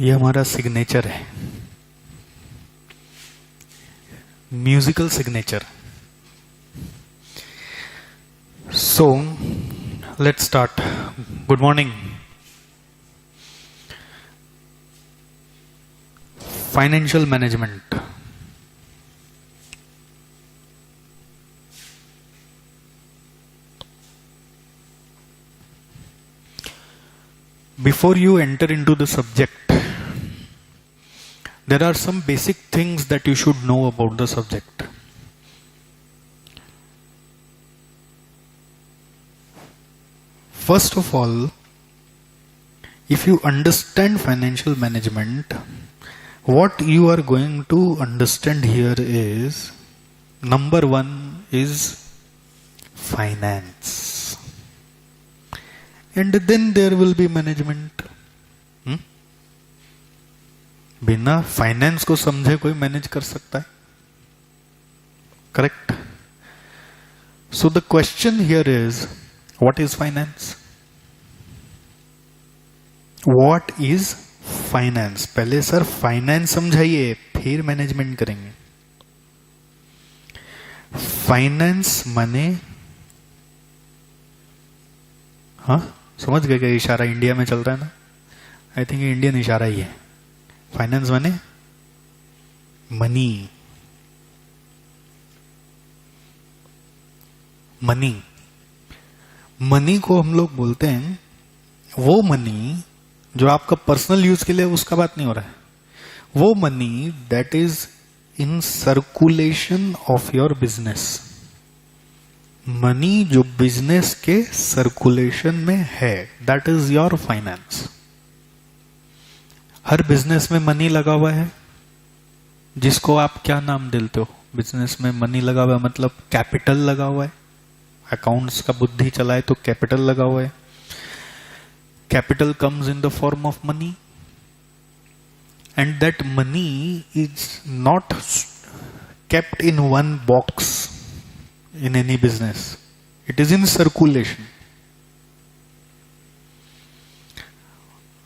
ये हमारा सिग्नेचर है, musical signature. So let's start. Good morning. Financial management. Before you enter into the subject, there are some basic things that you should know about the subject. First of all, if you understand financial management, what you are going to understand here is, number one is finance. And then there will be management. बिना finance को समझे कोई manage कर सकता है? Correct. So the question here is, what is finance? What is finance? पहले sir finance समझाइए, फिर मैनेजमेंट करेंगे। फाइनेंस माने, हाँ समझ गए क्या? इशारा इंडिया में चल रहा है ना? आई थिंक इंडियन इशारा ही है। फाइनेंस माने मनी। मनी, मनी को हम लोग बोलते हैं वो मनी जो आपका पर्सनल यूज के लिए, उसका बात नहीं हो रहा है। वो money that is in circulation of your business. Money जो बिजनेस के सर्कुलेशन में है, that is your finance. Her business में मनी लगा हुआ है, जिसको आप क्या नाम देते हो? बिजनेस में मनी लगा हुआ है मतलब कैपिटल लगा हुआ है। अकाउंट्स का बुद्धि चलाए तो कैपिटल लगा हुआ है। Capital comes in the form of money, and that money is not kept in one box in any business. It is in circulation.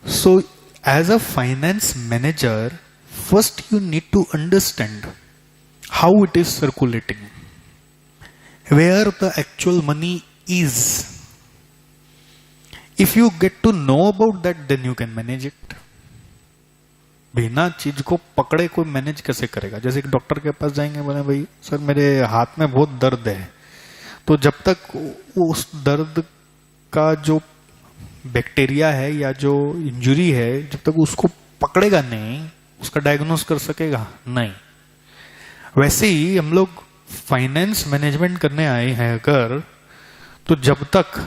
So as a finance manager, first you need to understand how it is circulating, where the actual money is. If you get to know about that, then you can manage it. बिना चीज को पकड़े कोई manage कैसे करेगा? जैसे एक doctor के पास जाएंगे, बोले भाई सर मेरे हाथ में बहुत दर्द है, तो जब तक उस दर्द का जो बैक्टीरिया है या जो इंजुरी है, जब तक उसको पकड़ेगा नहीं, उसका डायग्नोस कर सकेगा नहीं। वैसे ही हम लोग फाइनेंस मैनेजमेंट करने आए हैं अगर, तो जब तक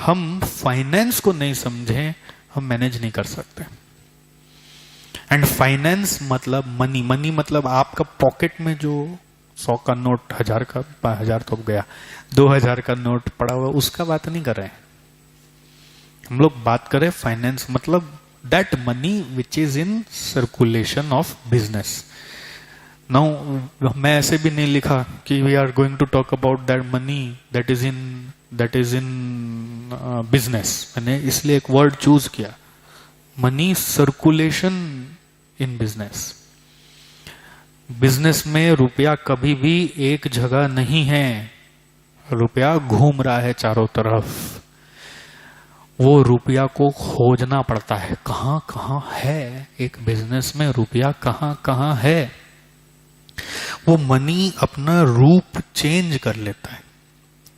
हम फाइनेंस को नहीं समझे, हम मैनेज नहीं कर सकते। एंड फाइनेंस मतलब मनी। मनी मतलब आपका पॉकेट में जो 100 का नोट, 1000 का, 1000 तो गया, 2000 का नोट पड़ा हुआ, उसका बात नहीं कर रहे हैं हम लोग। बात करें फाइनेंस मतलब that money which is in circulation of business. Now मैं ऐसे भी नहीं लिखा कि we are going to talk about that money that is in business. मैंने इसलिए एक वर्ड चूज किया, money circulation in business. Business में रुपया कभी भी एक जगह नहीं है, रुपया घूम रहा है चारों तरफ। वो रुपया को खोजना पड़ता है, कहां कहां है एक बिजनेस में रुपया, कहां कहां है। वो मनी अपना रूप चेंज कर लेता है।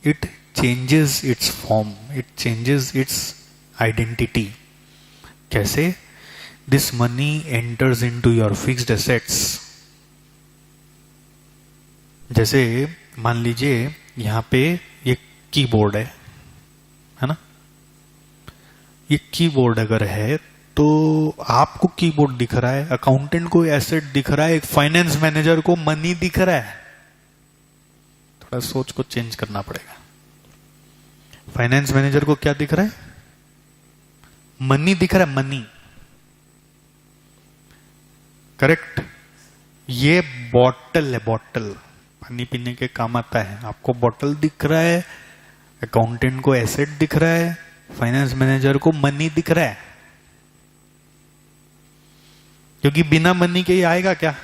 It changes its form, it changes its identity. कैसे? This money enters into your fixed assets. जैसे मान लीजिए यहां पे ये कीबोर्ड है ना? ये कीबोर्ड अगर है तो आपको कीबोर्ड दिख रहा है, अकाउंटेंट को एसेट दिख रहा है, एक फाइनेंस मैनेजर को मनी दिख रहा है। थोड़ा सोच को चेंज करना पड़ेगा। फाइनेंस मैनेजर को क्या दिख रहा है? मनी दिख रहा है, मनी। करेक्ट। ये बॉटल है, बॉटल पानी पीने के काम आता है। आपको बॉटल दिख रहा है, अकाउंटेंट को एसेट दिख रहा है, फाइनेंस मैनेजर को मनी दिख रहा है। क्योंकि बिना मनी के ही आएगा क्या?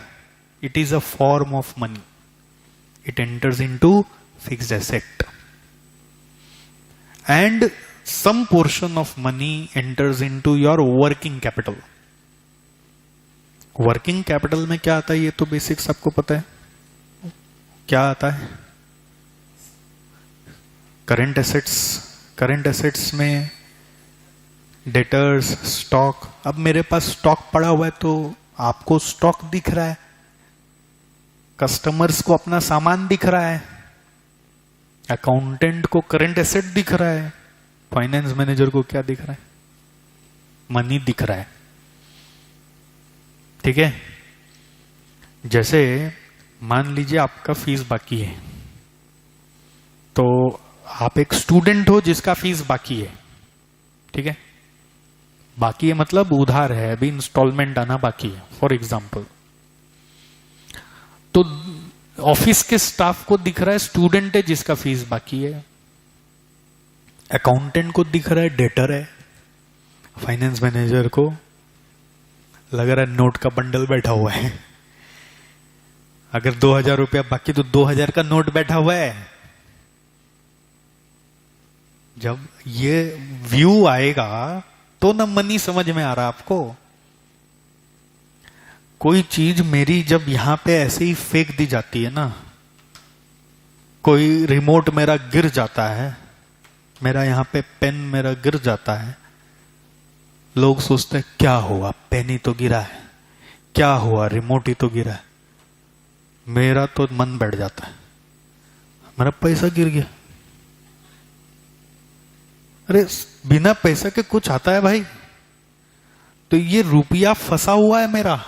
It is a form of money, it enters into fixed asset and some portion of money enters into your working capital. Working capital में क्या आता है ये तो बेसिक्स आपको पता है. क्या आता है? Current assets. करंट एसेट्स में डेटर्स, स्टॉक. अब मेरे पास स्टॉक पड़ा हुआ है तो आपको स्टॉक दिख रहा है, कस्टमर्स को अपना सामान दिख रहा है, अकाउंटेंट को करंट एसेट दिख रहा है, फाइनेंस मैनेजर को क्या दिख रहा है? मनी दिख रहा है. ठीक है. जैसे मान लीजिए आपका फीस बाकी है, तो आप एक स्टूडेंट हो जिसका फीस बाकी है. ठीक है. बाकी है मतलब उधार है, अभी इंस्टॉलमेंट आना बाकी है फॉर एग्जाम्पल. तो ऑफिस के स्टाफ को दिख रहा है स्टूडेंट है जिसका फीस बाकी है, अकाउंटेंट को दिख रहा है डेटर है, फाइनेंस मैनेजर को लग रहा है नोट का बंडल बैठा हुआ है. अगर 2000 रुपया बाकी तो 2000 का नोट बैठा हुआ है. जब ये व्यू आएगा तो ना मनी समझ में आ रहा आपको. कोई चीज मेरी जब यहां पे ऐसे ही फेंक दी जाती है ना, कोई रिमोट मेरा गिर जाता है, मेरा यहां पे पेन मेरा गिर जाता है, लोग सोचते हैं क्या हुआ, पेन ही तो गिरा है, क्या हुआ, रिमोट ही तो गिरा है. मेरा तो मन बैठ जाता है, मेरा पैसा गिर गया. अरे बिना पैसा के कुछ आता है भाई? तो ये रुपया फंसा हुआ है मेरा,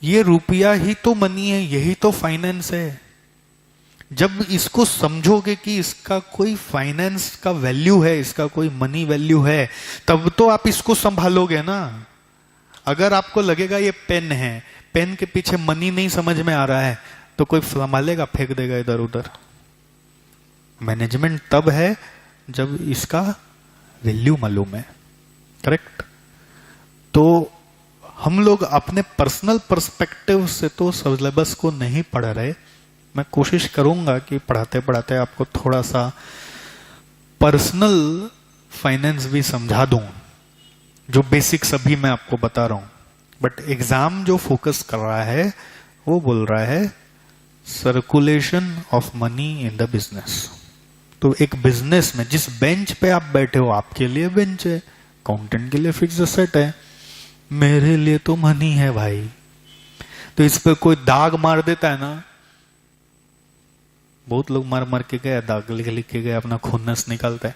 ये रुपया ही तो मनी है, यही तो फाइनेंस है. जब इसको समझोगे कि इसका कोई फाइनेंस का वैल्यू है, इसका कोई मनी वैल्यू है, तब तो आप इसको संभालोगे ना. अगर आपको लगेगा ये पेन है, पेन के पीछे मनी नहीं समझ में आ रहा है, तो कोई संभालेगा? फेंक देगा इधर उधर. मैनेजमेंट तब है जब इसका वैल्यू मालूम है. करेक्ट. तो हम लोग अपने पर्सनल पर्सपेक्टिव से तो सिलेबस को नहीं पढ़ रहे. मैं कोशिश करूंगा कि पढ़ाते पढ़ाते आपको थोड़ा सा पर्सनल फाइनेंस भी समझा दूं, जो बेसिक्स अभी मैं आपको बता रहा हूं. बट एग्जाम जो फोकस कर रहा है वो बोल रहा है circulation of money in the business. तो एक बिजनेस में जिस बेंच पे आप बैठे हो, आपके लिए बेंच है, अकाउंटेंट के लिए फिक्स एसेट है, मेरे लिए तो मनी है भाई. तो इस पे कोई दाग मार देता है ना, बहुत लोग मार मार के गए, दाग लिख लिख के गए, अपना खुन्नस निकालता है.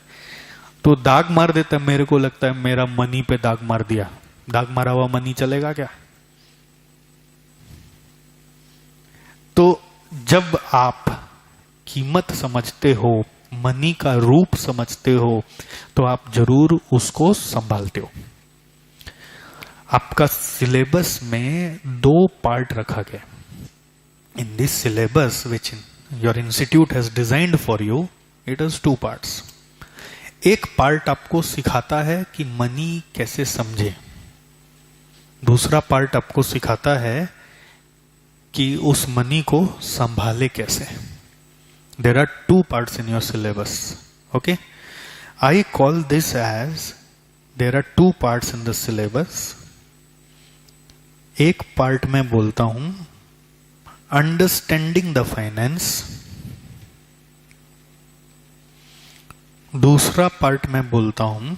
तो दाग मार देता है, मेरे को लगता है मेरा मनी पे दाग मार दिया. दाग मारा हुआ मनी चलेगा क्या? तो जब आप कीमत समझते हो, मनी का रूप समझते हो, तो आप जरूर उसको संभालते हो. आपका सिलेबस में 2 पार्ट रखा गया. In this syllabus which your institute has designed for you, it has 2 parts. एक पार्ट आपको सिखाता है कि मनी कैसे समझे, दूसरा पार्ट आपको सिखाता है कि उस मनी को संभाले कैसे. There are 2 parts in your syllabus. Okay, I call this as there are 2 parts in the syllabus. एक पार्ट में बोलता हूं अंडरस्टैंडिंग द फाइनेंस, दूसरा पार्ट में बोलता हूं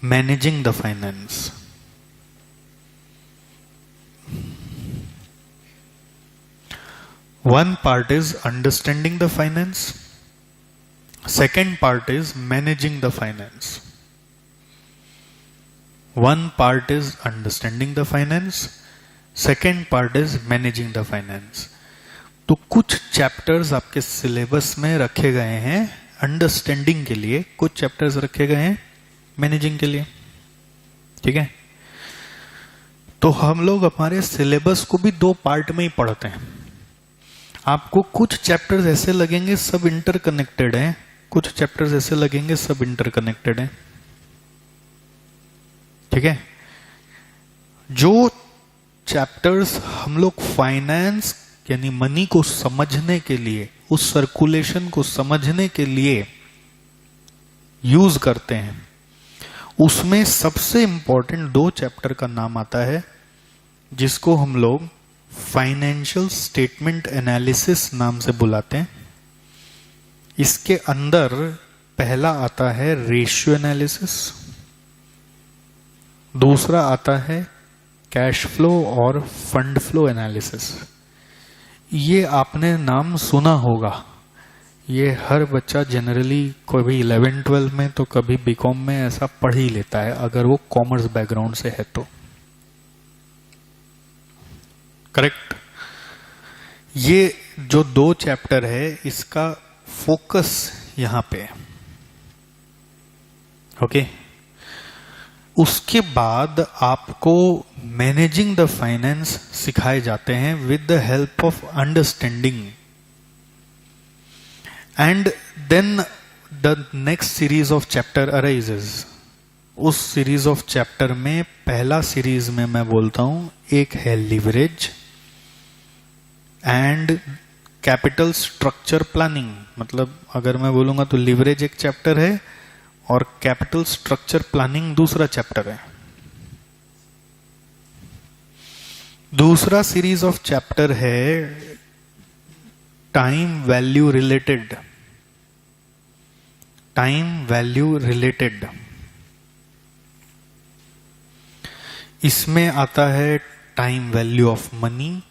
managing the finance. One part is understanding the finance, second part is managing the finance. One part is understanding the finance, second part is managing the finance. तो कुछ chapters आपके syllabus में रखे गए हैं अंडरस्टैंडिंग के लिए, कुछ चैप्टर्स रखे गए हैं मैनेजिंग के लिए. ठीक है. तो हम लोग हमारे सिलेबस को भी 2 पार्ट में ही पढ़ते हैं. आपको कुछ चैप्टर्स ऐसे लगेंगे सब इंटरकनेक्टेड हैं, कुछ चैप्टर्स ऐसे लगेंगे सब इंटरकनेक्टेड हैं. ठीक है। जो चैप्टर्स हम लोग फाइनेंस यानी मनी को समझने के लिए, उस सर्कुलेशन को समझने के लिए यूज करते हैं, उसमें सबसे इंपॉर्टेंट 2 चैप्टर का नाम आता है जिसको हम लोग फाइनेंशियल स्टेटमेंट एनालिसिस नाम से बुलाते हैं। इसके अंदर पहला आता है रेशियो एनालिसिस, दूसरा आता है कैश फ्लो और फंड फ्लो एनालिसिस। ये आपने नाम सुना होगा, ये हर बच्चा जनरली कभी 11-12 में तो कभी बीकॉम में ऐसा पढ़ ही लेता है अगर वो कॉमर्स बैकग्राउंड से है तो। करेक्ट। ये जो 2 चैप्टर है इसका फोकस यहां पे है। ओके। उसके बाद आपको मैनेजिंग द फाइनेंस सिखाए जाते हैं with the help of understanding, and then the next series of chapter arises. उस सीरीज ऑफ चैप्टर में पहला सीरीज में मैं बोलता हूं एक है leverage and capital structure planning. मतलब अगर मैं बोलूंगा तो लिवरेज एक चैप्टर है और कैपिटल स्ट्रक्चर प्लानिंग दूसरा चैप्टर है। दूसरा सीरीज ऑफ चैप्टर है time value related. Time value related इसमें आता है time value of money,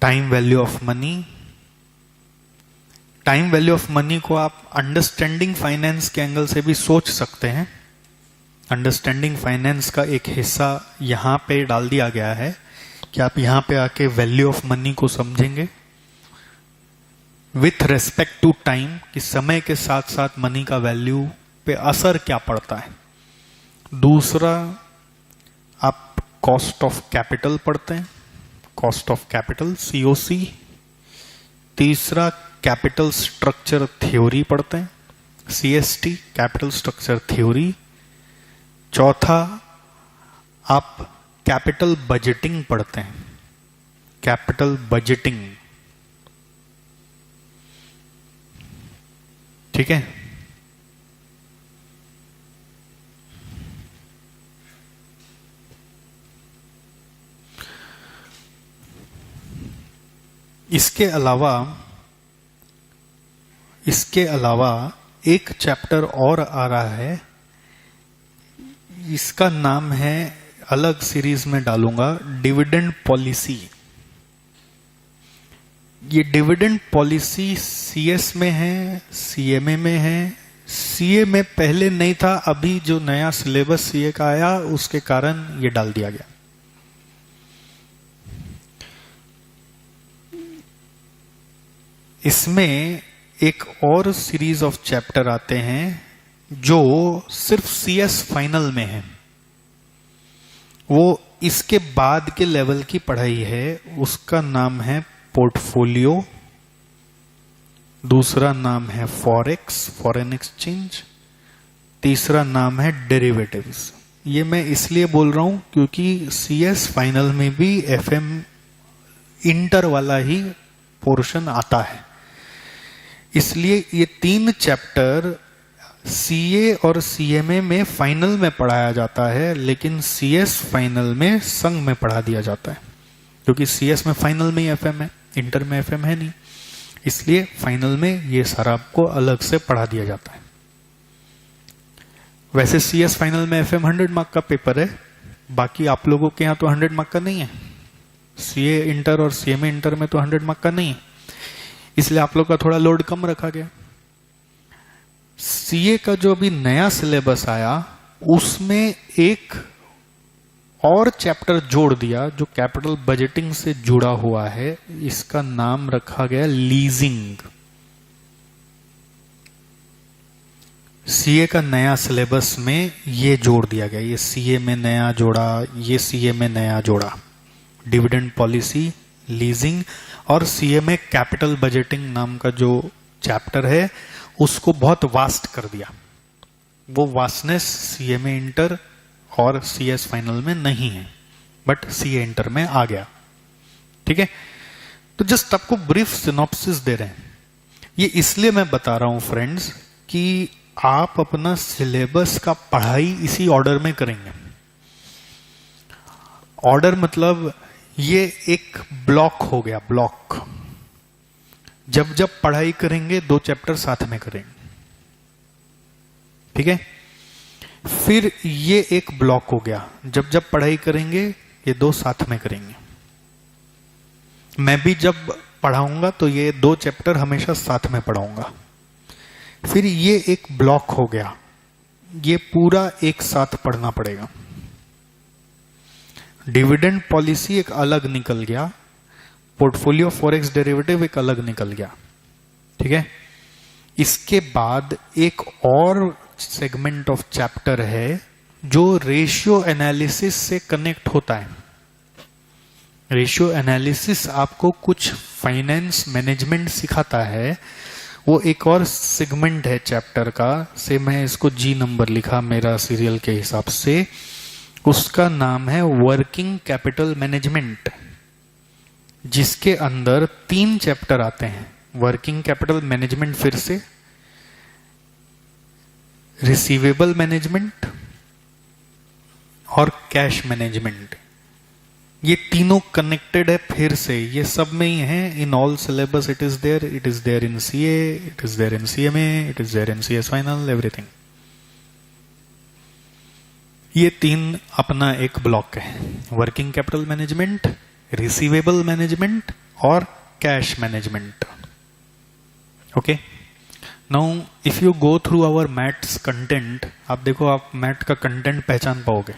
time value of money. Time value of money को आप अंडरस्टैंडिंग फाइनेंस के एंगल से भी सोच सकते हैं। अंडरस्टैंडिंग फाइनेंस का एक हिस्सा यहां पे डाल दिया गया है कि आप यहां पे आके वैल्यू ऑफ मनी को समझेंगे विथ रेस्पेक्ट टू टाइम, कि समय के साथ साथ मनी का वैल्यू पे असर क्या पड़ता है। दूसरा आप कॉस्ट ऑफ कैपिटल पढ़ते हैं, कॉस्ट ऑफ कैपिटल COC। तीसरा कैपिटल स्ट्रक्चर थ्योरी पढ़ते हैं, CST कैपिटल स्ट्रक्चर थ्योरी। चौथा आप कैपिटल बजटिंग पढ़ते हैं, कैपिटल बजटिंग। ठीक है। इसके अलावा एक चैप्टर और आ रहा है, इसका नाम है, अलग सीरीज में डालूंगा, डिविडेंड पॉलिसी। ये डिविडेंड पॉलिसी CS में है, CMA में है। CA में पहले नहीं था, अभी जो नया सिलेबस CA का आया उसके कारण ये डाल दिया गया। इसमें एक और सीरीज ऑफ चैप्टर आते हैं जो सिर्फ CS फाइनल में है, वो इसके बाद के लेवल की पढ़ाई है। उसका नाम है पोर्टफोलियो, दूसरा नाम है फॉरेक्स, फॉरेन एक्सचेंज, तीसरा नाम है डेरिवेटिव्स। ये मैं इसलिए बोल रहा हूं क्योंकि CS फाइनल में भी FM इंटर वाला ही पोर्शन आता है, इसलिए ये 3 चैप्टर CA और CMA में फाइनल में पढ़ाया जाता है, लेकिन CS फाइनल में संग में पढ़ा दिया जाता है, क्योंकि CS में फाइनल में ही FM है, इंटर में FM है नहीं, इसलिए फाइनल में ये सारा आपको अलग से पढ़ा दिया जाता है। वैसे CS फाइनल में FM 100 मार्क का पेपर है, बाकी आप लोगों के यहाँ तो 100 मार्क का नहीं है। CA इंटर और CMA इंटर में तो 100 मार्क का नहीं है, इसलिए आप लोग का थोड़ा लोड कम रखा गया। CA का जो अभी नया सिलेबस आया उसमें एक और चैप्टर जोड़ दिया जो कैपिटल बजटिंग से जुड़ा हुआ है, इसका नाम रखा गया लीजिंग। CA का नया सिलेबस में ये जोड़ दिया गया, ये CA में नया जोड़ा, ये CA में नया जोड़ा, डिविडेंड पॉलिसी, लीजिंग और सीए में कैपिटल बजटिंग नाम का जो चैप्टर है उसको बहुत वास्ट कर दिया। वो वास्टनेस सीए में इंटर और सीएस फाइनल में नहीं है, बट सीए इंटर में आ गया। ठीक है, तो जस्ट आपको ब्रीफ सिनॉप्सिस दे रहे हैं। ये इसलिए मैं बता रहा हूं फ्रेंड्स कि आप अपना सिलेबस का पढ़ाई इसी ऑर्डर में करेंगे। ऑर्डर मतलब ये एक ब्लॉक हो गया, ब्लॉक। जब जब पढ़ाई करेंगे 2 चैप्टर साथ में करेंगे, ठीक है। फिर ये एक ब्लॉक हो गया, जब जब पढ़ाई करेंगे ये 2 साथ में करेंगे। मैं भी जब पढ़ाऊंगा तो ये 2 चैप्टर हमेशा साथ में पढ़ाऊंगा। फिर ये एक ब्लॉक हो गया, ये पूरा एक साथ पढ़ना पड़ेगा। डिविडेंड पॉलिसी एक अलग निकल गया, पोर्टफोलियो फॉरेक्स डेरिवेटिव एक अलग निकल गया, ठीक है। इसके बाद एक और सेगमेंट ऑफ चैप्टर है जो रेशियो एनालिसिस से कनेक्ट होता है। रेशियो एनालिसिस आपको कुछ फाइनेंस मैनेजमेंट सिखाता है, वो एक और सेगमेंट है चैप्टर का। से मैं इसको जी नंबर लिखा मेरा सीरियल के हिसाब से, उसका नाम है वर्किंग कैपिटल मैनेजमेंट, जिसके अंदर 3 चैप्टर आते हैं। वर्किंग कैपिटल मैनेजमेंट, फिर से रिसीवेबल मैनेजमेंट और कैश मैनेजमेंट। ये तीनों कनेक्टेड है, फिर से ये सब में ही है। In all syllabus it is there in CA, it is there in CMA, it is there in CS final, everything. ये 3 अपना एक ब्लॉक है, working capital management, receivable management और cash management. Okay, now if you go through our maths content, आप देखो, आप math का content पहचान पाओगे।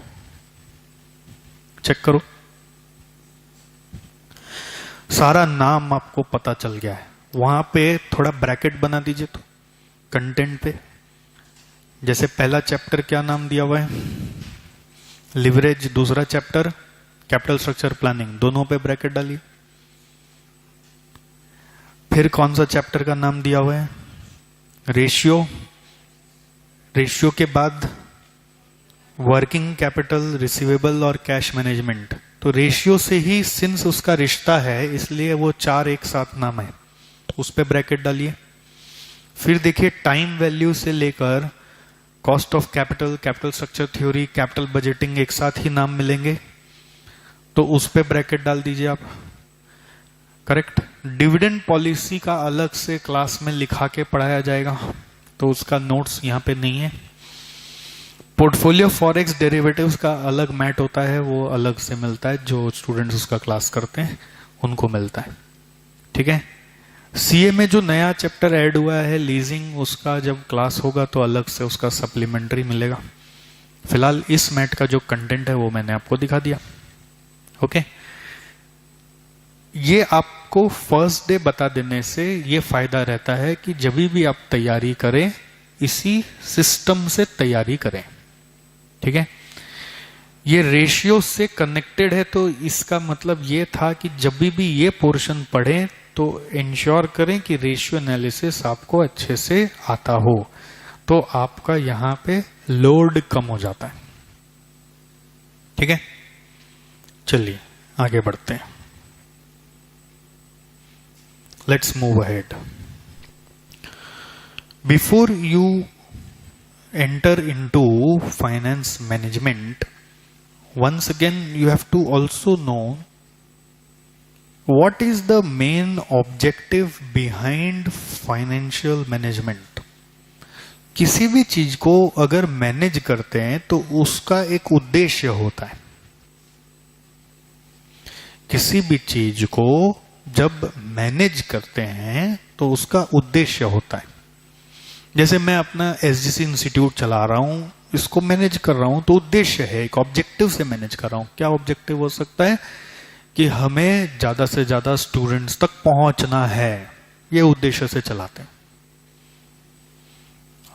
चेक करो, सारा नाम आपको पता चल गया है। वहां पे थोड़ा ब्रैकेट बना दीजिए तो कंटेंट पे, जैसे पहला चैप्टर क्या नाम दिया हुआ है, लिवरेज। दूसरा चैप्टर कैपिटल स्ट्रक्चर प्लानिंग, दोनों पे ब्रैकेट डालिए। फिर कौन सा चैप्टर का नाम दिया हुआ है, रेशियो। रेशियो के बाद वर्किंग कैपिटल, रिसीवेबल और कैश मैनेजमेंट। तो रेशियो से ही सिंस उसका रिश्ता है, इसलिए वो 4 एक साथ नाम है, उस पे ब्रैकेट डालिए। फिर देखिए, टाइम वैल्यू से लेकर cost of capital, capital structure theory, capital budgeting एक साथ ही नाम मिलेंगे, तो उस पे ब्रैकेट डाल दीजिए आप। करेक्ट। डिविडेंड पॉलिसी का अलग से क्लास में लिखा के पढ़ाया जाएगा, तो उसका नोट्स यहां पे नहीं है। पोर्टफोलियो फॉरेक्स डेरिवेटिव्स का अलग मैट होता है, वो अलग से मिलता है, जो स्टूडेंट्स उसका क्लास करते हैं उनको मिलता है, ठीक है। सीए में जो नया चैप्टर ऐड हुआ है लीजिंग, उसका जब क्लास होगा तो अलग से उसका सप्लीमेंट्री मिलेगा। फिलहाल इस मैट का जो कंटेंट है वो मैंने आपको दिखा दिया। ओके, ये आपको फर्स्ट डे बता देने से ये फायदा रहता है कि जब भी आप तैयारी करें इसी सिस्टम से तैयारी करें, ठीक है। ये रेशियो से कनेक्टेड है, तो इसका मतलब ये था कि जब भी ये पोर्शन पढ़ें तो इंश्योर करें कि रेशियो एनालिसिस आपको अच्छे से आता हो, तो आपका यहां पे लोड कम हो जाता है, ठीक है। चलिए आगे बढ़ते हैं, let's move ahead. Before you enter into finance management, once again you have to also know what is the main objective behind financial management. किसी भी चीज को अगर मैनेज करते हैं तो उसका एक उद्देश्य होता है। किसी भी चीज को जब मैनेज करते हैं तो उसका उद्देश्य होता है। जैसे मैं अपना एसजीसी इंस्टीट्यूट चला रहा हूं, इसको मैनेज कर रहा हूं, तो उद्देश्य है, एक ऑब्जेक्टिव से मैनेज कर रहा हूं। क्या ऑब्जेक्टिव हो सकता है कि हमें ज्यादा से ज्यादा स्टूडेंट्स तक पहुंचना है, ये उद्देश्य से चलाते हैं।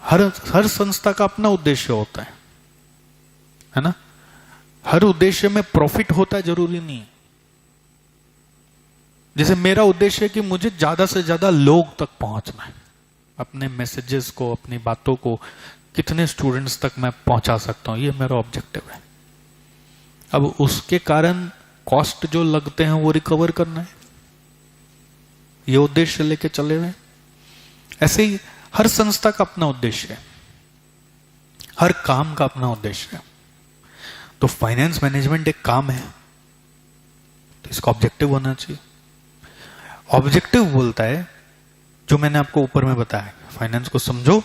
हर संस्था का अपना उद्देश्य होता है ना। हर उद्देश्य में प्रॉफिट होता है जरूरी नहीं है। जैसे मेरा उद्देश्य है कि मुझे ज्यादा से ज्यादा लोग तक पहुंचना है, अपने मैसेजेस को, अपनी बातों को कितने स्टूडेंट्स तक मैं पहुंचा सकता हूं, ये मेरा ऑब्जेक्टिव है। अब उसके कारण कॉस्ट जो लगते हैं वो रिकवर करना है, ये उद्देश्य लेके चले हुए। ऐसे ही हर संस्था का अपना उद्देश्य है, हर काम का अपना उद्देश्य है। तो फाइनेंस मैनेजमेंट एक काम है, तो इसका ऑब्जेक्टिव होना चाहिए। ऑब्जेक्टिव बोलता है जो मैंने आपको ऊपर में बताया, फाइनेंस को समझो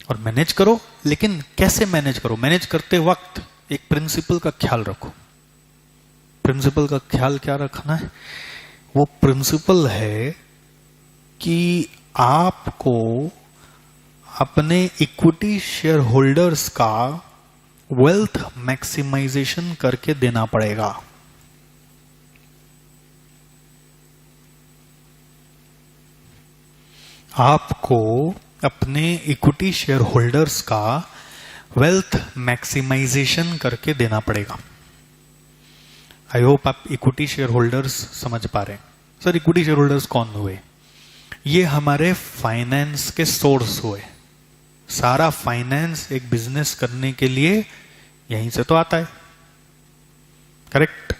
और मैनेज करो, लेकिन कैसे मैनेज करो? मैनेज करते वक्त एक प्रिंसिपल का ख्याल रखो। प्रिंसिपल का ख्याल क्या रखना है? वो प्रिंसिपल है कि आपको अपने इक्विटी शेयर होल्डर्स का वेल्थ मैक्सिमाइजेशन करके देना पड़ेगा। आपको अपने इक्विटी शेयर होल्डर्स का वेल्थ मैक्सिमाइजेशन करके देना पड़ेगा। आई होप आप इक्विटी शेयर होल्डर्स समझ पा रहे हैं। सर इक्विटी शेयर होल्डर्स कौन हुए? ये हमारे फाइनेंस के सोर्स हुए। सारा फाइनेंस एक बिजनेस करने के लिए यहीं से तो आता है, करेक्ट?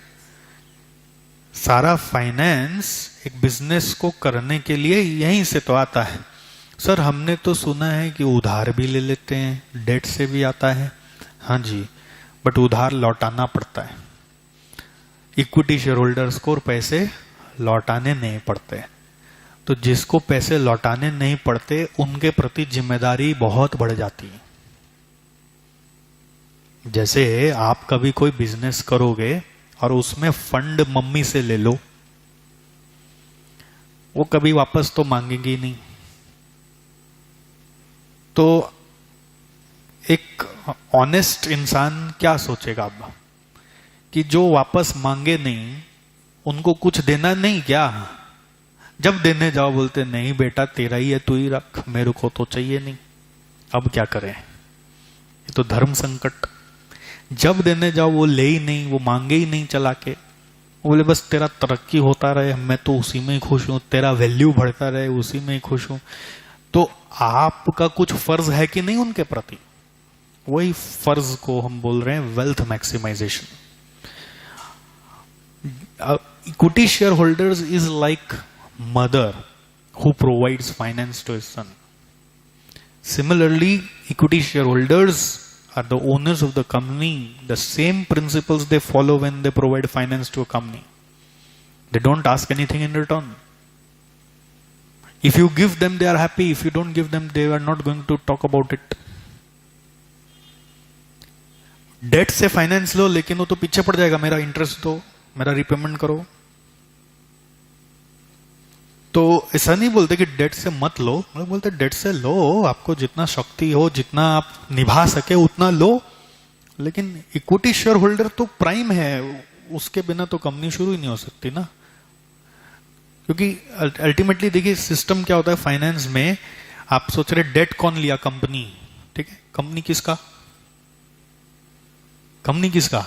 सारा फाइनेंस एक बिजनेस को करने के लिए यहीं से तो आता है। सर हमने तो सुना है कि उधार भी ले लेते हैं, डेट से भी आता है। हाँ जी, बट उधार लौटाना पड़ता है। इक्विटी शेयर होल्डर्स को पैसे लौटाने नहीं पड़ते। तो जिसको पैसे लौटाने नहीं पड़ते उनके प्रति जिम्मेदारी बहुत बढ़ जाती है। जैसे आप कभी कोई बिजनेस करोगे और उसमें फंड मम्मी से ले लो, वो कभी वापस तो मांगेगी नहीं। तो एक ऑनेस्ट इंसान क्या सोचेगा अब कि जो वापस मांगे नहीं उनको कुछ देना नहीं क्या? जब देने जाओ बोलते नहीं बेटा तेरा ही है, तू ही रख, मेरे को तो चाहिए नहीं। अब क्या करें? ये तो धर्म संकट। जब देने जाओ वो ले ही नहीं, वो मांगे ही नहीं चला के, बोले बस तेरा तरक्की होता रहे, मैं तो उसी में ही खुश हूं, तेरा वैल्यू बढ़ता रहे, उसी में ही खुश हूं। तो आपका कुछ फर्ज है कि नहीं उनके प्रति? वही फर्ज को हम बोल रहे हैं wealth maximisation. Equity share holders is like mother who provides finance to his son. Similarly, equity shareholders are the owners of the company. The same principles they follow when they provide finance to a company. They don't ask anything in return. If you give them, they are happy. If you don't give them, they are not going to talk about it. Debt से finance लो, लेकिन वो तो पीछे पड़ जाएगा, मेरा interest दो, मेरा रिपेमेंट करो। तो ऐसा नहीं बोलते कि डेट से मत लो, मतलब बोलते डेट से लो, आपको जितना शक्ति हो, जितना आप निभा सके उतना लो। लेकिन इक्विटी शेयर होल्डर तो प्राइम है, उसके बिना तो कंपनी शुरू ही नहीं हो सकती ना। क्योंकि अल्टीमेटली देखिए सिस्टम क्या होता है फाइनेंस में। आप सोच रहे डेट कौन लिया? कंपनी, ठीक है। कंपनी किसका? कंपनी किसका?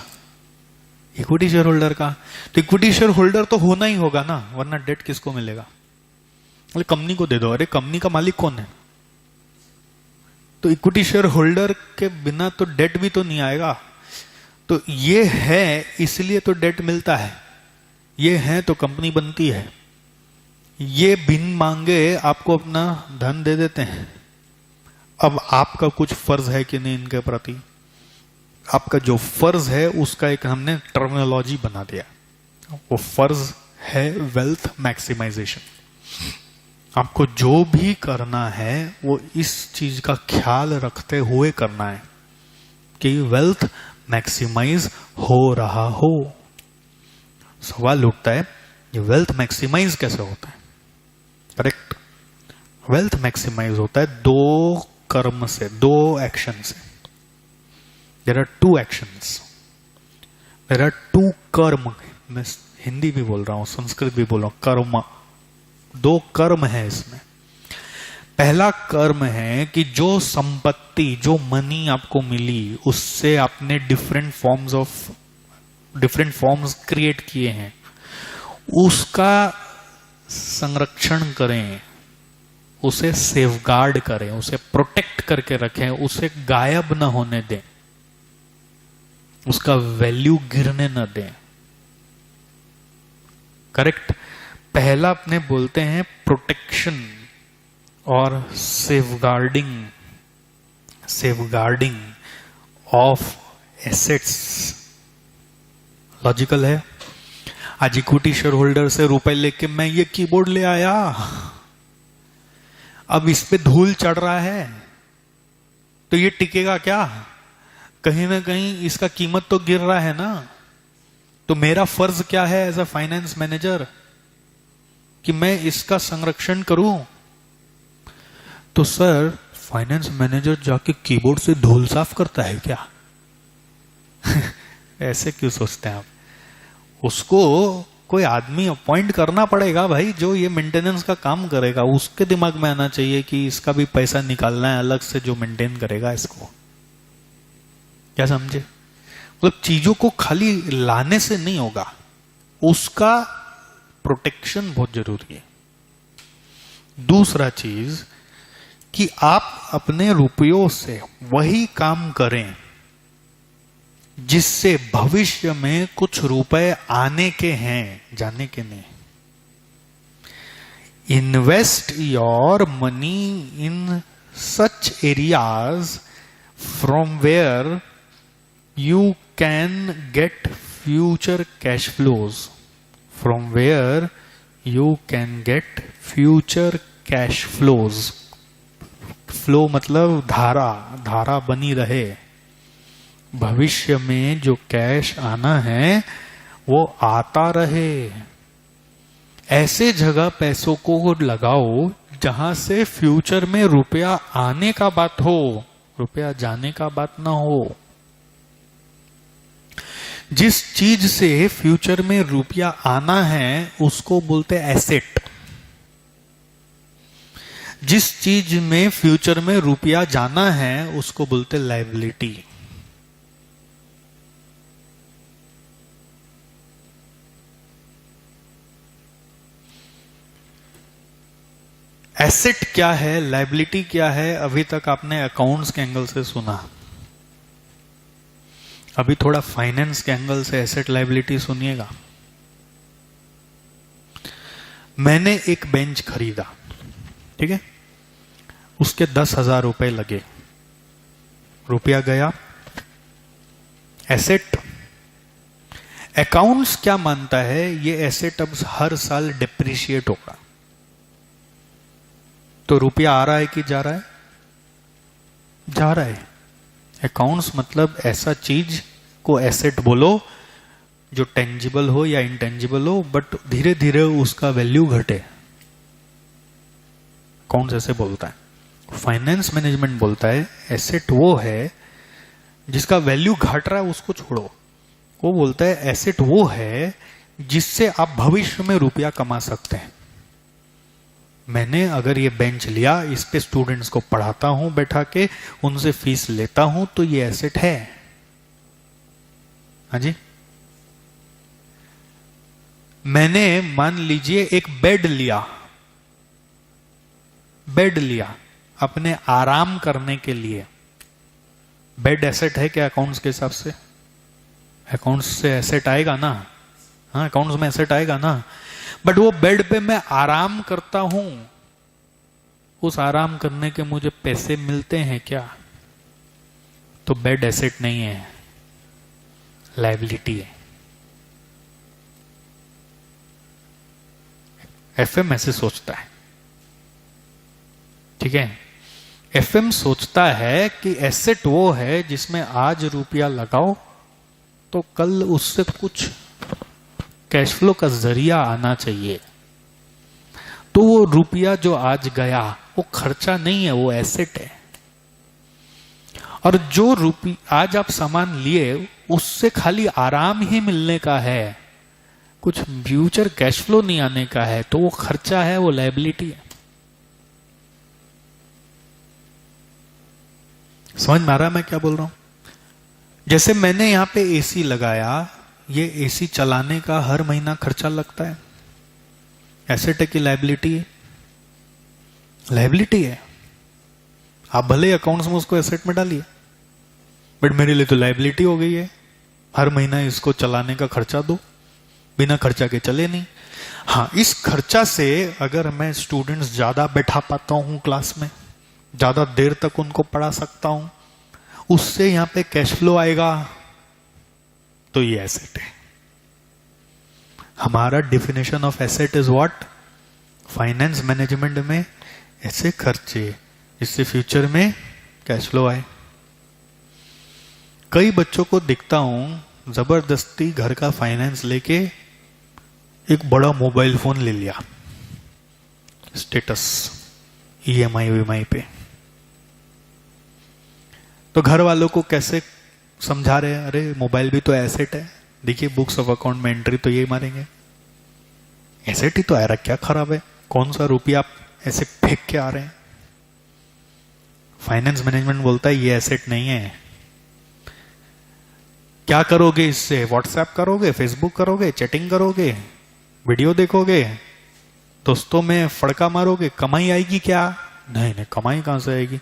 इक्विटी शेयर होल्डर का। तो इक्विटी शेयर होल्डर तो होना ही होगा ना, वरना डेट किसको मिलेगा? कंपनी को दे दो। अरे कंपनी का मालिक कौन है? तो इक्विटी शेयर होल्डर के बिना तो डेट भी तो नहीं आएगा। तो ये है इसलिए तो डेट मिलता है, ये है तो कंपनी बनती है। ये बिन मांगे आपको अपना धन दे देते हैं। अब आपका कुछ फर्ज है कि नहीं इनके प्रति? आपका जो फर्ज है उसका एक हमने टर्मिनोलॉजी बना दिया। वो फर्ज है वेल्थ मैक्सिमाइजेशन। आपको जो भी करना है वो इस चीज का ख्याल रखते हुए करना है कि वेल्थ मैक्सिमाइज हो रहा हो। सवाल उठता है ये वेल्थ मैक्सिमाइज कैसे होता है? करेक्ट, वेल्थ मैक्सिमाइज होता है दो कर्म से, दो एक्शन से। There are two actions, there are two कर्म। मैं हिंदी भी बोल रहा हूं, संस्कृत भी बोल रहा हूं। कर्म, दो कर्म है इसमें। पहला कर्म है कि जो संपत्ति, जो मनी आपको मिली, उससे आपने डिफरेंट फॉर्म्स क्रिएट किए हैं, उसका संरक्षण करें, उसे सेफगार्ड करें, उसे प्रोटेक्ट करके रखें, उसे गायब न होने दें, उसका वैल्यू गिरने न दें। करेक्ट। पहला अपने बोलते हैं प्रोटेक्शन और सेफगार्डिंग ऑफ एसेट्स। लॉजिकल है। आज इक्विटी शेयर होल्डर से रुपए लेके मैं ये कीबोर्ड ले आया, अब इस पे धूल चढ़ रहा है तो ये टिकेगा क्या? कहीं ना कहीं इसका कीमत तो गिर रहा है ना। तो मेरा फर्ज क्या है एज अ फाइनेंस मैनेजर कि मैं इसका संरक्षण करूं। तो सर, फाइनेंस मैनेजर जाके कीबोर्ड से धूल साफ करता है क्या? ऐसे क्यों सोचते हैं आप? उसको कोई आदमी अपॉइंट करना पड़ेगा भाई, जो ये मेंटेनेंस का काम करेगा। उसके दिमाग में आना चाहिए कि इसका भी पैसा निकालना है अलग से, जो मेंटेन करेगा इसको। क्या समझे? मतलब चीजों को खाली लाने से नहीं होगा, उसका प्रोटेक्शन बहुत जरूरी है। दूसरा चीज कि आप अपने रुपयों से वही काम करें जिससे भविष्य में कुछ रुपए आने के हैं, जाने के नहीं। Invest your money in such areas from where you can get future cash flows, from where you can get future cash flows। Flow मतलब धारा, धारा बनी रहे, भविष्य में जो कैश आना है वो आता रहे। ऐसे जगह पैसों को लगाओ जहां से फ्यूचर में रुपया आने का बात हो, रुपया जाने का बात ना हो। जिस चीज से फ्यूचर में रुपया आना है उसको बोलते हैं एसेट, जिस चीज में फ्यूचर में रुपया जाना है उसको बोलते हैं लायबिलिटी। एसेट क्या है, लायबिलिटी क्या है, अभी तक आपने अकाउंट्स के एंगल से सुना। अभी थोड़ा फाइनेंस के एंगल से एसेट लायबिलिटी सुनिएगा। मैंने एक बेंच खरीदा, ठीक है, उसके 10,000 रुपए लगे, रुपया गया, एसेट। अकाउंट्स क्या मानता है, ये एसेट अब हर साल डिप्रिशिएट होगा। तो रुपया आ रहा है कि जा रहा है? जा रहा है। अकाउंट्स मतलब ऐसा चीज को एसेट बोलो जो टेंजिबल हो या इंटेंजिबल हो, बट धीरे धीरे उसका वैल्यू घटे। अकाउंट्स ऐसे बोलता है। फाइनेंस मैनेजमेंट बोलता है एसेट वो है जिसका वैल्यू घट रहा है, उसको छोड़ो। वो बोलता है एसेट वो है जिससे आप भविष्य में रुपया कमा सकते हैं। मैंने अगर ये बेंच लिया, इस पे स्टूडेंट्स को पढ़ाता हूं बैठा के, उनसे फीस लेता हूं, तो ये एसेट है। हाँ जी। मैंने मान लीजिए एक बेड लिया अपने आराम करने के लिए। बेड एसेट है क्या अकाउंट्स के हिसाब से? अकाउंट्स से एसेट आएगा ना? हाँ, अकाउंट्स में एसेट आएगा ना। बट वो बेड पे मैं आराम करता हूं, उस आराम करने के मुझे पैसे मिलते हैं क्या? तो बेड एसेट नहीं है, लायबिलिटी है। एफएम ऐसे सोचता है, ठीक है। एफएम सोचता है कि एसेट वो है जिसमें आज रुपया लगाओ तो कल उससे कुछ कैश फ्लो का जरिया आना चाहिए। तो वो रुपया जो आज गया वो खर्चा नहीं है, वो एसेट है। और जो रुपया आज आप सामान लिए उससे खाली आराम ही मिलने का है, कुछ फ्यूचर कैश फ्लो नहीं आने का है, तो वो खर्चा है, वो लायबिलिटी है। समझ में आ रहा है मैं क्या बोल रहा हूं? जैसे मैंने यहां पे एसी लगाया, ये एसी चलाने का हर महीना खर्चा लगता है। एसेट है कि लायबिलिटी है? लायबिलिटी है। आप भले अकाउंट्स में उसको एसेट में डालिए, बट मेरे लिए तो लायबिलिटी हो गई है। हर महीना इसको चलाने का खर्चा दो, बिना खर्चा के चले नहीं। हाँ, इस खर्चा से अगर मैं स्टूडेंट्स ज्यादा बैठा पाता हूं क्लास में, ज्यादा देर तक उनको पढ़ा सकता हूं, उससे यहां पे कैश फ्लो आएगा, तो ये एसेट है। हमारा definition of asset is what? Finance management में ऐसे खर्चे जिससे फ्यूचर में कैश फ्लो आए। कई बच्चों को दिखता हूं जबरदस्ती घर का फाइनेंस लेके एक बड़ा मोबाइल फोन ले लिया, स्टेटस ईएमआई वीएमआई पे। तो घर वालों को कैसे समझा रहे हैं, अरे मोबाइल भी तो एसेट है, देखिए बुक्स ऑफ अकाउंट में एंट्री तो यही मारेंगे, एसेट ही तो है, क्या खराब है, कौन सा रुपया आप ऐसे फेंक के आ रहे हैं। फाइनेंस मैनेजमेंट बोलता है ये एसेट नहीं है। क्या करोगे इससे? व्हाट्सएप करोगे, फेसबुक करोगे, चैटिंग करोगे, वीडियो देखोगे, दोस्तों में फड़का मारोगे, कमाई आएगी क्या? नहीं नहीं, कमाई कहां से आएगी?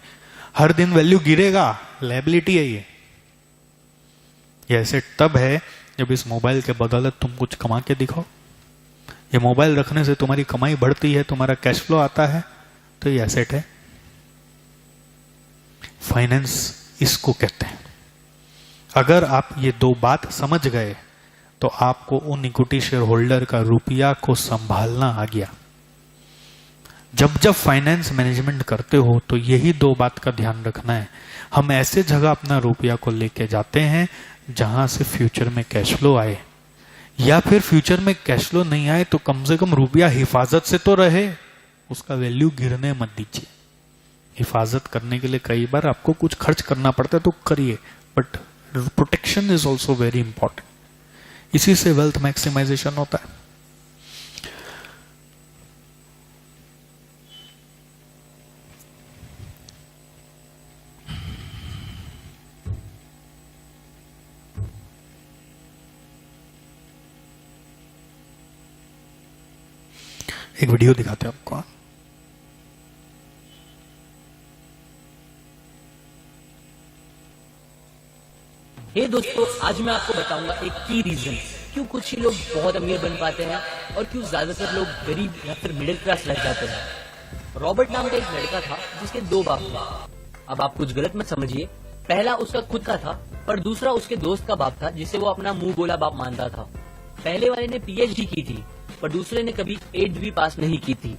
हर दिन वैल्यू गिरेगा, लायबिलिटी है ये एसेट तब है जब इस मोबाइल के बदौलत तुम कुछ कमा के दिखाओ। ये मोबाइल रखने से तुम्हारी कमाई बढ़ती है, तुम्हारा कैश फ्लो आता है, तो ये एसेट है। फाइनेंस इसको कहते हैं। अगर आप ये दो बात समझ गए तो आपको उन इक्विटी शेयर होल्डर का रुपया को संभालना आ गया। जब जब फाइनेंस मैनेजमेंट करते हो तो यही दो बात का ध्यान रखना है। हम ऐसे जगह अपना रुपया को लेके जाते हैं जहां से फ्यूचर में कैश फ्लो आए, या फिर फ्यूचर में कैश फ्लो नहीं आए तो कम से कम रुपया हिफाजत से तो रहे, उसका वैल्यू गिरने मत दीजिए। हिफाजत करने के लिए कई बार आपको कुछ खर्च करना पड़ता है तो करिए, but protection is also very important. इसी से वेल्थ मैक्सिमाइजेशन होता है। एक वीडियो दिखाते हैं आपको। हे दोस्तों, आज मैं आपको बताऊंगा एक की रीजन क्यों कुछ ही लोग बहुत अमीर बन पाते हैं और क्यों ज्यादातर लोग गरीब या फिर मिडिल क्लास रह जाते हैं। रॉबर्ट नाम का एक लड़का था जिसके दो बाप थे। अब आप कुछ गलत मत समझिए, पहला उसका खुद का था पर दूसरा उसके दोस्त का बाप था जिसे वो अपना मुंह बोला बाप मानता था। पहले वाले ने पीएचडी की थी पर दूसरे ने कभी 8th भी पास नहीं की थी।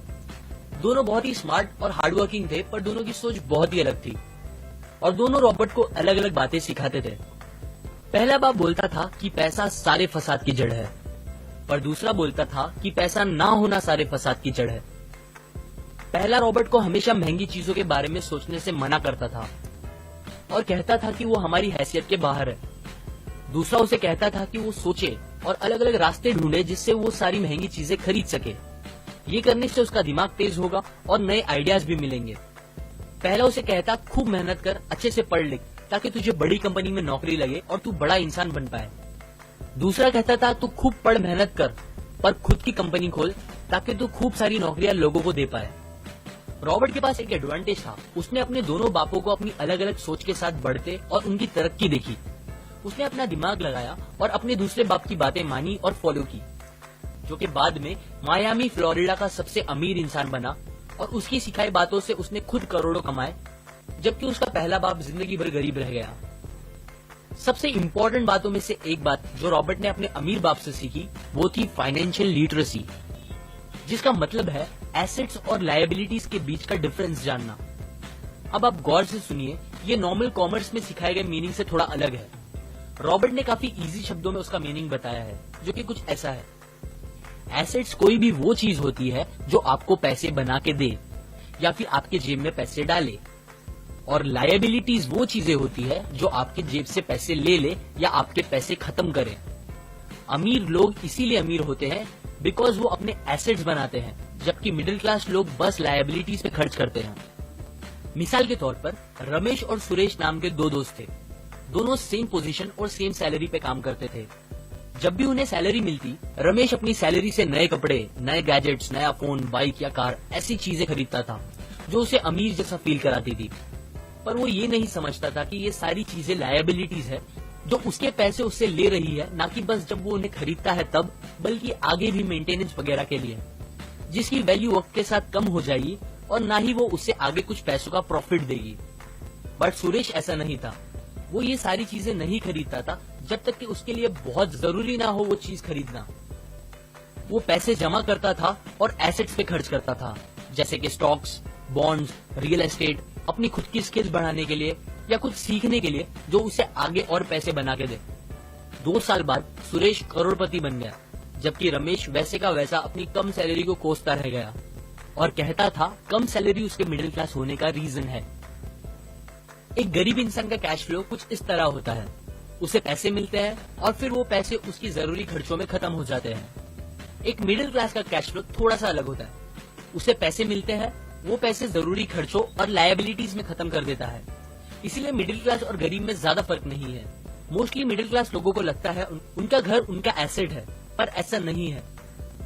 दोनों बहुत ही स्मार्ट और हार्डवर्किंग थे पर दोनों की सोच बहुत ही अलग थी और दोनों रॉबर्ट को अलग अलग बातें सिखाते थे। पहला बाप बोलता था कि पैसा सारे फसाद की जड़ है, पर दूसरा बोलता था कि पैसा ना होना सारे फसाद की जड़ है। पहला रॉबर्ट को हमेशा महंगी चीजों के बारे में सोचने से मना करता था और कहता था कि वो हमारी हैसियत के बाहर है। दूसरा उसे कहता था कि वो सोचे और अलग अलग रास्ते ढूंढे जिससे वो सारी महंगी चीजें खरीद सके। ये करने से उसका दिमाग तेज होगा और नए आइडियाज भी मिलेंगे। पहला उसे कहता खूब मेहनत कर, अच्छे से पढ़ लिख ताकि तुझे बड़ी कंपनी में नौकरी लगे और तू बड़ा इंसान बन पाए। दूसरा कहता था तू खूब पढ़ मेहनत कर पर खुद की कंपनी खोल ताकि तू खूब सारी नौकरियां लोगों को दे पाए। रॉबर्ट के पास एक एडवांटेज था, उसने अपने दोनों बापों को अपनी अलग अलग सोच के साथ बढ़ते और उनकी तरक्की देखी। उसने अपना दिमाग लगाया और अपने दूसरे बाप की बातें मानी और फॉलो की, जो कि बाद में मायामी फ्लोरिडा का सबसे अमीर इंसान बना और उसकी सिखाई बातों से उसने खुद करोड़ों कमाए, जबकि उसका पहला बाप जिंदगी भर गरीब रह गया। सबसे इंपॉर्टेंट बातों में से एक बात जो रॉबर्ट ने अपने अमीर बाप से सीखी वो थी फाइनेंशियल लिटरेसी, जिसका मतलब है एसेट्स और लायबिलिटीज के बीच का डिफरेंस जानना। अब आप गौर से सुनिए, ये नॉर्मल कॉमर्स में सिखाए गए मीनिंग से थोड़ा अलग है। रॉबर्ट ने काफी इजी शब्दों में उसका मीनिंग बताया है, जो कि कुछ ऐसा है। एसेट्स कोई भी वो चीज होती है जो आपको पैसे बना के दे या फिर आपके जेब में पैसे डाले, और लायबिलिटीज वो चीजें होती है जो आपके जेब से पैसे ले ले या आपके पैसे खत्म करे। अमीर लोग इसीलिए अमीर होते हैं बिकॉज वो अपने एसेट्स बनाते हैं, जबकि मिडिल क्लास लोग बस लायबिलिटीज पे खर्च करते हैं। मिसाल के तौर पर रमेश और सुरेश नाम के दो दोस्त थे। दोनों सेम पोजीशन और सेम सैलरी पे काम करते थे। जब भी उन्हें सैलरी मिलती, रमेश अपनी सैलरी से नए कपड़े, नए गैजेट्स, नया फोन, बाइक या कार ऐसी चीजें खरीदता था जो उसे अमीर जैसा फील कराती थी। पर वो ये नहीं समझता था कि ये सारी चीजें लायबिलिटीज है जो उसके पैसे उससे ले रही है, ना कि बस जब वो उन्हें खरीदता है तब, बल्कि आगे भी मेंटेनेंस वगैरह के लिए, जिसकी वैल्यू वक्त के साथ कम हो जाएगी और ना ही वो उससे आगे कुछ पैसों का प्रॉफिट देगी। बट सुरेश ऐसा नहीं था। वो ये सारी चीजें नहीं खरीदता था जब तक कि उसके लिए बहुत जरूरी ना हो वो चीज खरीदना। वो पैसे जमा करता था और एसेट्स पे खर्च करता था, जैसे कि स्टॉक्स, बॉन्ड्स, रियल एस्टेट, अपनी खुद की स्किल्स बढ़ाने के लिए या कुछ सीखने के लिए जो उसे आगे और पैसे बना के दे। 2 साल बाद सुरेश करोड़पति बन गया, जबकि रमेश वैसे का वैसा अपनी कम सैलरी को कोसता रह गया और कहता था कम सैलरी उसके मिडिल क्लास होने का रीजन है। एक गरीब इंसान का कैश फ्लो कुछ इस तरह होता है। उसे पैसे मिलते हैं और फिर वो पैसे उसकी जरूरी खर्चों में खत्म हो जाते हैं। एक मिडिल क्लास का कैश फ्लो थोड़ा सा अलग होता है। उसे पैसे मिलते हैं, वो पैसे जरूरी खर्चों और लायबिलिटीज में खत्म कर देता है। इसीलिए मिडिल क्लास और गरीब में ज्यादा फर्क नहीं है। मोस्टली मिडिल क्लास लोगों को लगता है उनका घर उनका एसेट है, पर ऐसा नहीं है।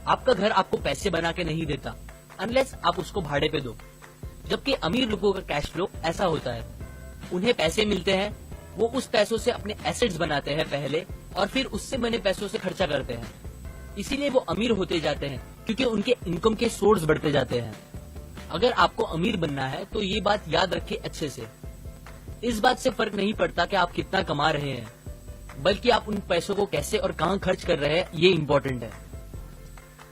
आपका घर आपको पैसे बना के नहीं देता अनलेस आप उसको भाड़े पे दो। जबकि अमीर लोगों का कैश फ्लो ऐसा होता है, उन्हें पैसे मिलते हैं, वो उस पैसों से अपने एसेट्स बनाते हैं पहले और फिर उससे बने पैसों से खर्चा करते हैं। इसीलिए वो अमीर होते जाते हैं क्योंकि उनके इनकम के सोर्स बढ़ते जाते हैं। अगर आपको अमीर बनना है तो ये बात याद रखिए अच्छे से। इस बात से फर्क नहीं पड़ता कि आप कितना कमा रहे हैं, बल्कि आप उन पैसों को कैसे और कहां खर्च कर रहे हैं, ये इम्पोर्टेंट है।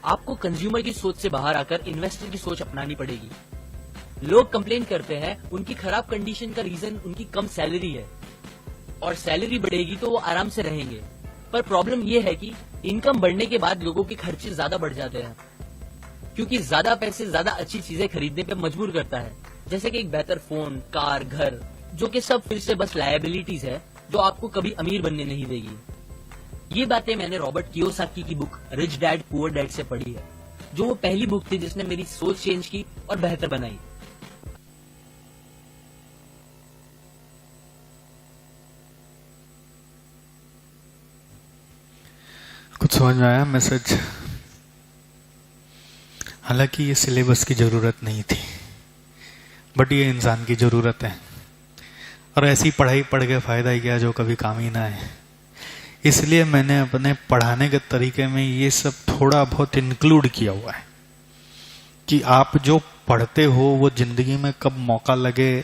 आपको कंज्यूमर की सोच से बाहर आकर इन्वेस्टर की सोच अपनानी पड़ेगी। लोग कंप्लेन करते हैं उनकी खराब कंडीशन का रीजन उनकी कम सैलरी है और सैलरी बढ़ेगी तो वो आराम से रहेंगे। पर प्रॉब्लम ये है कि इनकम बढ़ने के बाद लोगों के खर्चे ज्यादा बढ़ जाते हैं, क्योंकि ज्यादा पैसे ज्यादा अच्छी चीजें खरीदने पे मजबूर करता है, जैसे कि एक बेहतर फोन, कार, घर, जो कि सब फिर से बस लायबिलिटीज है जो आपको कभी अमीर बनने नहीं देगी। ये बातें मैंने रॉबर्ट कियोसाकी की book rich dad poor dad से पढ़ी है, जो वो पहली बुक थी जिसने मेरी सोच चेंज की और बेहतर बनाई। कुछ समझ में आया मैसेज? हालांकि ये सिलेबस की जरूरत नहीं थी, बट ये इंसान की जरूरत है। और ऐसी पढ़ाई पढ़ के फायदा ही क्या जो कभी काम ही ना आए। इसलिए मैंने अपने पढ़ाने के तरीके में ये सब थोड़ा बहुत इंक्लूड किया हुआ है कि आप जो पढ़ते हो वो जिंदगी में कब मौका लगे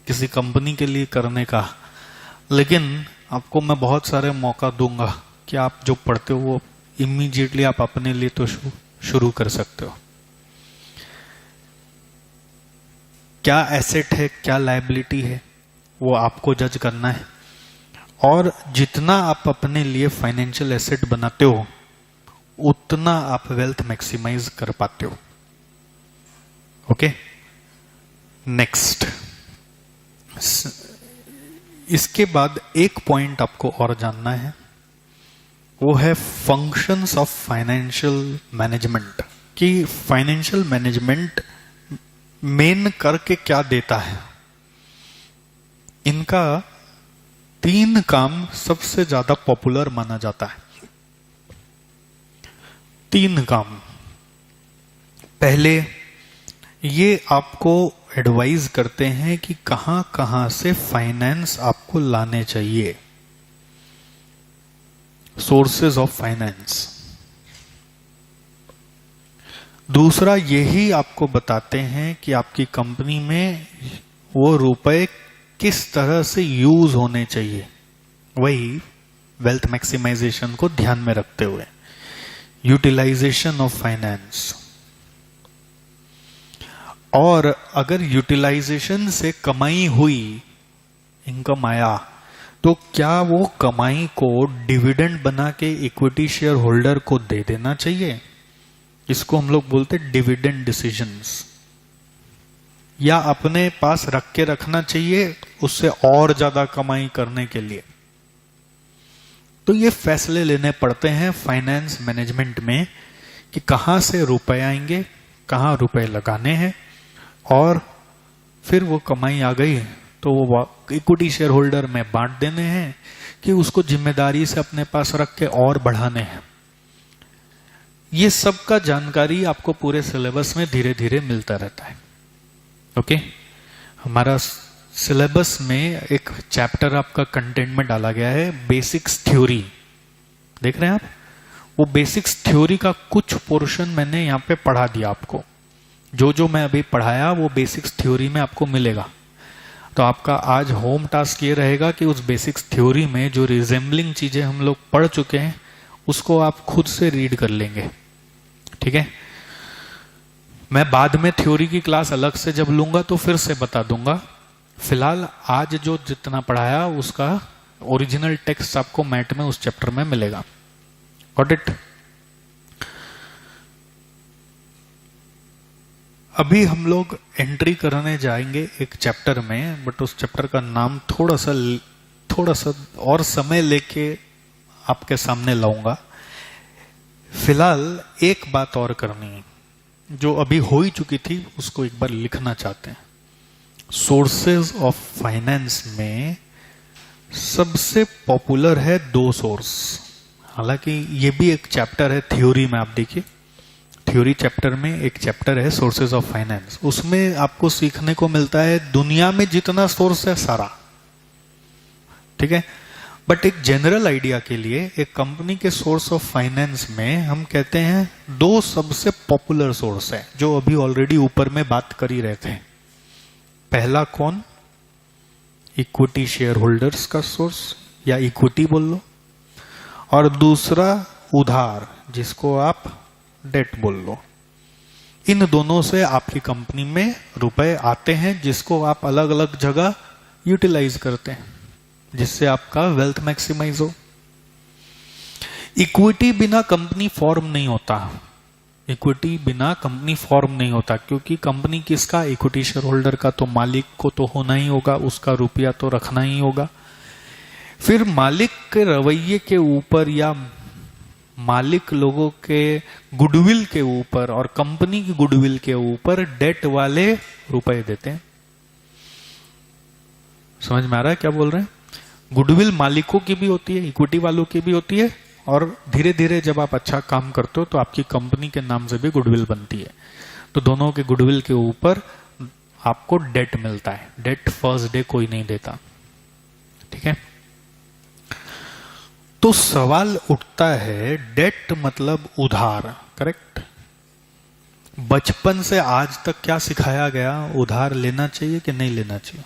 किसी कंपनी के लिए करने का, लेकिन आपको मैं बहुत सारे मौका दूंगा कि आप जो पढ़ते हो वो इमीडिएटली आप अपने लिए तो शुरू कर सकते हो। क्या एसेट है, क्या लायबिलिटी है, वो आपको जज करना है। और जितना आप अपने लिए फाइनेंशियल एसेट बनाते हो उतना आप वेल्थ मैक्सिमाइज कर पाते हो। Okay, next. इसके बाद एक पॉइंट आपको और जानना है, वो है फंक्शंस ऑफ फाइनेंशियल मैनेजमेंट। कि फाइनेंशियल मैनेजमेंट मेन करके क्या देता है। इनका 3 काम सबसे ज्यादा पॉपुलर माना जाता है। 3 काम। पहले, ये आपको एडवाइज करते हैं कि कहां कहां से फाइनेंस आपको लाने चाहिए, सोर्सेज ऑफ फाइनेंस। दूसरा, यही आपको बताते हैं कि आपकी कंपनी में वो रुपए किस तरह से यूज होने चाहिए, वही वेल्थ मैक्सिमाइजेशन को ध्यान में रखते हुए, यूटिलाइजेशन ऑफ फाइनेंस। और अगर यूटिलाइजेशन से कमाई हुई, इनकम आया, तो क्या वो कमाई को डिविडेंड बना के इक्विटी शेयर होल्डर को दे देना चाहिए? इसको हम लोग बोलते डिविडेंड डिसीजंस। या अपने पास रख के रखना चाहिए उससे और ज्यादा कमाई करने के लिए। तो ये फैसले लेने पड़ते हैं फाइनेंस मैनेजमेंट में कि कहां से रुपए आएंगे, कहां रुपए लगाने हैं, और फिर वो कमाई आ गई तो वो इक्विटी शेयर होल्डर में बांट देने हैं कि उसको जिम्मेदारी से अपने पास रख के और बढ़ाने हैं। ये सब का जानकारी आपको पूरे सिलेबस में धीरे धीरे मिलता रहता है। ओके, हमारा सिलेबस में एक चैप्टर आपका कंटेंट में डाला गया है बेसिक्स थ्योरी। देख रहे हैं आप, वो बेसिक्स थ्योरी का कुछ पोर्शन मैंने यहाँ पे पढ़ा दिया आपको। जो जो मैं अभी पढ़ाया वो बेसिक्स थ्योरी में आपको मिलेगा। तो आपका आज होम टास्क ये रहेगा कि उस बेसिक्स थ्योरी में जो रिजेंबलिंग चीजें हम लोग पढ़ चुके हैं उसको आप खुद से रीड कर लेंगे। ठीक है, मैं बाद में थ्योरी की क्लास अलग से जब लूंगा तो फिर से बता दूंगा। फिलहाल आज जो जितना पढ़ाया उसका ओरिजिनल टेक्स्ट आपको मैट में उस चैप्टर में मिलेगा। Got it? अभी हम लोग एंट्री करने जाएंगे एक चैप्टर में, बट उस चैप्टर का नाम थोड़ा सा और समय लेके आपके सामने लाऊंगा। फिलहाल एक बात और करनी है, जो अभी हो ही चुकी थी उसको एक बार लिखना चाहते हैं। सोर्सेज ऑफ फाइनेंस में सबसे पॉपुलर है 2 सोर्स। हालांकि ये भी एक चैप्टर है थ्योरी में। आप देखिए, थ्योरी चैप्टर में एक चैप्टर है सोर्सेज ऑफ फाइनेंस। उसमें आपको सीखने को मिलता है दुनिया में जितना सोर्स है सारा। ठीक है, बट एक जनरल आइडिया के लिए एक कंपनी के सोर्स ऑफ फाइनेंस में हम कहते हैं 2 सबसे पॉपुलर सोर्स है, जो अभी ऑलरेडी ऊपर में बात कर ही रहे थे। पहला कौन? इक्विटी शेयर होल्डर्स का सोर्स या इक्विटी बोल लो, और दूसरा उधार, जिसको आप डेट बोल लो। इन दोनों से आपकी कंपनी में रुपए आते हैं, जिसको आप अलग अलग जगह यूटिलाइज करते हैं, जिससे आपका वेल्थ मैक्सिमाइज हो। इक्विटी बिना कंपनी फॉर्म नहीं होता। इक्विटी बिना कंपनी फॉर्म नहीं होता, क्योंकि कंपनी किसका? इक्विटी शेयर होल्डर का। तो मालिक को तो होना ही होगा, उसका रुपया तो रखना ही होगा। फिर मालिक के रवैये के ऊपर या मालिक लोगों के गुडविल के ऊपर और कंपनी की गुडविल के ऊपर डेट वाले रुपए देते हैं। समझ में आ रहा है क्या बोल रहे हैं? गुडविल मालिकों की भी होती है, इक्विटी वालों की भी होती है, और धीरे धीरे जब आप अच्छा काम करते हो तो आपकी कंपनी के नाम से भी गुडविल बनती है। तो दोनों के गुडविल के ऊपर आपको डेट मिलता है। डेट फर्स्ट डे कोई नहीं देता। ठीक है, तो सवाल उठता है, डेट मतलब उधार, करेक्ट? बचपन से आज तक क्या सिखाया गया? उधार लेना चाहिए कि नहीं लेना चाहिए?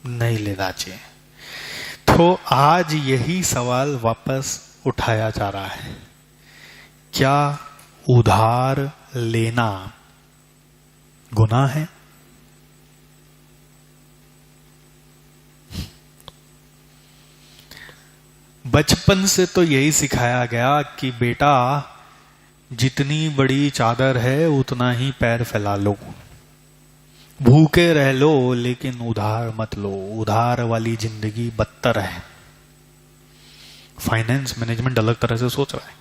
नहीं लेना चाहिए। तो आज यही सवाल वापस उठाया जा रहा है, क्या उधार लेना गुनाह है? बचपन से तो यही सिखाया गया कि बेटा जितनी बड़ी चादर है उतना ही पैर फैला लो, भूखे रह लो लेकिन उधार मत लो। उधार वाली जिंदगी बदतर है। फाइनेंस मैनेजमेंट अलग तरह से सोच रहा है।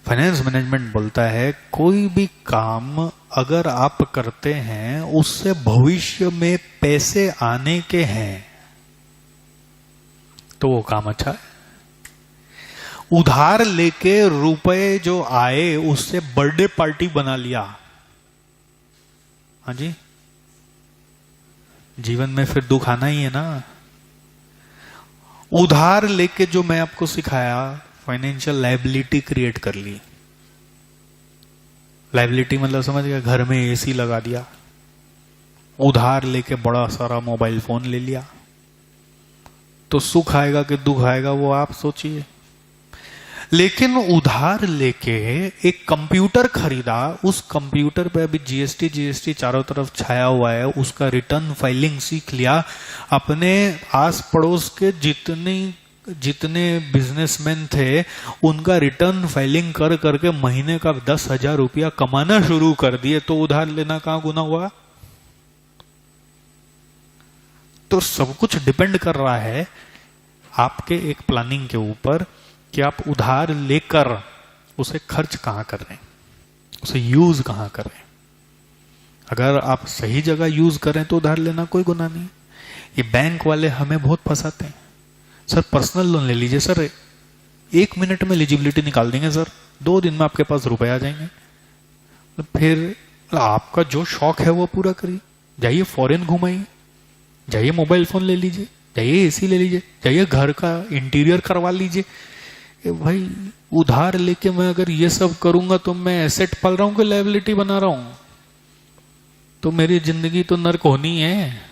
फाइनेंस मैनेजमेंट बोलता है कोई भी काम अगर आप करते हैं उससे भविष्य में पैसे आने के हैं तो वो काम अच्छा है। उधार लेके रुपए जो आए उससे बर्थडे पार्टी बना लिया, हाँ जी, जीवन में फिर दुख आना ही है ना। उधार लेके जो मैं आपको सिखाया, फाइनेंशियल लायबिलिटी क्रिएट कर ली। लायबिलिटी मतलब समझ गया, घर में एसी लगा दिया, उधार लेके बड़ा सारा मोबाइल फोन ले लिया, तो सुख आएगा कि दुख आएगा वो आप सोचिए। लेकिन उधार लेके एक कंप्यूटर खरीदा, उस कंप्यूटर पे अभी जीएसटी चारों तरफ छाया हुआ है, उसका रिटर्न फाइलिंग सीख लिया। अपने आस पड़ोस के जितने बिजनेसमैन थे उनका रिटर्न फाइलिंग कर करके महीने का 10,000 रुपया कमाना शुरू कर दिए, तो उधार लेना कहां गुनाह हुआ? तो सब कुछ डिपेंड कर रहा है आपके एक प्लानिंग के ऊपर कि आप उधार लेकर उसे खर्च कहां कर रहे हैं, उसे यूज कहां कर रहे हैं। अगर आप सही जगह यूज करें तो उधार लेना कोई गुनाह नहीं। ये बैंक वाले हमें बहुत फंसाते हैं। सर पर्सनल लोन ले लीजिए सर, 1 मिनट में एलिजिबिलिटी निकाल देंगे सर, 2 दिन में आपके पास रुपए आ जाएंगे। तो फिर आपका जो शौक है वो पूरा करिए, जाइए फॉरेन घुमाइए, जाइए मोबाइल फोन ले लीजिए, जाइए एसी ले लीजिए, जाइए घर का इंटीरियर करवा लीजिए। भाई उधार लेके मैं अगर ये सब करूंगा तो मैं एसेट पाल रहा हूं कि लायबिलिटी बना रहा हूं? तो मेरी जिंदगी तो नर्क होनी है।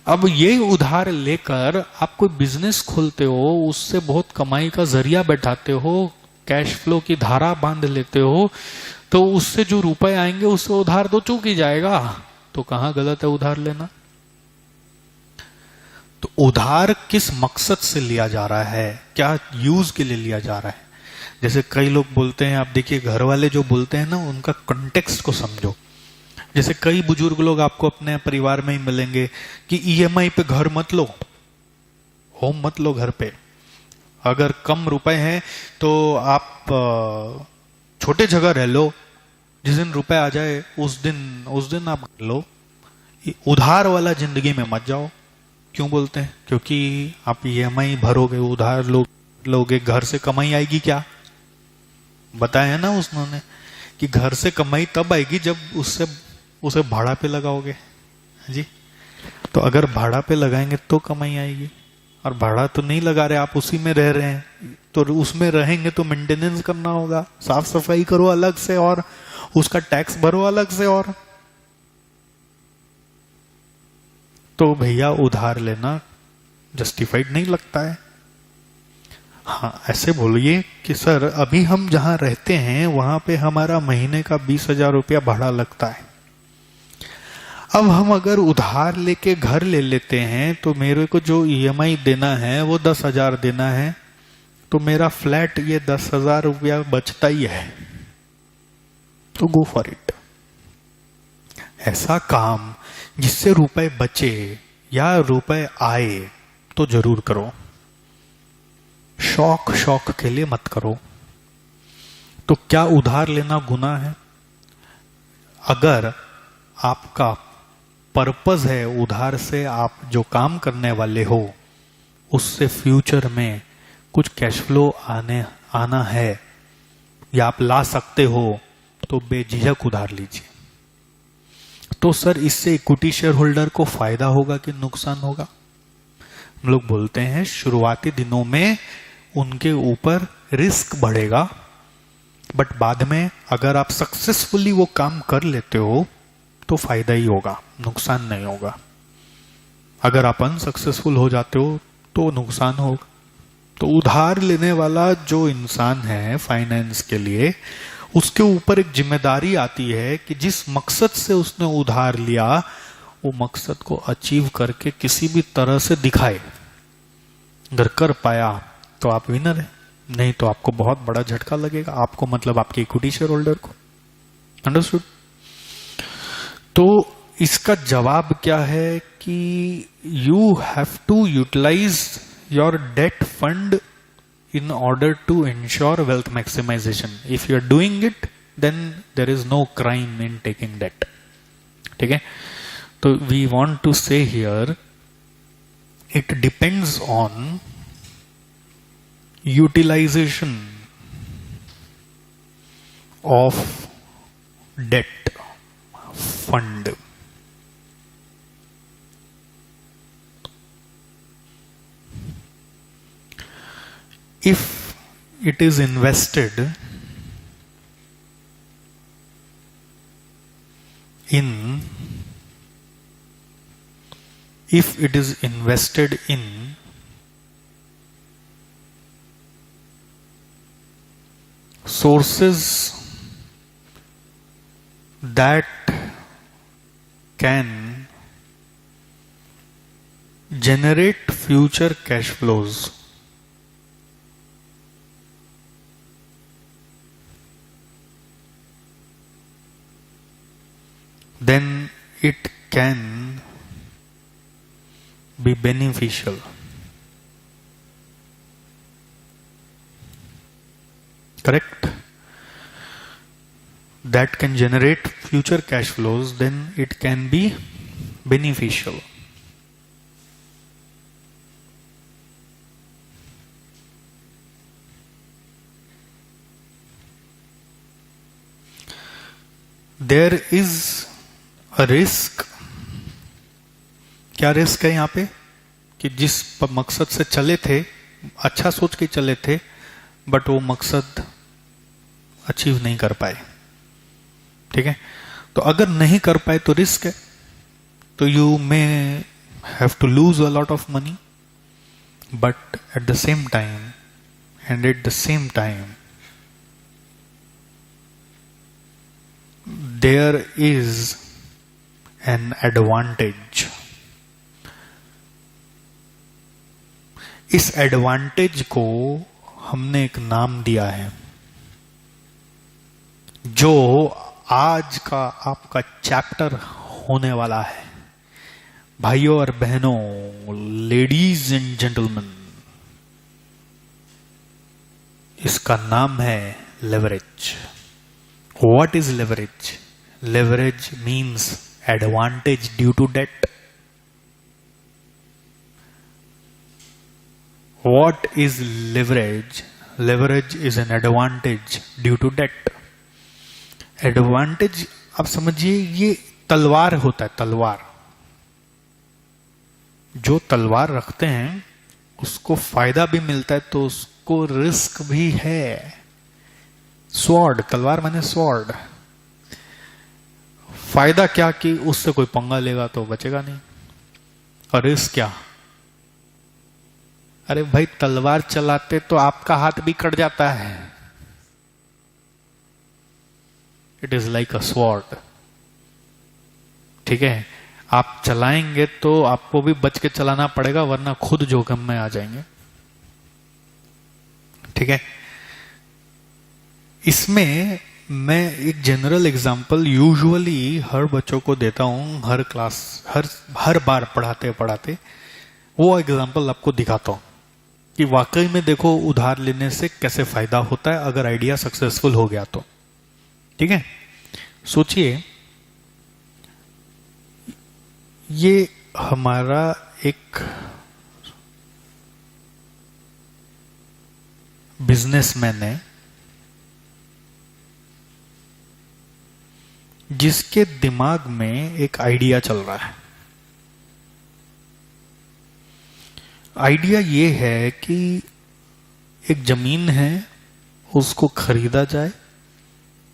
अब ये उधार लेकर आप कोई बिजनेस खोलते हो, उससे बहुत कमाई का जरिया बैठाते हो, कैश फ्लो की धारा बांध लेते हो, तो उससे जो रुपए आएंगे उससे उधार तो चूक ही जाएगा। तो कहां गलत है उधार लेना? तो उधार किस मकसद से लिया जा रहा है, क्या यूज के लिए लिया जा रहा है? जैसे कई लोग बोलते हैं, आप देखिए घर वाले जो बोलते हैं ना, उनका कंटेक्स्ट को समझो। जैसे कई बुजुर्ग लोग आपको अपने परिवार में ही मिलेंगे कि ईएमआई पे घर मत लो, होम मत लो घर पे, अगर कम रुपए हैं तो आप छोटे जगह रह लो, जिस दिन रुपए आ जाए उस दिन आप लो, उधार वाला जिंदगी में मत जाओ। क्यों बोलते हैं? क्योंकि आप ईएमआई भरोगे, उधार लोगे, घर से कमाई आएगी क्या? बताया ना उसने कि घर से कमाई तब आएगी जब उसे भाड़ा पे लगाओगे जी। तो अगर भाड़ा पे लगाएंगे तो कमाई आएगी, और भाड़ा तो नहीं लगा रहे, आप उसी में रह रहे हैं, तो उसमें रहेंगे तो मेंटेनेंस करना होगा, साफ सफाई करो अलग से और उसका टैक्स भरो अलग से। और तो भैया उधार लेना जस्टिफाइड नहीं लगता है। हाँ ऐसे बोलिए कि सर अभी हम जहां रहते हैं वहां पे हमारा महीने का 20,000 रुपया भाड़ा लगता है, अब हम अगर उधार लेके घर ले लेते हैं तो मेरे को जो ईएमआई देना है वो 10,000 देना है, तो मेरा फ्लैट ये 10,000 रुपया बचता ही है, तो गो फॉर इट। ऐसा काम जिससे रुपए बचे या रुपए आए तो जरूर करो, शौक के लिए मत करो। तो क्या उधार लेना गुनाह है? अगर आपका पर्पस है उधार से आप जो काम करने वाले हो उससे फ्यूचर में कुछ कैश फ्लो आना है या आप ला सकते हो, तो बेझिझक उधार लीजिए। तो सर इससे इक्विटी शेयर होल्डर को फायदा होगा कि नुकसान होगा? हम लोग बोलते हैं शुरुआती दिनों में उनके ऊपर रिस्क बढ़ेगा, बट बाद में अगर आप सक्सेसफुली वो काम कर लेते हो तो फायदा ही होगा, नुकसान नहीं होगा। अगर आप अनसक्सेसफुल हो जाते हो तो नुकसान होगा। तो उधार लेने वाला जो इंसान है फाइनेंस के लिए, उसके ऊपर एक जिम्मेदारी आती है कि जिस मकसद से उसने उधार लिया वो मकसद को अचीव करके किसी भी तरह से दिखाए। अगर कर पाया तो आप विनर है, नहीं तो आपको बहुत बड़ा झटका लगेगा, आपको मतलब आपके इक्विटी शेयर होल्डर को। अंडरस्टूड? तो इसका जवाब क्या है कि you have to utilise your debt fund in order to ensure wealth maximization. If you are doing it, then there is no crime in taking debt. ठीक है? तो we want to say here, it depends on utilization of debt fund. If it is invested in sources that can generate future cash flows, then it can be beneficial. Correct? that can generate future cash flows, then it can be beneficial. There is a risk. क्या risk है यहां पे कि जिस मकसद से चले थे, अच्छा सोच के चले थे, बट वो मकसद अचीव नहीं कर पाए। ठीक है, तो अगर नहीं कर पाए तो रिस्क है, तो you may have to lose a lot of money, but at the same time there is an advantage. इस एडवांटेज को हमने एक नाम दिया है, जो आज का आपका चैप्टर होने वाला है। भाइयों और बहनों, लेडीज एंड जेंटलमैन, इसका नाम है leverage. What is leverage? Leverage means advantage due to debt. What is leverage? Leverage is an advantage due to debt. Advantage, आप समझिए, ये तलवार होता है, तलवार। जो तलवार रखते हैं उसको फायदा भी मिलता है, तो उसको रिस्क भी है। स्वॉर्ड, तलवार माने स्वॉर्ड। फायदा क्या कि उससे कोई पंगा लेगा तो बचेगा नहीं, और रिस्क क्या? अरे भाई, तलवार चलाते तो आपका हाथ भी कट जाता है। It is like a sword. ठीक है, आप चलाएंगे तो आपको भी बच के चलाना पड़ेगा, वरना खुद जोखिम में आ जाएंगे। ठीक है, इसमें मैं एक जनरल एग्जांपल यूजुअली हर बच्चों को देता हूं, हर क्लास, हर बार पढ़ाते पढ़ाते वो एग्जांपल आपको दिखाता हूं कि वाकई में देखो उधार लेने से कैसे फायदा होता है अगर आइडिया सक्सेसफुल हो गया तो। ठीक है, सोचिए, ये हमारा एक बिजनेसमैन है जिसके दिमाग में एक आइडिया चल रहा है। आइडिया ये है कि एक जमीन है, उसको खरीदा जाए,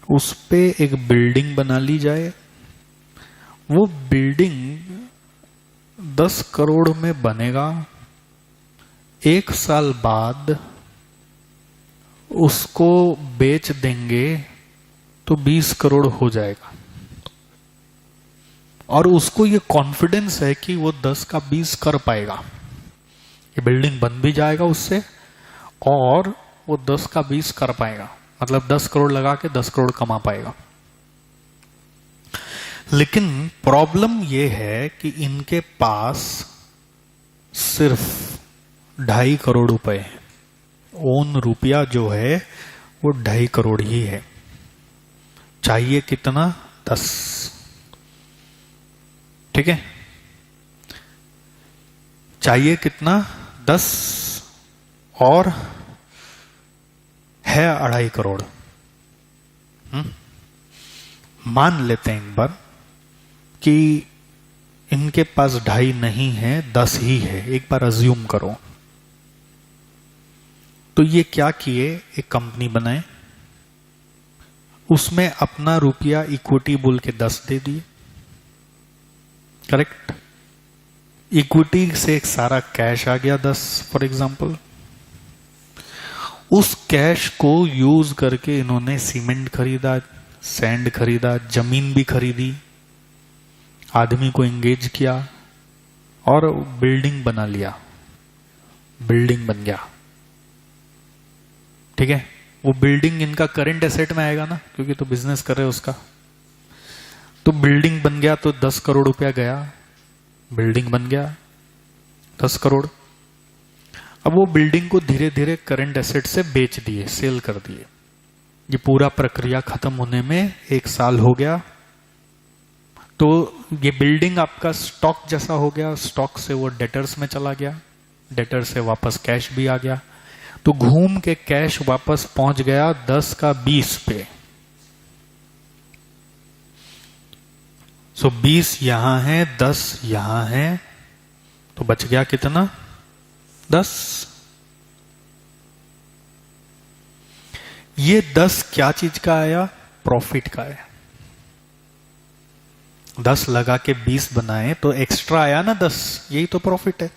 उस पे एक बिल्डिंग बना ली जाए। वो बिल्डिंग 10 करोड़ में बनेगा। 1 साल बाद उसको बेच देंगे तो 20 करोड़ हो जाएगा, और उसको ये कॉन्फिडेंस है कि वो 10 का 20 कर पाएगा। ये बिल्डिंग बन भी जाएगा उससे, और वो 10 का 20 कर पाएगा, मतलब 10 करोड़ लगा के 10 करोड़ कमा पाएगा। लेकिन प्रॉब्लम ये है कि इनके पास सिर्फ 2.5 करोड़ रुपए है। ओन रुपया जो है वो 2.5 करोड़ ही है। चाहिए कितना? 10। ठीक है, चाहिए कितना? 10, और है 2.5 करोड़। मान लेते हैं एक बार कि इनके पास 2.5 नहीं है, 10 ही है। एक बार अज्यूम करो। तो ये क्या किए, एक कंपनी बनाए, उसमें अपना रुपया इक्विटी बोल के 10 दे दिए। करेक्ट, इक्विटी से एक सारा कैश आ गया 10 फॉर एग्जांपल। उस कैश को यूज करके इन्होंने सीमेंट खरीदा, सैंड खरीदा, जमीन भी खरीदी, आदमी को एंगेज किया और बिल्डिंग बना लिया। बिल्डिंग बन गया। ठीक है, वो बिल्डिंग इनका करंट एसेट में आएगा ना, क्योंकि तो बिजनेस कर रहे हैं उसका। तो बिल्डिंग बन गया तो 10 करोड़ रुपया गया, बिल्डिंग बन गया 10 करोड़। अब वो बिल्डिंग को धीरे धीरे करंट एसेट से बेच दिए, सेल कर दिए। ये पूरा प्रक्रिया खत्म होने में 1 साल हो गया। तो ये बिल्डिंग आपका स्टॉक जैसा हो गया, स्टॉक से वो डेटर्स में चला गया, डेटर से वापस कैश भी आ गया, तो घूम के कैश वापस पहुंच गया 10 का 20 पे। सो 20 यहां है, 10 यहां है, तो बच गया कितना? 10। ये 10 क्या चीज का आया? प्रॉफिट का है। 10 लगा के 20 बनाए तो एक्स्ट्रा आया ना 10, यही तो प्रॉफिट है।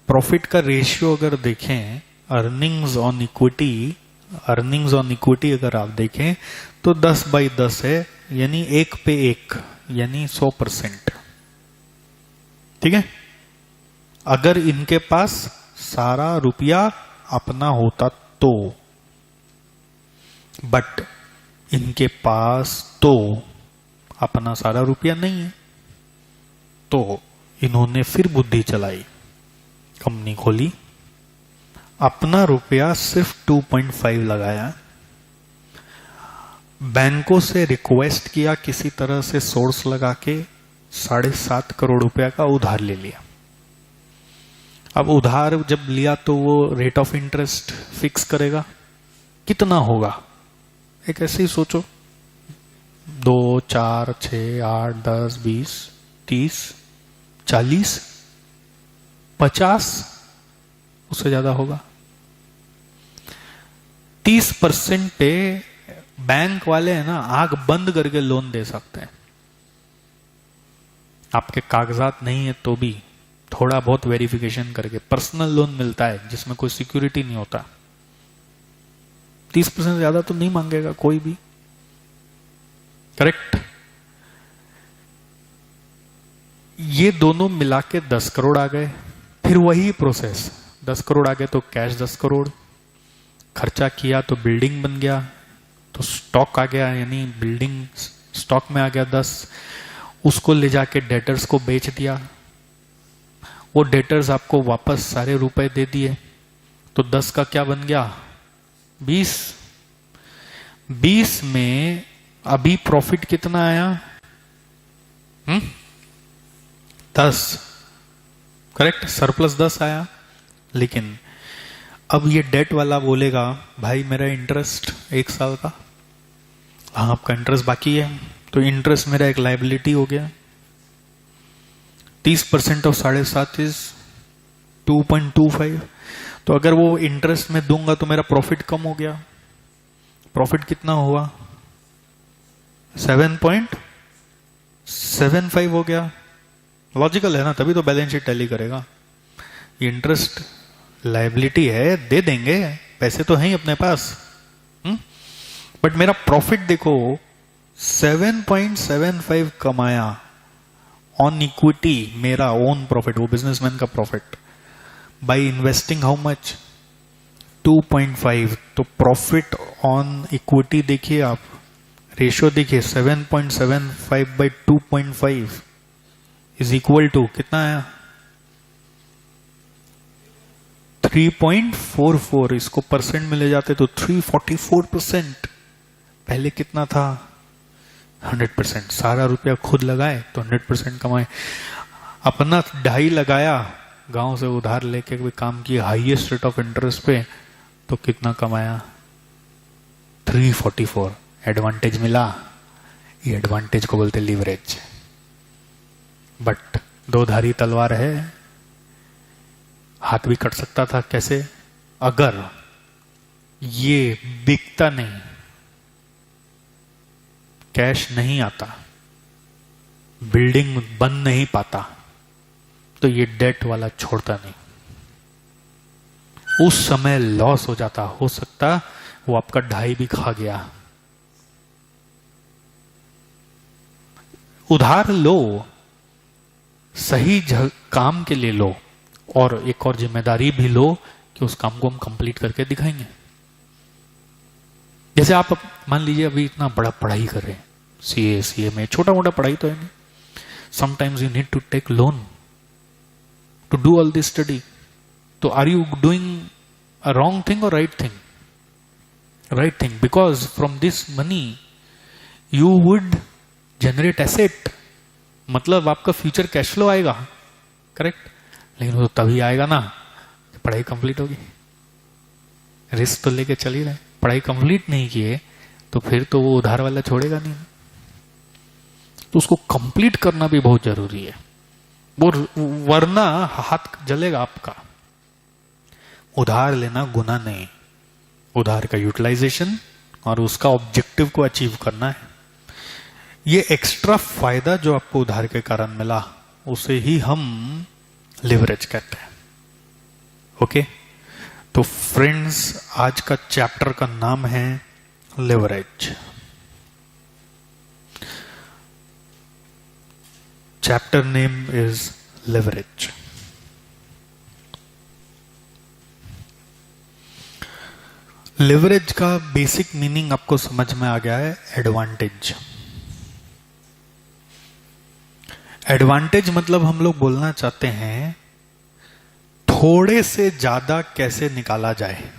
प्रॉफिट का रेशियो अगर देखें, अर्निंग्स ऑन इक्विटी अगर आप देखें तो 10/10 है, यानी 1 पे 1, यानी 100%। ठीक है। अगर इनके पास सारा रुपया अपना होता तो, बट इनके पास तो अपना सारा रुपया नहीं है, तो इन्होंने फिर बुद्धि चलाई, कंपनी खोली, अपना रुपया सिर्फ 2.5 लगाया, बैंकों से रिक्वेस्ट किया, किसी तरह से सोर्स लगा के 7.5 करोड़ रुपया का उधार ले लिया। अब उधार जब लिया तो वो रेट ऑफ इंटरेस्ट फिक्स करेगा, कितना होगा? एक ऐसे ही सोचो, 2, 4, 6, 8, 10, 20, 30, 40, 50, उससे ज्यादा होगा। 30% पे बैंक वाले है ना, आंख बंद करके लोन दे सकते हैं। आपके कागजात नहीं है तो भी थोड़ा बहुत वेरिफिकेशन करके पर्सनल लोन मिलता है, जिसमें कोई सिक्योरिटी नहीं होता। 30% ज्यादा तो नहीं मांगेगा कोई भी, करेक्ट। ये दोनों मिला के 10 करोड़ आ गए। फिर वही प्रोसेस, 10 करोड़ आ गए तो कैश 10 करोड़, खर्चा किया तो बिल्डिंग बन गया, तो स्टॉक आ गया, यानी बिल्डिंग स्टॉक में आ गया 10, उसको ले जाके डेटर्स को बेच दिया, वो डेटर्स आपको वापस सारे रुपए दे दिए, तो 10 का क्या बन गया? 20। 20 में अभी प्रॉफिट कितना आया? 10, करेक्ट, सरप्लस 10 आया। लेकिन अब ये डेट वाला बोलेगा, भाई मेरा इंटरेस्ट 1 साल का, हाँ आपका इंटरेस्ट बाकी है, तो इंटरेस्ट मेरा एक लायबिलिटी हो गया। 30% ऑफ 7.5 इज 2.25, तो अगर वो इंटरेस्ट में दूंगा तो मेरा प्रॉफिट कम हो गया। प्रॉफिट कितना हुआ? 7.75 हो गया। लॉजिकल है ना, तभी तो बैलेंस शीट टैली करेगा। ये इंटरेस्ट लायबिलिटी है, दे देंगे, पैसे तो हैं ही अपने पास, बट मेरा प्रॉफिट देखो 7.75 कमाया ऑन इक्विटी, मेरा ओन प्रॉफिट, वो बिजनेसमैन का profit, by investing how much? 2.5। तो प्रॉफिट ऑन इक्विटी देखिए आप, रेशियो देखिए, 7.75/2.5 इज इक्वल टू कितना आया? 3.44। इसको परसेंट में ले जाते तो 344%। पहले कितना था? 100%। सारा रुपया खुद लगाए तो 100% कमाए। अपना 2.5 लगाया, गांव से उधार लेके कोई काम किया हाईएस्ट रेट ऑफ इंटरेस्ट पे, तो कितना कमाया? 344। एडवांटेज मिला, ये एडवांटेज को बोलते लीवरेज। बट 2 धारी तलवार है, हाथ भी कट सकता था। कैसे? अगर ये बिकता नहीं, कैश नहीं आता, बिल्डिंग बन नहीं पाता, तो ये डेट वाला छोड़ता नहीं। उस समय लॉस हो जाता, हो सकता वो आपका 2.5 भी खा गया। उधार लो, सही काम के लिए लो, और एक और जिम्मेदारी भी लो कि उस काम को हम कंप्लीट करके दिखाएंगे। जैसे आप मान लीजिए अभी इतना बड़ा पढ़ाई कर रहे हैं, सीए में, छोटा मोटा पढ़ाई तो है नहीं, sometimes you need to take loan to do all this study. तो are you doing a wrong thing और right thing? right thing, because from this money you would generate asset, मतलब आपका फ्यूचर कैश फ्लो आएगा, correct. लेकिन वो तो तभी आएगा ना पढ़ाई कंप्लीट होगी। रिस्क तो लेके चल ही रहे, पढ़ाई कंप्लीट नहीं किए तो फिर तो वो उधार वाला छोड़ेगा नहीं, तो उसको कंप्लीट करना भी बहुत जरूरी है, वो वरना हाथ जलेगा आपका। उधार लेना गुनाह नहीं, उधार का यूटिलाइजेशन और उसका ऑब्जेक्टिव को अचीव करना है। ये एक्स्ट्रा फायदा जो आपको उधार के कारण मिला उसे ही हम लिवरेज कहते हैं। ओके, तो फ्रेंड्स आज का चैप्टर का नाम है leverage. Chapter name is leverage. Leverage का बेसिक मीनिंग आपको समझ में आ गया है, एडवांटेज। एडवांटेज मतलब हम लोग बोलना चाहते हैं थोड़े से ज्यादा कैसे निकाला जाए।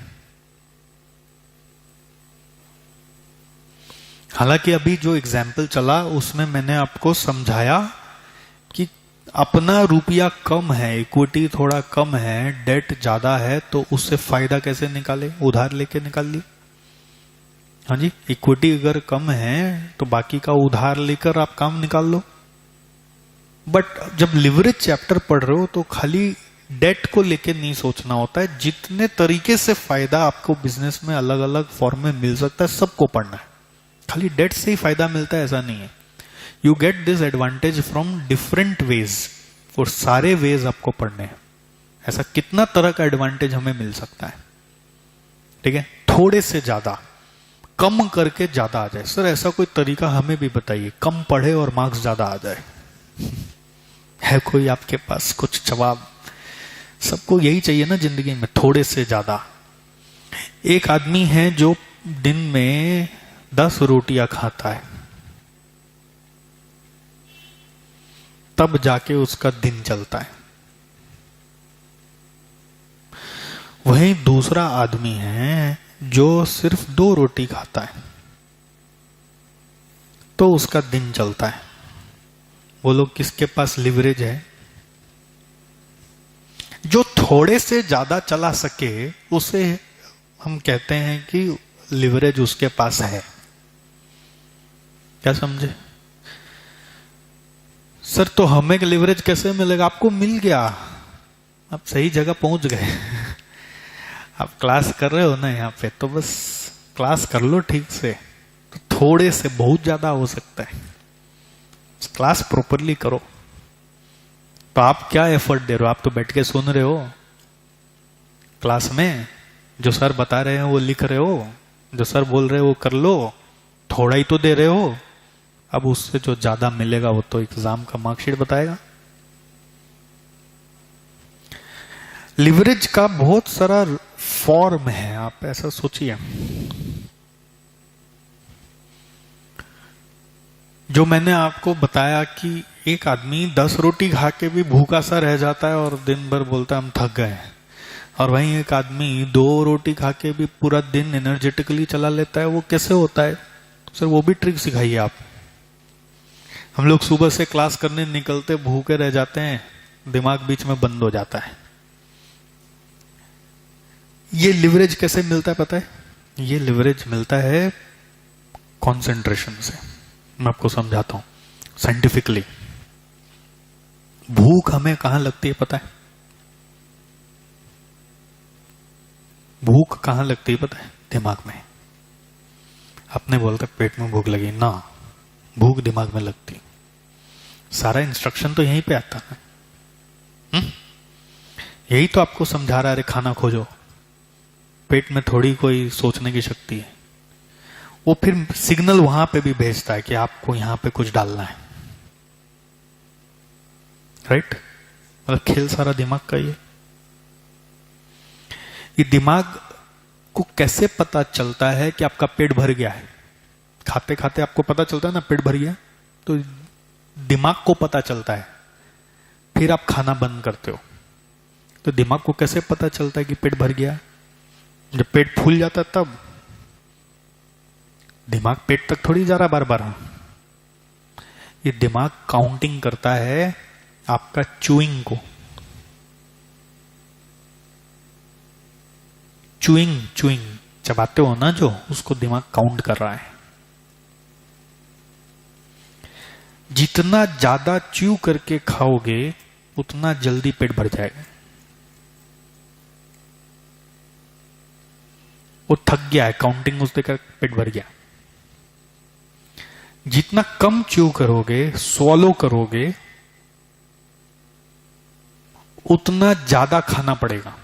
हालांकि अभी जो एग्जाम्पल चला उसमें मैंने आपको समझाया कि अपना रुपया कम है, इक्विटी थोड़ा कम है, डेट ज्यादा है, तो उससे फायदा कैसे निकाले, उधार लेके निकाल लिए। हाँ जी, इक्विटी अगर कम है तो बाकी का उधार लेकर आप काम निकाल लो। बट जब लिवरेज चैप्टर पढ़ रहे हो तो खाली डेट को लेके नहीं सोचना होता है, जितने तरीके से फायदा आपको बिजनेस में अलग अलग फॉर्म में मिल सकता है सबको पढ़ना है। खाली डेट से ही फायदा मिलता है ऐसा नहीं है। You get this advantage from different ways, और सारे वेज आपको पढ़ने हैं। ऐसा कितना तरह का एडवांटेज हमें मिल सकता है, ठीक है। थोड़े से ज्यादा, कम करके ज्यादा आ जाए। सर ऐसा कोई तरीका हमें भी बताइए, कम पढ़े और मार्क्स ज्यादा आ जाए। है कोई आपके पास कुछ जवाब? सबको यही चाहिए ना जिंदगी में, थोड़े से ज्यादा। एक आदमी है जो दिन में 10 रोटियां खाता है, तब जाके उसका दिन चलता है। वहीं दूसरा आदमी है जो सिर्फ 2 रोटी खाता है, तो उसका दिन चलता है। बोलो किसके पास लिवरेज है? जो थोड़े से ज्यादा चला सके उसे हम कहते हैं कि लिवरेज उसके पास है। क्या समझे? सर तो हमें लिवरेज कैसे मिलेगा? आपको मिल गया, आप सही जगह पहुंच गए। आप क्लास कर रहे हो ना यहाँ पे, तो बस क्लास कर लो ठीक से, तो थोड़े से बहुत ज्यादा हो सकता है। क्लास प्रॉपरली करो। तो आप क्या एफर्ट दे रहे हो? आप तो बैठ के सुन रहे हो क्लास में, जो सर बता रहे हैं वो लिख रहे हो, जो सर बोल रहे हो वो कर लो, थोड़ा ही तो दे रहे हो। अब उससे जो ज्यादा मिलेगा वो तो एग्जाम का मार्कशीट बताएगा। लिवरेज का बहुत सारा फॉर्म है, आप ऐसा सोचिए। जो मैंने आपको बताया कि एक आदमी 10 रोटी खा के भी भूखा सा रह जाता है और दिन भर बोलता है हम थक गए, और वहीं एक आदमी 2 रोटी खा के भी पूरा दिन एनर्जेटिकली चला लेता है। वो कैसे होता है? सर वो भी ट्रिक सिखाइए आप। हम लोग सुबह से क्लास करने निकलते भूखे रह जाते हैं, दिमाग बीच में बंद हो जाता है। ये लिवरेज कैसे मिलता है पता है? ये लिवरेज मिलता है कंसंट्रेशन से। मैं आपको समझाता हूं साइंटिफिकली। भूख हमें कहां लगती है पता है? भूख कहां लगती है पता है? दिमाग में। अपने बोलते पेट में भूख लगी ना, भूख दिमाग में लगती। सारा इंस्ट्रक्शन तो यहीं पे आता है। यही तो आपको समझा रहा है, अरे खाना खोजो। पेट में थोड़ी कोई सोचने की शक्ति है। वो फिर सिग्नल वहां पे भी भेजता है कि आपको यहां पे कुछ डालना है। राइट? मतलब खेल सारा दिमाग का ही है। ये दिमाग को कैसे पता चलता है कि आपका पेट भर गया है? खाते खाते आपको पता चलता है ना पेट भर गया, तो दिमाग को पता चलता है। फिर आप खाना बंद करते हो, तो दिमाग को कैसे पता चलता है कि पेट भर गया? जब पेट फूल जाता है तब। दिमाग पेट तक थोड़ी जा रहा बार बार। ये दिमाग काउंटिंग करता है आपका चूइंग को। चूइंग चबाते हो ना जो, उसको दिमाग काउंट कर रहा है। जितना ज्यादा च्यू करके खाओगे उतना जल्दी पेट भर जाएगा। वो थक गया है, काउंटिंग उससे का पेट भर गया। जितना कम च्यू करोगे, स्वॉलो करोगे, उतना ज्यादा खाना पड़ेगा।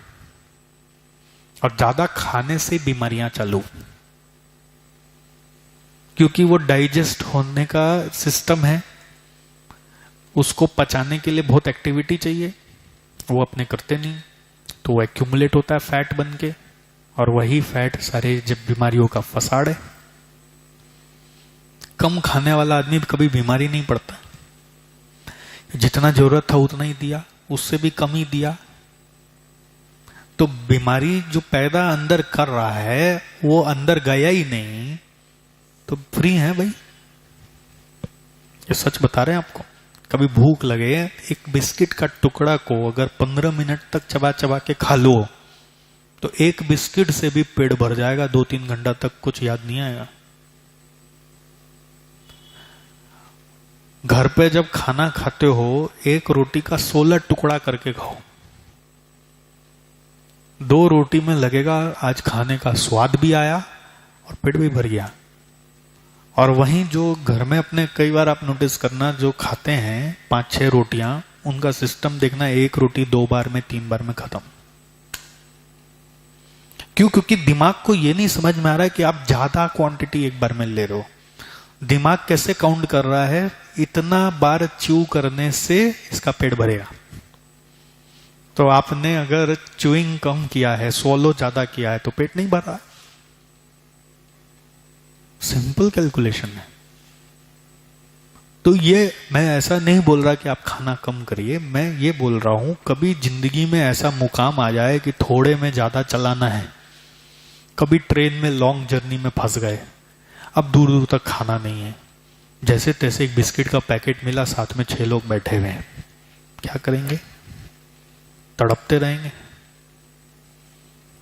और ज्यादा खाने से बीमारियां चालू, क्योंकि वो डाइजेस्ट होने का सिस्टम है, उसको पचाने के लिए बहुत एक्टिविटी चाहिए, वो अपने करते नहीं, तो वो एक्यूमुलेट होता है फैट बन के, और वही फैट सारे जब बीमारियों का फसाड़ है। कम खाने वाला आदमी कभी बीमारी नहीं पड़ता। जितना जरूरत था उतना ही दिया, उससे भी कम ही दिया, तो बीमारी जो पैदा अंदर कर रहा है वो अंदर गया ही नहीं, तो फ्री है भाई। ये सच बता रहे हैं आपको। कभी भूख लगे, एक बिस्किट का टुकड़ा को अगर 15 मिनट तक चबा चबा के खा लो तो एक बिस्किट से भी पेट भर जाएगा, 2-3 घंटा तक कुछ याद नहीं आएगा। घर पे जब खाना खाते हो, एक रोटी का 16 टुकड़ा करके खाओ। 2 रोटी में लगेगा आज खाने का स्वाद भी आया और पेट भी भर गया। और वहीं जो घर में अपने, कई बार आप नोटिस करना, जो खाते हैं 5-6 रोटियां, उनका सिस्टम देखना, 1 रोटी 2 बार में 3 बार में खत्म। क्यों? क्योंकि दिमाग को ये नहीं समझ में आ रहा है कि आप ज्यादा क्वांटिटी एक बार में ले रहे हो। दिमाग कैसे काउंट कर रहा है, इतना बार च्यू करने से इसका पेट भरेगा। तो आपने अगर च्यूइंग कम किया है, स्वॉलो ज्यादा किया है, तो पेट नहीं भर रहा। सिंपल कैलकुलेशन है। तो ये मैं ऐसा नहीं बोल रहा कि आप खाना कम करिए, मैं ये बोल रहा हूं कभी जिंदगी में ऐसा मुकाम आ जाए कि थोड़े में ज्यादा चलाना है। कभी ट्रेन में लॉन्ग जर्नी में फंस गए, अब दूर दूर तक खाना नहीं है, जैसे तैसे एक बिस्किट का पैकेट मिला, साथ में 6 लोग बैठे हुए हैं, क्या करेंगे? तड़पते रहेंगे।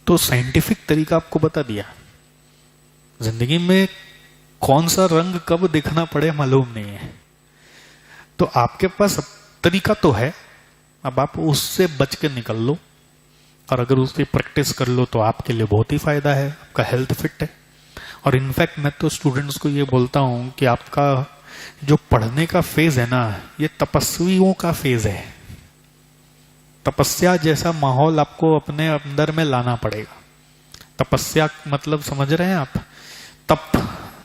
तो साइंटिफिक तरीका आपको बता दिया। जिंदगी में कौन सा रंग कब दिखना पड़े मालूम नहीं है, तो आपके पास तरीका तो है, अब आप उससे बच के निकल लो, और अगर उसकी प्रैक्टिस कर लो तो आपके लिए बहुत ही फायदा है, आपका हेल्थ फिट है। और इनफैक्ट मैं तो स्टूडेंट्स को ये बोलता हूं कि आपका जो पढ़ने का फेज है ना, ये तपस्वियों का फेज है। तपस्या जैसा माहौल आपको अपने अंदर में लाना पड़ेगा। तपस्या मतलब समझ रहे हैं आप? तप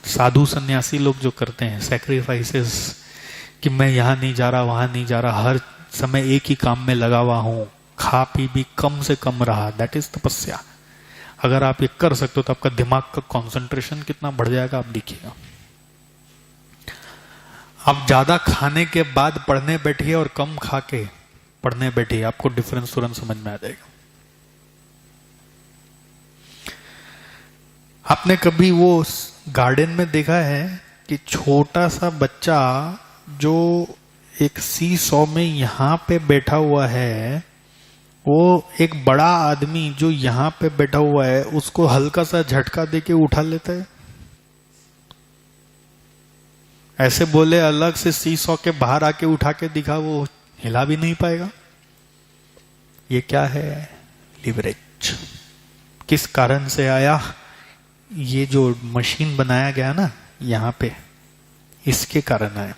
साधु सन्यासी लोग जो करते हैं, सैक्रिफाइसेस, कि मैं यहां नहीं जा रहा, वहां नहीं जा रहा, हर समय एक ही काम में लगा हुआ हूं, खा पी भी कम से कम रहा, दैट इज तपस्या। अगर आप ये कर सकते हो तो आपका दिमाग का कंसंट्रेशन कितना बढ़ जाएगा आप देखिएगा। आप ज्यादा खाने के बाद पढ़ने बैठिए और कम खा के पढ़ने बैठिए, आपको डिफरेंस तुरंत समझ में आ जाएगा। आपने कभी वो गार्डन में देखा है कि छोटा सा बच्चा जो एक सी सॉ में यहां पे बैठा हुआ है, वो एक बड़ा आदमी जो यहां पे बैठा हुआ है उसको हल्का सा झटका देके उठा लेता है। ऐसे बोले अलग से सी सॉ के बाहर आके उठा के दिखा, वो हिला भी नहीं पाएगा। ये क्या है? लिवरेज। किस कारण से आया? ये जो मशीन बनाया गया ना यहां पे, इसके कारण आया।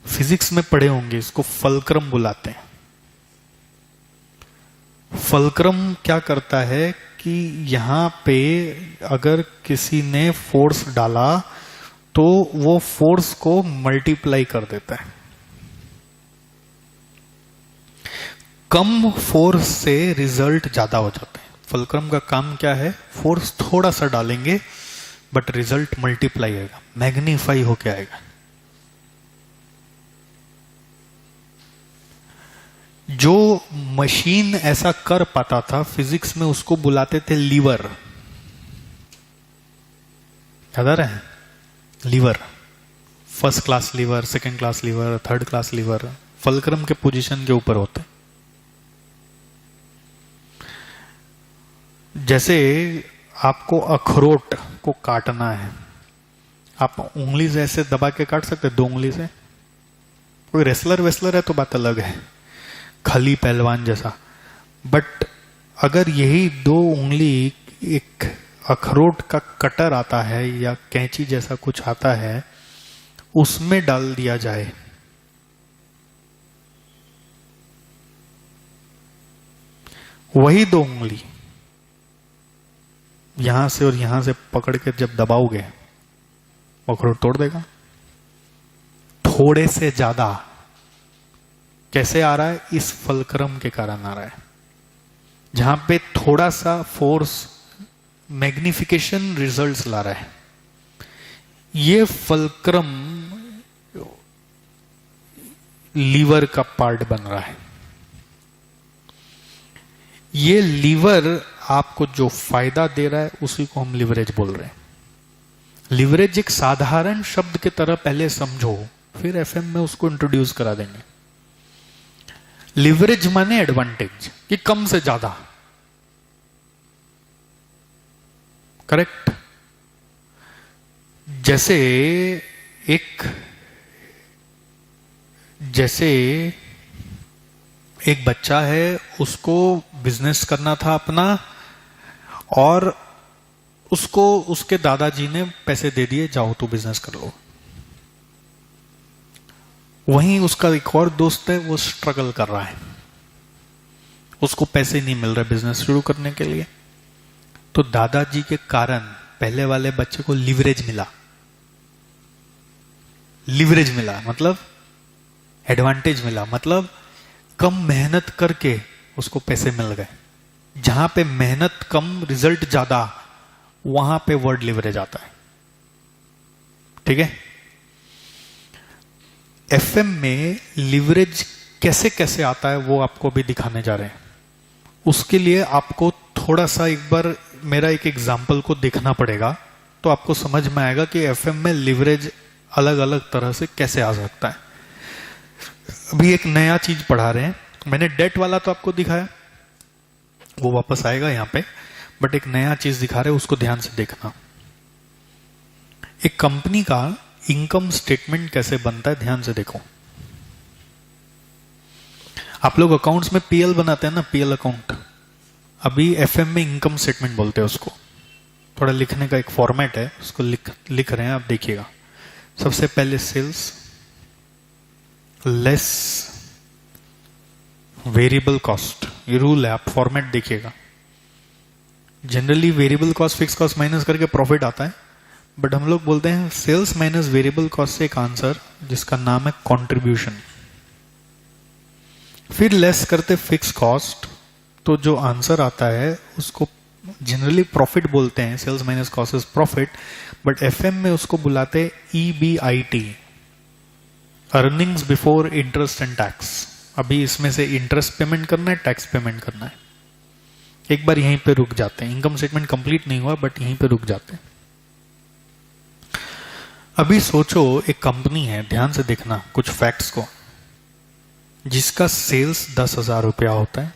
फिजिक्स में पढ़े होंगे, इसको फलक्रम बुलाते हैं। फलक्रम क्या करता है कि यहां पे अगर किसी ने फोर्स डाला तो वो फोर्स को मल्टीप्लाई कर देता है। कम फोर्स से रिजल्ट ज्यादा हो जाते हैं। फलक्रम का काम क्या है? फोर्स थोड़ा सा डालेंगे बट रिजल्ट मल्टीप्लाई आएगा, मैग्नीफाई होके आएगा। जो मशीन ऐसा कर पाता था फिजिक्स में, उसको बुलाते थे लीवर। याद आ रहा है? Lever, first class lever, second class lever, third class lever fulcrum के पोजीशन के ऊपर होते हैं। जैसे आपको अखरोट को काटना है, आप उंगली से ऐसे दबा के काट सकते हैं, 2 उंगली से। कोई रेसलर वेसलर है तो बात अलग है, खली पहलवान जैसा। बट अगर यही 2 उंगली एक अखरोट का कटर आता है या कैंची जैसा कुछ आता है, उसमें डाल दिया जाए, वही 2 उंगली यहां से और यहां से पकड़ के जब दबाओगे, अखरोट तोड़ देगा। थोड़े से ज्यादा कैसे आ रहा है? इस फलक्रम के कारण आ रहा है, जहां पे थोड़ा सा फोर्स मैग्निफिकेशन रिजल्ट्स ला रहा है। ये फलक्रम लीवर का पार्ट बन रहा है। ये लीवर आपको जो फायदा दे रहा है उसी को हम लिवरेज बोल रहे हैं। लिवरेज एक साधारण शब्द की तरह पहले समझो, फिर एफएम में उसको इंट्रोड्यूस करा देंगे। लिवरेज माने एडवांटेज, कि कम से ज्यादा। करेक्ट? जैसे एक बच्चा है, उसको बिजनेस करना था अपना, और उसको उसके दादाजी ने पैसे दे दिए, जाओ तू बिजनेस कर लो। वहीं उसका एक और दोस्त है, वो स्ट्रगल कर रहा है, उसको पैसे नहीं मिल रहे बिजनेस शुरू करने के लिए। तो दादाजी के कारण पहले वाले बच्चे को लिवरेज मिला। लिवरेज मिला मतलब एडवांटेज मिला, मतलब कम मेहनत करके उसको पैसे मिल गए। जहां पे मेहनत कम रिजल्ट ज्यादा, वहां पे वर्ड लिवरेज आता है। ठीक है? एफएम में लिवरेज कैसे कैसे आता है वो आपको भी दिखाने जा रहे हैं। उसके लिए आपको थोड़ा सा एक बार मेरा एक एग्जाम्पल को देखना पड़ेगा, तो आपको समझ में आएगा कि एफएम में लिवरेज अलग अलग तरह से कैसे आ सकता है। अभी एक नया चीज पढ़ा रहे हैं, मैंने डेट वाला तो आपको दिखाया, वो वापस आएगा यहां पे, बट एक नया चीज दिखा रहे हैं, उसको ध्यान से देखना। एक कंपनी का इनकम स्टेटमेंट कैसे बनता है, ध्यान से देखो। आप लोग अकाउंट्स में पीएल बनाते हैं ना, पीएल अकाउंट। अभी एफएम में इनकम स्टेटमेंट बोलते हैं उसको। थोड़ा लिखने का एक फॉर्मेट है, उसको लिख रहे हैं, आप देखिएगा। सबसे पहले सेल्स लेस वेरिएबल कॉस्ट, ये रूल है, आप फॉर्मेट देखिएगा। Generally variable cost fix cost minus करके प्रॉफिट आता है, बट हम लोग बोलते हैं सेल्स माइनस वेरिएबल कॉस्ट से एक आंसर जिसका नाम है कंट्रीब्यूशन। फिर लेस करते फिक्स कॉस्ट, तो जो आंसर आता है उसको जनरली प्रॉफिट बोलते हैं, sales minus cost is profit, but FM में उसको बुलाते हैं EBIT, earnings before interest and tax. अभी इसमें से इंटरेस्ट पेमेंट करना है, टैक्स पेमेंट करना है। एक बार यहीं पे रुक जाते हैं, इनकम स्टेटमेंट कंप्लीट नहीं हुआ बट यहीं पे रुक जाते हैं। अभी सोचो एक कंपनी है, ध्यान से देखना कुछ फैक्ट्स को, जिसका सेल्स 10,000 रुपया होता है,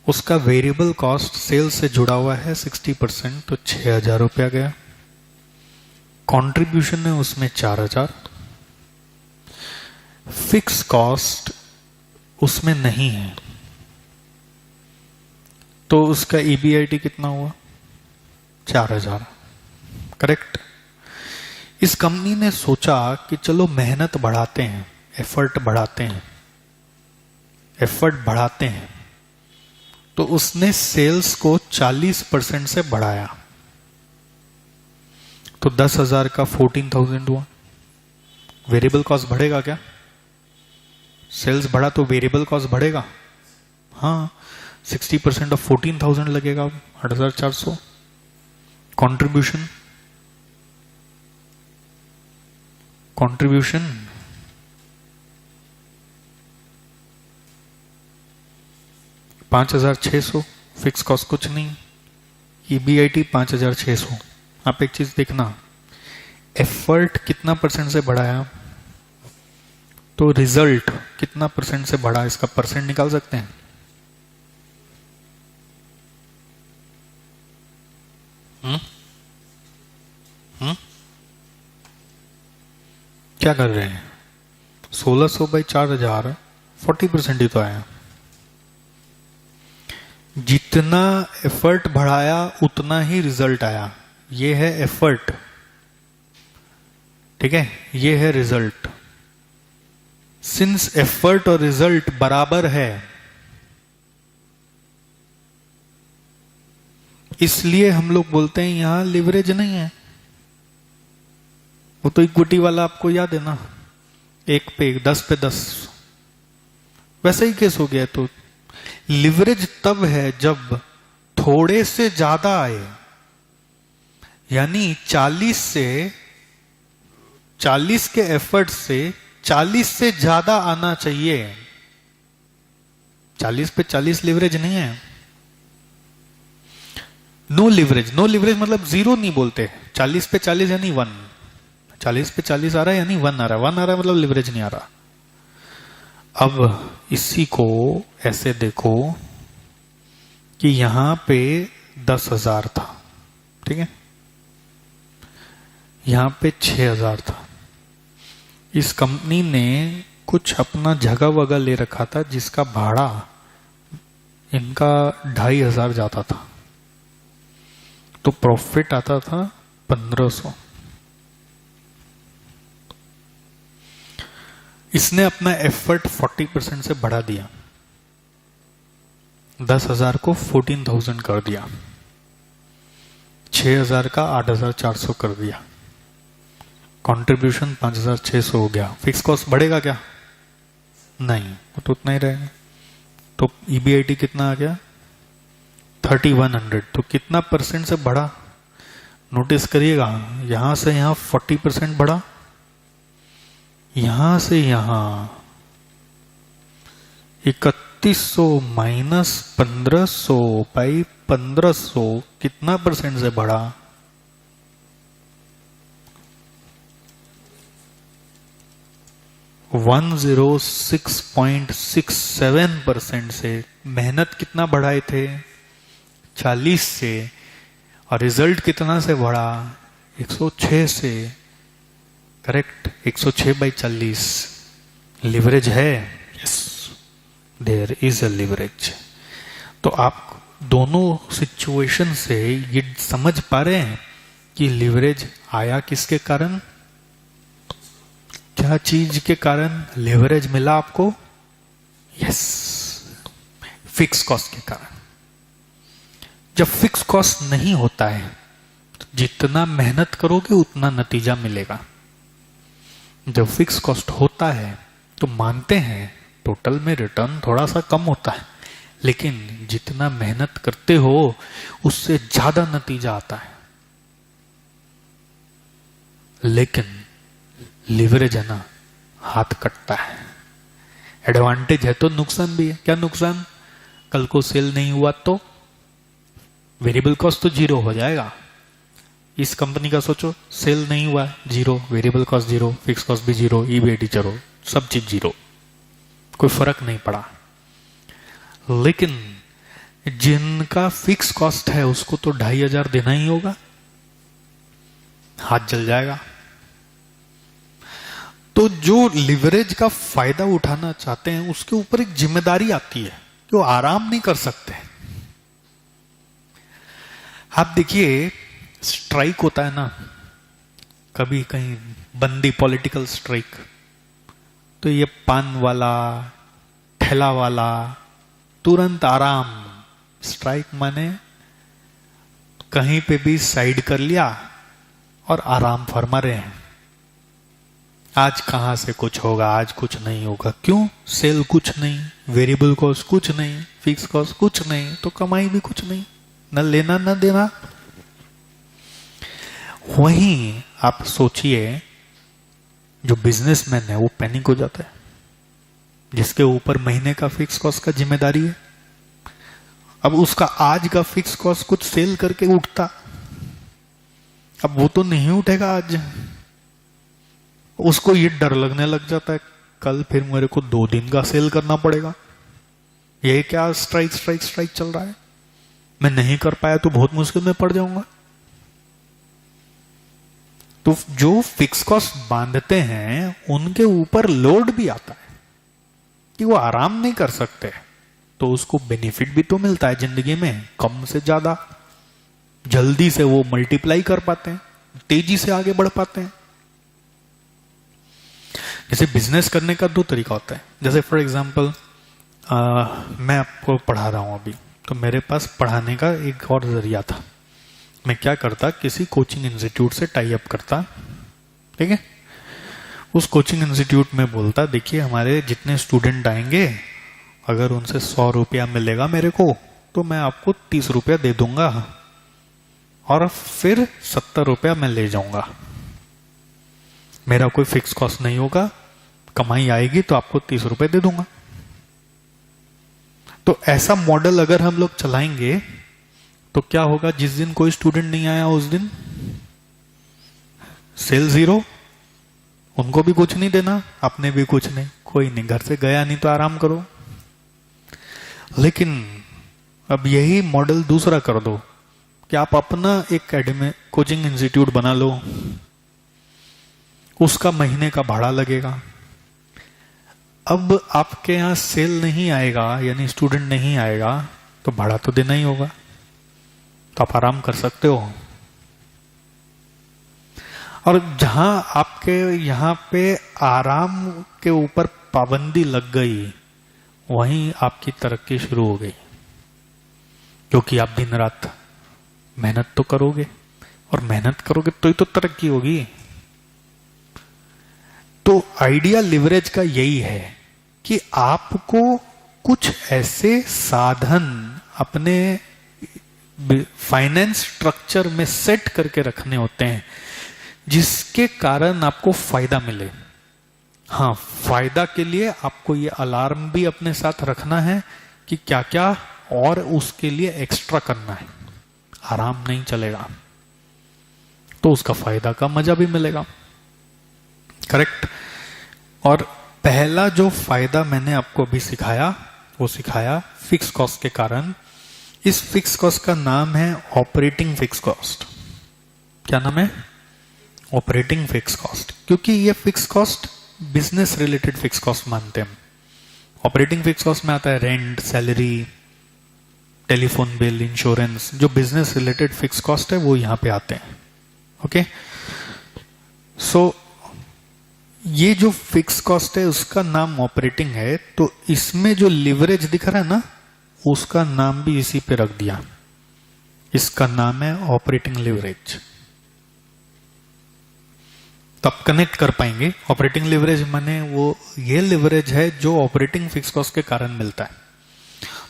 उसका वेरिएबल कॉस्ट सेल्स से जुड़ा हुआ है 60%, तो 6,000 रुपया गया। कंट्रीब्यूशन है उसमें 4,000, फिक्स कॉस्ट उसमें नहीं है, तो उसका ईबीआईटी कितना हुआ? 4,000। करेक्ट? इस कंपनी ने सोचा कि चलो मेहनत बढ़ाते हैं, एफर्ट बढ़ाते हैं, तो उसने सेल्स को 40% से बढ़ाया, तो 10,000 का 14,000 हुआ। वेरिएबल कॉस्ट बढ़ेगा क्या? सेल्स बढ़ा तो वेरिएबल कॉस्ट बढ़ेगा। हाँ, 60% ऑफ 14,000 लगेगा, 8,400। कंट्रीब्यूशन 5,600, फिक्स कॉस्ट कुछ नहीं, ईबीआईटी 5,600, आप एक चीज देखना, एफर्ट कितना परसेंट से बढ़ाया तो रिजल्ट कितना परसेंट से बढ़ा, इसका परसेंट निकाल सकते हैं? क्या कर रहे हैं? 1600 बाई 4000, 40% ही तो आया। जितना एफर्ट बढ़ाया उतना ही रिजल्ट आया। ये है एफर्ट, ठीक है, ये है रिजल्ट। सिंस एफर्ट और रिजल्ट बराबर है, इसलिए हम लोग बोलते हैं यहां लिवरेज नहीं है। वो तो इक्विटी वाला आपको याद है ना, 1 पे 1, 10 पे 10, वैसा ही केस हो गया। तो लिवरेज तब है जब थोड़े से ज्यादा आए, यानी 40 के एफर्ट से 40 से ज्यादा आना चाहिए। 40 पे 40 लिवरेज नहीं है। नो लिवरेज, नो लिवरेज मतलब जीरो नहीं बोलते। 40 पे 40 यानी 1, 40 पे 40 आ रहा है यानी 1 आ रहा है, 1 आ रहा है मतलब लिवरेज नहीं आ रहा। अब इसी को ऐसे देखो कि यहां पे 10,000 था, ठीक है, यहां पे 6,000 था। इस कंपनी ने कुछ अपना जगह वगह ले रखा था जिसका भाड़ा इनका 2,500 जाता था, तो प्रॉफिट आता था 1,500। इसने अपना एफर्ट 40% से बढ़ा दिया, 10,000 को 14,000 कर दिया, 6,000 का 8,400 कर दिया, कंट्रीब्यूशन 5,600 हो गया। फिक्स कॉस्ट बढ़ेगा क्या? नहीं, वो तो उतना ही रहेगा। तो ईबीआईटी कितना आ गया? 3,100। तो कितना परसेंट से बढ़ा? नोटिस करिएगा, यहां से यहां 40% बढ़ा, यहां से यहां 3,100 माइनस 1,500 बाई 1,500 कितना परसेंट से बढ़ा? 106.67% से। मेहनत कितना बढ़ाए थे? 40 से। और रिजल्ट कितना से बढ़ा? 106 से। Correct, 106 by 40। लिवरेज है? Yes, there is a leverage. तो आप दोनों सिचुएशन से ये समझ पा रहे हैं कि लिवरेज आया किसके कारण, क्या चीज के कारण लिवरेज मिला आपको? यस, फिक्स कॉस्ट के कारण। जब फिक्स कॉस्ट नहीं होता है तो जितना मेहनत करोगे उतना नतीजा मिलेगा। जब फिक्स कॉस्ट होता है तो मानते हैं टोटल में रिटर्न थोड़ा सा कम होता है, लेकिन जितना मेहनत करते हो उससे ज्यादा नतीजा आता है। लेकिन लिवरेज है ना, हाथ कटता है। एडवांटेज है तो नुकसान भी है। क्या नुकसान? कल को सेल नहीं हुआ तो वेरिएबल कॉस्ट तो जीरो हो जाएगा। इस कंपनी का सोचो, सेल नहीं हुआ, zero, variable cost zero, fix cost भी जीरो, ईबीआईटी जीरो, सब चीज जीरो, कोई फर्क नहीं पड़ा। लेकिन जिनका फिक्स कॉस्ट है उसको तो 2,500 देना ही होगा, हाथ जल जाएगा। तो जो लिवरेज का फायदा उठाना चाहते हैं उसके ऊपर एक जिम्मेदारी आती है कि वो आराम नहीं कर सकते। आप देखिए, स्ट्राइक होता है ना, कभी कहीं बंदी पॉलिटिकल स्ट्राइक, तो ये पान वाला, ठेला वाला तुरंत आराम। स्ट्राइक माने कहीं पे भी साइड कर लिया और आराम फरमा रहे हैं। आज कहां से कुछ होगा, आज कुछ नहीं होगा। क्यों? सेल कुछ नहीं, वेरिएबल कॉस्ट कुछ नहीं, फिक्स कॉस्ट कुछ नहीं, तो कमाई भी कुछ नहीं, न लेना न देना। वहीं आप सोचिए, जो बिजनेसमैन है वो पैनिक हो जाता है, जिसके ऊपर महीने का फिक्स कॉस्ट का जिम्मेदारी है। अब उसका आज का फिक्स कॉस्ट कुछ सेल करके उठता, अब वो तो नहीं उठेगा आज, उसको ये डर लगने लग जाता है कल फिर मेरे को 2 दिन का सेल करना पड़ेगा, ये क्या स्ट्राइक स्ट्राइक स्ट्राइक चल रहा है, मैं नहीं कर पाया तो बहुत मुश्किल में पड़ जाऊंगा। तो जो फिक्स कॉस्ट बांधते हैं उनके ऊपर लोड भी आता है कि वो आराम नहीं कर सकते, तो उसको बेनिफिट भी तो मिलता है जिंदगी में, कम से ज्यादा जल्दी से वो मल्टीप्लाई कर पाते हैं, तेजी से आगे बढ़ पाते हैं। जैसे बिजनेस करने का 2 तरीका होता है। जैसे फॉर एग्जांपल मैं आपको पढ़ा रहा हूं अभी, तो मेरे पास पढ़ाने का एक और जरिया था। मैं क्या करता, किसी कोचिंग इंस्टीट्यूट से टाई अप करता, ठीक है, उस कोचिंग इंस्टीट्यूट में बोलता देखिए हमारे जितने स्टूडेंट आएंगे अगर उनसे 100 रुपया मिलेगा मेरे को तो मैं आपको 30 रुपया दे दूंगा और फिर 70 रुपया मैं ले जाऊंगा, मेरा कोई फिक्स कॉस्ट नहीं होगा, कमाई आएगी तो आपको 30 रुपए दे दूंगा। तो ऐसा मॉडल अगर हम लोग चलाएंगे तो क्या होगा, जिस दिन कोई स्टूडेंट नहीं आया उस दिन सेल 0, उनको भी कुछ नहीं देना, अपने भी कुछ नहीं, कोई नहीं, घर से गया नहीं तो आराम करो। लेकिन अब यही मॉडल दूसरा कर दो कि आप अपना एक एकेडमी कोचिंग इंस्टीट्यूट बना लो, उसका महीने का भाड़ा लगेगा। अब आपके यहां सेल नहीं आएगा यानी स्टूडेंट नहीं आएगा तो भाड़ा तो देना ही होगा, तो आप आराम कर सकते हो। और जहां आपके यहां पे आराम के ऊपर पाबंदी लग गई वहीं आपकी तरक्की शुरू हो गई, क्योंकि आप दिन रात मेहनत तो करोगे और मेहनत करोगे तो ही तो तरक्की होगी। तो आइडिया लिवरेज का यही है कि आपको कुछ ऐसे साधन अपने फाइनेंस स्ट्रक्चर में सेट करके रखने होते हैं जिसके कारण आपको फायदा मिले। हाँ, फायदा के लिए आपको ये अलार्म भी अपने साथ रखना है कि क्या क्या और उसके लिए एक्स्ट्रा करना है, आराम नहीं चलेगा, तो उसका फायदा का मजा भी मिलेगा। करेक्ट। और पहला जो फायदा मैंने आपको अभी सिखाया वो सिखाया फिक्स कॉस्ट के कारण। इस फिक्स कॉस्ट का नाम है ऑपरेटिंग फिक्स कॉस्ट। क्या नाम है? ऑपरेटिंग फिक्स कॉस्ट, क्योंकि ये fix cost business related fix cost मानते हैं। ऑपरेटिंग फिक्स कॉस्ट में आता है rent, salary, telephone bill, insurance, जो बिजनेस रिलेटेड फिक्स कॉस्ट है वो यहां पे आते हैं। ओके, सो ये जो फिक्स कॉस्ट है उसका नाम ऑपरेटिंग है, तो इसमें जो लिवरेज दिख रहा है ना उसका नाम भी इसी पे रख दिया, इसका नाम है ऑपरेटिंग लिवरेज। तब कनेक्ट कर पाएंगे। ऑपरेटिंग लिवरेज माने वो ये लिवरेज है जो ऑपरेटिंग फिक्स कॉस्ट के कारण मिलता है।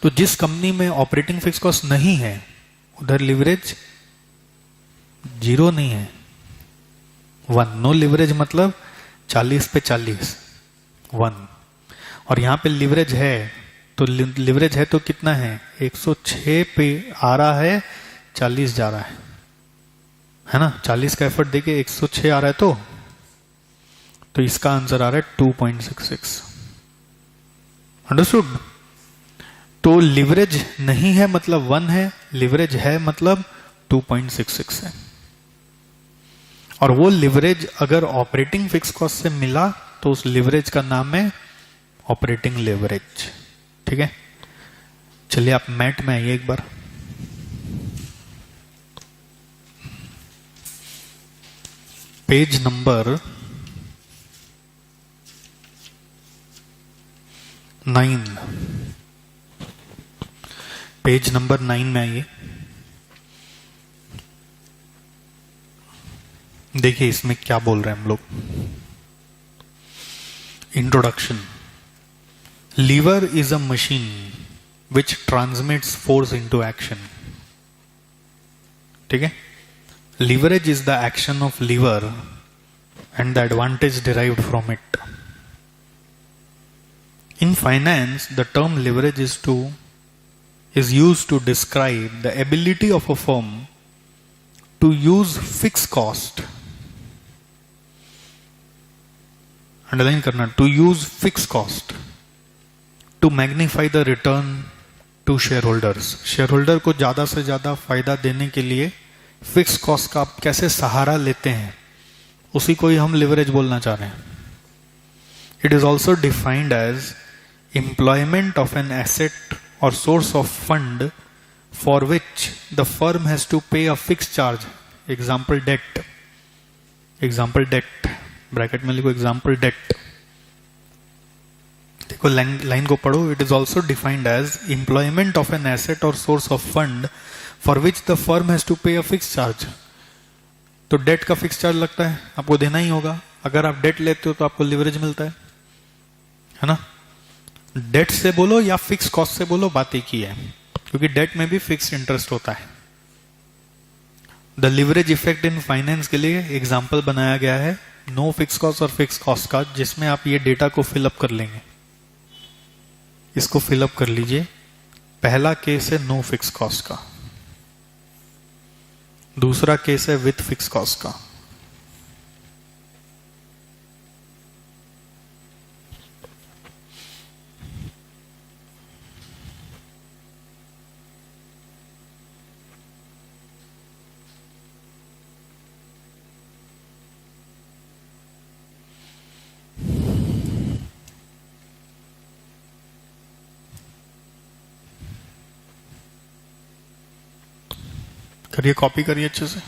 तो जिस कंपनी में ऑपरेटिंग फिक्स कॉस्ट नहीं है उधर लिवरेज 0 नहीं है, 1। नो लिवरेज मतलब 40 पे 40, 1। और यहां पे लिवरेज है, तो लिवरेज है तो कितना है? 106 पे आ रहा है, 40 जा रहा है ना? 40 का एफर्ट देके 106 आ रहा है, तो इसका आंसर आ रहा है 2.66। अंडरस्टूड? तो लिवरेज नहीं है मतलब 1 है, लिवरेज है मतलब 2.66 है। और वो लिवरेज अगर ऑपरेटिंग फिक्स कॉस्ट से मिला तो उस लिवरेज का नाम है ऑपरेटिंग लिवरेज। ठीक है, चलिए आप मैट में आइए एक बार। पेज नंबर 9, पेज नंबर 9 में आइए। देखिए इसमें क्या बोल रहे हैं हम लोग। Introduction. Lever is a machine which transmits force into action. ठीक है, leverage is the action of lever and the advantage derived from it. In finance, the term leverage is used to describe the ability of a firm to use fix cost, underline करना, to use fix cost to magnify the return to share holders. Share holder को ज्यादा से ज्यादा फायदा देने के लिए fix cost का आप कैसे सहारा लेते हैं, उसी को ही हम लिवरेज बोलना चाह रहे हैं। It is also defined as employment of an asset और source of fund for which the firm has to pay a fix charge. Example debt, example debt, bracket में लिखो एग्जाम्पल डेट। देखो लाइन को पढ़ो। It is also defined as employment of an asset और source of fund for which the firm has to pay a fix charge. तो debt का fix charge लगता है, आपको देना ही होगा। अगर आप डेट लेते हो तो आपको लिवरेज मिलता है ना। डेट से बोलो या फिक्स कॉस्ट से बोलो, बात एक ही है, क्योंकि डेट में भी फिक्स इंटरेस्ट होता है। The leverage effect in finance के लिए एग्जाम्पल बनाया गया है नो फिक्स कॉस्ट और फिक्स कॉस्ट का, जिसमें आप ये डेटा को फिलअप कर लेंगे। इसको फिलअप कर लीजिए। पहला केस है नो फिक्स कॉस्ट का, दूसरा केस है विथ फिक्स कॉस्ट का। करिए, कॉपी करिए अच्छे से।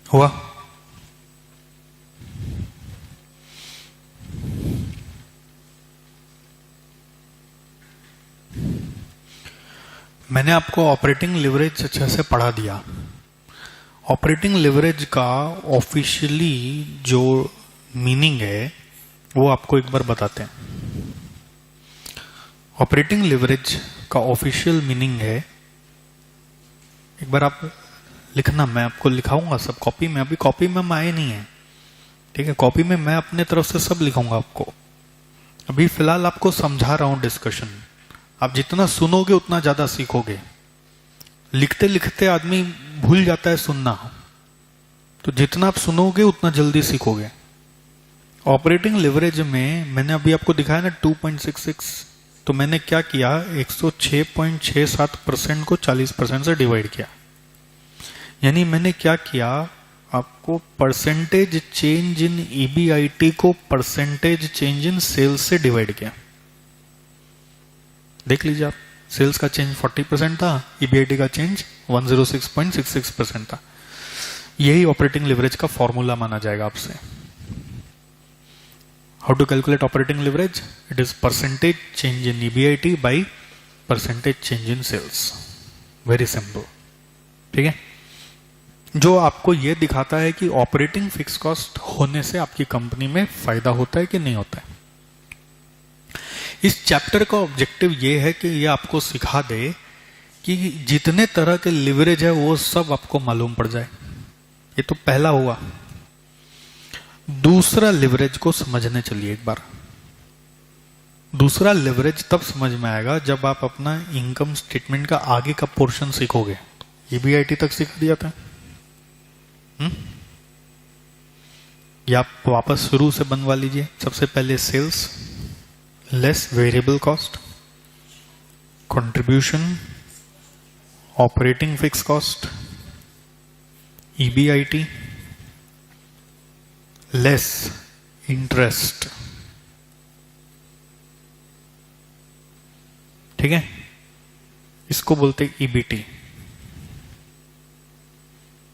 हुआ? मैंने आपको ऑपरेटिंग लिवरेज अच्छे से पढ़ा दिया। ऑपरेटिंग लिवरेज का ऑफिशियली जो मीनिंग है वो आपको एक बार बताते हैं। ऑपरेटिंग लिवरेज का ऑफिशियल मीनिंग है, एक बार आप लिखना, मैं आपको लिखाऊंगा सब कॉपी में। अभी कॉपी में आए नहीं है, ठीक है? कॉपी में मैं अपने तरफ से सब लिखूंगा आपको। अभी फिलहाल आपको समझा रहा हूं डिस्कशन। आप जितना सुनोगे उतना ज्यादा सीखोगे। लिखते लिखते आदमी भूल जाता है सुनना, तो जितना आप सुनोगे उतना जल्दी सीखोगे। ऑपरेटिंग लिवरेज में मैंने अभी आपको दिखाया ना 2.66, तो मैंने क्या किया, 106.67% को 40% से डिवाइड किया। यानी मैंने क्या किया, आपको परसेंटेज चेंज इन ईबीआईटी को परसेंटेज चेंज इन सेल्स से डिवाइड किया। देख लीजिए आप, सेल्स का चेंज 40% था, ईबीआईटी का चेंज 106.66% था। यही ऑपरेटिंग लिवरेज का फॉर्मूला माना जाएगा आपसे। How to calculate operating leverage? It is percentage change in EBIT by percentage change in sales. Very simple, ठीक है। जो आपको यह दिखाता है कि ऑपरेटिंग फिक्स कॉस्ट होने से आपकी कंपनी में फायदा होता है कि नहीं होता है। इस चैप्टर का ऑब्जेक्टिव यह है कि यह आपको सिखा दे कि जितने तरह के लिवरेज है वो सब आपको मालूम पड़ जाए। ये तो पहला हुआ। दूसरा लिवरेज को समझने चलिए एक बार। दूसरा लिवरेज तब समझ में आएगा जब आप अपना इनकम स्टेटमेंट का आगे का पोर्शन सीखोगे। ईबीआईटी तक सीख दिया था, या आप वापस शुरू से बनवा लीजिए। सबसे पहले sales less variable cost, contribution, operating fix cost, EBIT less interest, ठीक है। इसको बोलते हैं ईबीटी,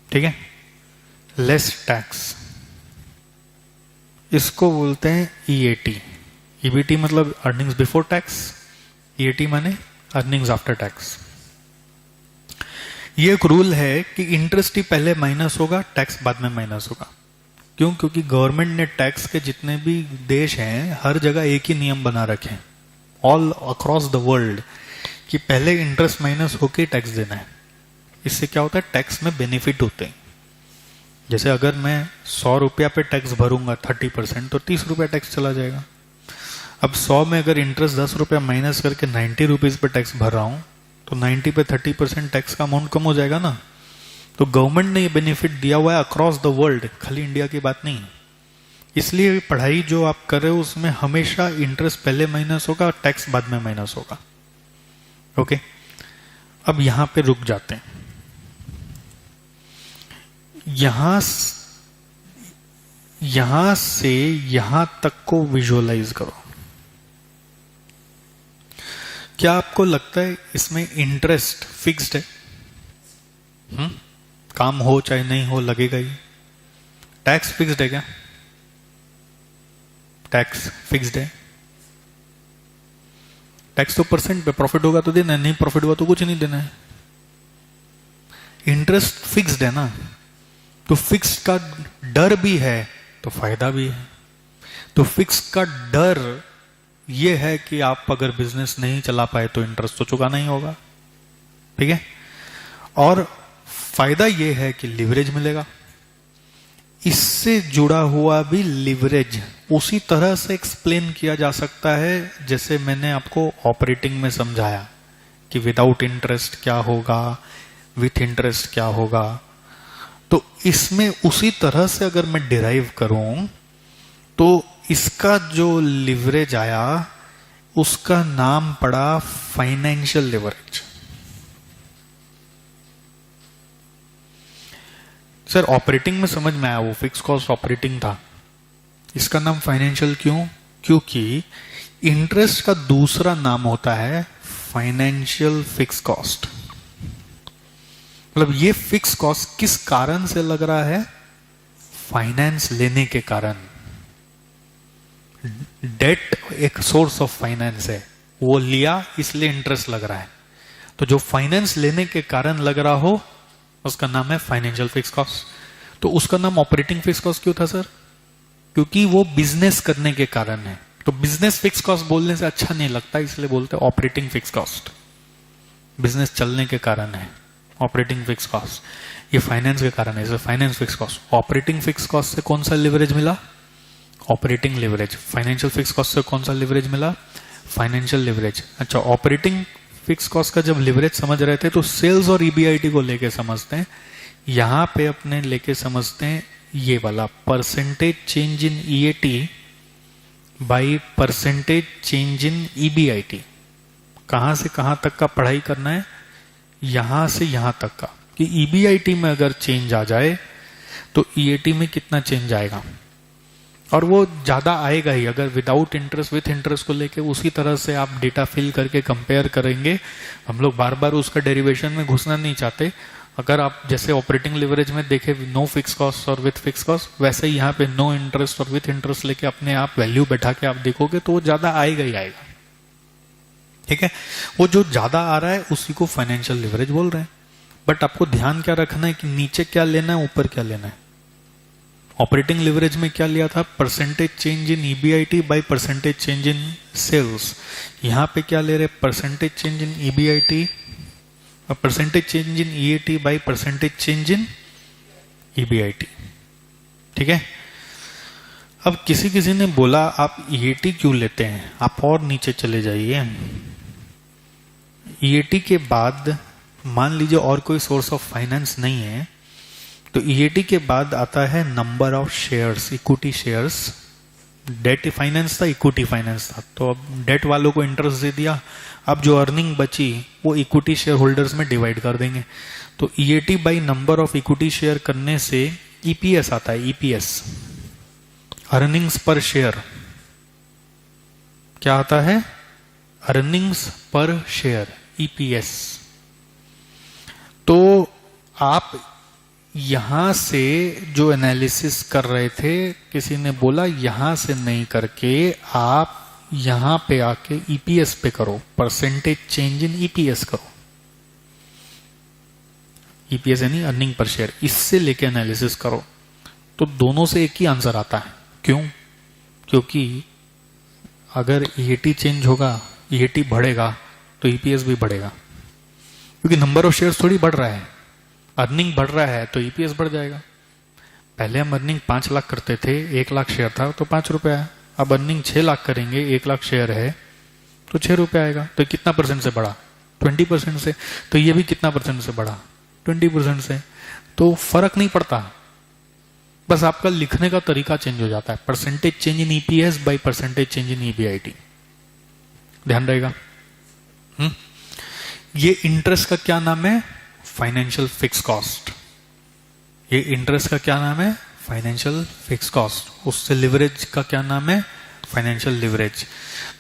ठीक है। लेस टैक्स, इसको बोलते हैं ईएटी। ईबीटी मतलब अर्निंग्स बिफोर टैक्स, ईएटी माने अर्निंग्स आफ्टर टैक्स। ये एक रूल है कि इंटरेस्ट ही पहले माइनस होगा, टैक्स बाद में माइनस होगा। क्यों? क्योंकि गवर्नमेंट ने टैक्स के जितने भी देश हैं हर जगह एक ही नियम बना रखे हैं, ऑल अक्रॉस द वर्ल्ड, कि पहले इंटरेस्ट माइनस होके टैक्स देना है। इससे क्या होता है, टैक्स में बेनिफिट होते हैं। जैसे अगर मैं 100 रुपया पे टैक्स भरूंगा 30%, तो 30 रुपया टैक्स चला जाएगा। अब 100 में अगर इंटरेस्ट 10 रुपया माइनस करके 90 रुपीज पे टैक्स भर रहा हूं, तो 90 पे 30% टैक्स का अमाउंट कम हो जाएगा ना। तो गवर्नमेंट ने ये बेनिफिट दिया हुआ है अक्रॉस द वर्ल्ड, खाली इंडिया की बात नहीं। इसलिए पढ़ाई जो आप कर रहे हो उसमें हमेशा इंटरेस्ट पहले माइनस होगा, टैक्स बाद में माइनस होगा। ओके, अब यहां पे रुक जाते हैं। यहां से यहां तक को विजुअलाइज करो। क्या आपको लगता है इसमें इंटरेस्ट फिक्स्ड है? काम हो चाहे नहीं हो लगेगा ही। टैक्स फिक्स्ड है क्या? टैक्स फिक्स्ड है। टैक्स तो परसेंट पे, प्रॉफिट होगा तो देना है, नहीं प्रॉफिट हुआ तो कुछ नहीं देना है। इंटरेस्ट फिक्स्ड है ना, तो फिक्स का डर भी है तो फायदा भी है। तो फिक्स का डर यह है कि आप अगर बिजनेस नहीं चला पाए तो इंटरेस्ट तो चुकाना ही होगा, ठीक है। और फायदा यह है कि लिवरेज मिलेगा। इससे जुड़ा हुआ भी लिवरेज उसी तरह से एक्सप्लेन किया जा सकता है जैसे मैंने आपको ऑपरेटिंग में समझाया कि विदाउट इंटरेस्ट क्या होगा, विथ इंटरेस्ट क्या होगा। तो इसमें उसी तरह से अगर मैं डिराइव करूं तो इसका जो लिवरेज आया उसका नाम पड़ा फाइनेंशियल लिवरेज। सर ऑपरेटिंग में समझ में आया, वो फिक्स कॉस्ट ऑपरेटिंग था, इसका नाम फाइनेंशियल क्यों? क्योंकि इंटरेस्ट का दूसरा नाम होता है फाइनेंशियल फिक्स कॉस्ट। मतलब ये फिक्स कॉस्ट किस कारण से लग रहा है? फाइनेंस लेने के कारण। डेट एक सोर्स ऑफ फाइनेंस है, वो लिया इसलिए इंटरेस्ट लग रहा है। तो जो फाइनेंस लेने के कारण लग रहा हो उसका नाम है फाइनेंशियल फिक्स कॉस्ट। तो उसका नाम ऑपरेटिंग फिक्स कॉस्ट क्यों था सर? क्योंकि वो बिजनेस करने के कारण है। तो बिजनेस फिक्स कॉस्ट बोलने से अच्छा नहीं लगता, इसलिए बोलते हैं ऑपरेटिंग फिक्स कॉस्ट। बिजनेस चलने के कारण है ऑपरेटिंग फिक्स कॉस्ट, ये फाइनेंस के कारण है, इसलिए finance fix cost. Operating fix cost से कौन सा लिवरेज मिला? Operating leverage. Financial fix cost से कौन सा लिवरेज मिला? Financial leverage. अच्छा, ऑपरेटिंग फिक्स कॉस्ट का जब लिवरेज समझ रहे थे तो सेल्स और ईबीआईटी को लेके समझते हैं। यहां पे अपने लेके समझते हैं ये वाला percentage change in EAT by percentage change in EBIT. कहां से कहां तक का पढ़ाई करना है? यहां से यहां तक का, कि ईबीआईटी में अगर चेंज आ जाए तो ईएटी में कितना चेंज आएगा, और वो ज्यादा आएगा ही अगर विदाउट इंटरेस्ट विथ इंटरेस्ट को लेके उसी तरह से आप डेटा फिल करके कंपेयर करेंगे। हम लोग बार बार उसका डेरिवेशन में घुसना नहीं चाहते। अगर आप जैसे ऑपरेटिंग लिवरेज में देखे नो फिक्स कॉस्ट और विथ फिक्स कॉस्ट, वैसे ही यहाँ पे नो इंटरेस्ट और विथ इंटरेस्ट लेके अपने आप वैल्यू बैठा के आप देखोगे तो वो ज्यादा आएगा ही आएगा। ठीक है, वो जो ज्यादा आ रहा है उसी को फाइनेंशियल लिवरेज बोल रहे हैं। बट आपको ध्यान क्या रखना है कि नीचे क्या लेना है ऊपर क्या लेना है। ऑपरेटिंग लिवरेज में क्या लिया था, percentage change in EBIT by percentage change in sales. यहां पे क्या ले रहे, परसेंटेज चेंज इन ईबीआईटी और percentage change in EAT by percentage change in EBIT. ठीक है, अब किसी किसी ने बोला आप ईएटी क्यों लेते हैं, आप और नीचे चले जाइए। ईएटी के बाद मान लीजिए और कोई सोर्स ऑफ फाइनेंस नहीं है, तो ईएटी के बाद आता है number of shares, equity shares. Debt finance था, इक्विटी फाइनेंस था, तो अब डेट वालों को इंटरेस्ट दे दिया, अब जो अर्निंग बची वो इक्विटी शेयर होल्डर्स में डिवाइड कर देंगे। तो EAT by number of equity share करने से ईपीएस आता है, ईपीएस अर्निंग्स पर शेयर। क्या आता है, अर्निंग्स पर शेयर, ईपीएस। तो आप यहां से जो एनालिसिस कर रहे थे, किसी ने बोला यहां से नहीं करके आप यहां पे आके ईपीएस पे करो, परसेंटेज चेंज इन ईपीएस करो। ईपीएस यानी अर्निंग पर शेयर, इससे लेके एनालिसिस करो तो दोनों से एक ही आंसर आता है। क्यों, क्योंकि अगर ईएटी चेंज होगा, ईएटी बढ़ेगा तो ईपीएस भी बढ़ेगा, क्योंकि नंबर ऑफ शेयर्स थोड़ी बढ़ रहा है, अर्निंग बढ़ रहा है तो ईपीएस बढ़ जाएगा। पहले हम अर्निंग 5 लाख करते थे, 1 लाख शेयर था तो 5 रुपए आया। अब अर्निंग 6 लाख करेंगे, 1 लाख शेयर है तो 6 रुपए आएगा। तो कितना परसेंट से बढ़ा, 20% से। तो ये भी कितना परसेंट से बढ़ा, 20% से। तो फर्क नहीं पड़ता, बस आपका लिखने का तरीका चेंज हो जाता है। Percentage change in EPS by percentage change in EBIT, ध्यान रहेगा। ये इंटरेस्ट का क्या नाम है, फाइनेंशियल फिक्स कॉस्ट। ये इंटरेस्ट का क्या नाम है, फाइनेंशियल फिक्स कॉस्ट। उससे लिवरेज का क्या नाम है, फाइनेंशियल लिवरेज।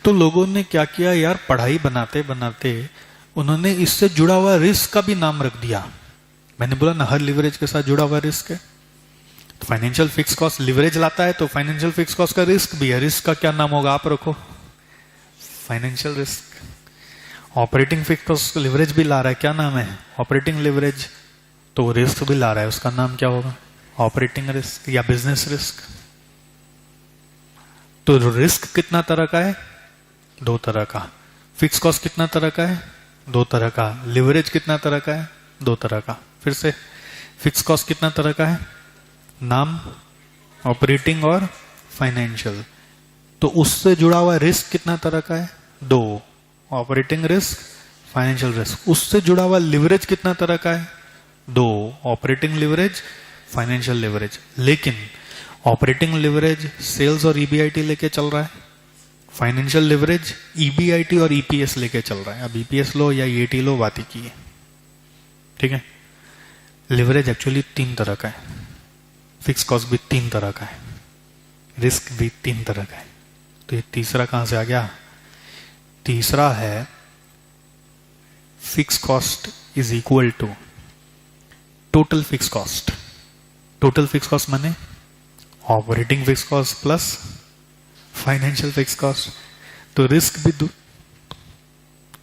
तो लोगों ने क्या किया यार, पढ़ाई बनाते बनाते उन्होंने इससे जुड़ा हुआ रिस्क का भी नाम रख दिया। मैंने बोला ना, हर लिवरेज के साथ जुड़ा हुआ रिस्क है। तो फाइनेंशियल फिक्स कॉस्ट लिवरेज लाता है तो फाइनेंशियल फिक्स कॉस्ट का रिस्क भी है। रिस्क का क्या नाम होगा, आप रखो, financial risk. Operating fix cost leverage भी ला रहा है, क्या नाम है, ऑपरेटिंग लिवरेज। तो रिस्क भी ला रहा है, उसका नाम क्या होगा, ऑपरेटिंग रिस्क या बिजनेस रिस्क। तो रिस्क कितना तरह का है, 2 तरह का। फिक्स कॉस्ट कितना तरह का है, 2 तरह का। लिवरेज कितना तरह का है, 2 तरह का। फिर से, फिक्स कॉस्ट कितना तरह का है, नाम, ऑपरेटिंग और फाइनेंशियल। तो उससे जुड़ा हुआ रिस्क कितना तरह का है, 2, ऑपरेटिंग रिस्क, फाइनेंशियल रिस्क। उससे जुड़ा हुआ लिवरेज कितना तरह का है, 2, ऑपरेटिंग लिवरेज, फाइनेंशियल लिवरेज। लेकिन ऑपरेटिंग लिवरेज सेल्स और ईबीआईटी लेके चल रहा है, फाइनेंशियल लिवरेज ईबीआईटी और ईपीएस लेके चल रहा है। अब ईपीएस लो या ईएटी लो, बात ही की है। ठीक है, लिवरेज एक्चुअली 3 तरह का है, फिक्स कॉस्ट भी 3 तरह का है, रिस्क भी 3 तरह का है। तो ये तीसरा कहां से आ गया, तीसरा है fix cost is equal to total fix cost. Total fix cost माने operating fix cost plus financial fix cost. तो रिस्क भी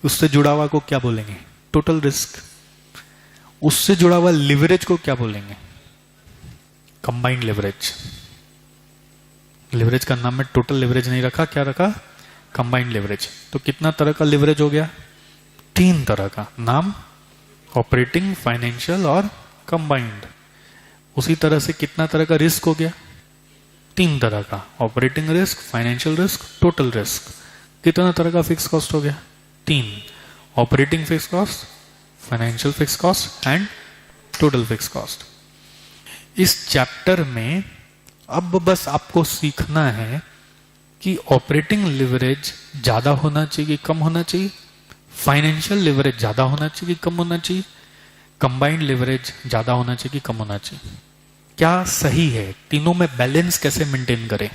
उससे जुड़ा हुआ को क्या बोलेंगे, टोटल रिस्क। उससे जुड़ा हुआ लिवरेज को क्या बोलेंगे, कंबाइंड लिवरेज। लिवरेज का नाम में टोटल लिवरेज नहीं रखा, क्या रखा, कंबाइंड लिवरेज। तो कितना तरह का लिवरेज हो गया, 3 तरह का, नाम, ऑपरेटिंग, फाइनेंशियल और कंबाइंड। उसी तरह से कितना तरह का रिस्क हो गया, 3 तरह का, operating risk, financial risk, total risk. कितना तरह का फिक्स कॉस्ट हो गया, 3, operating fix cost, financial fix cost and total fix cost. इस चैप्टर में अब बस आपको सीखना है कि ऑपरेटिंग लिवरेज ज्यादा होना चाहिए कि कम होना चाहिए, फाइनेंशियल लिवरेज ज्यादा होना चाहिए कि कम होना चाहिए, कंबाइंड लिवरेज ज्यादा होना चाहिए कि कम होना चाहिए, क्या सही है, तीनों में बैलेंस कैसे मेंटेन करें,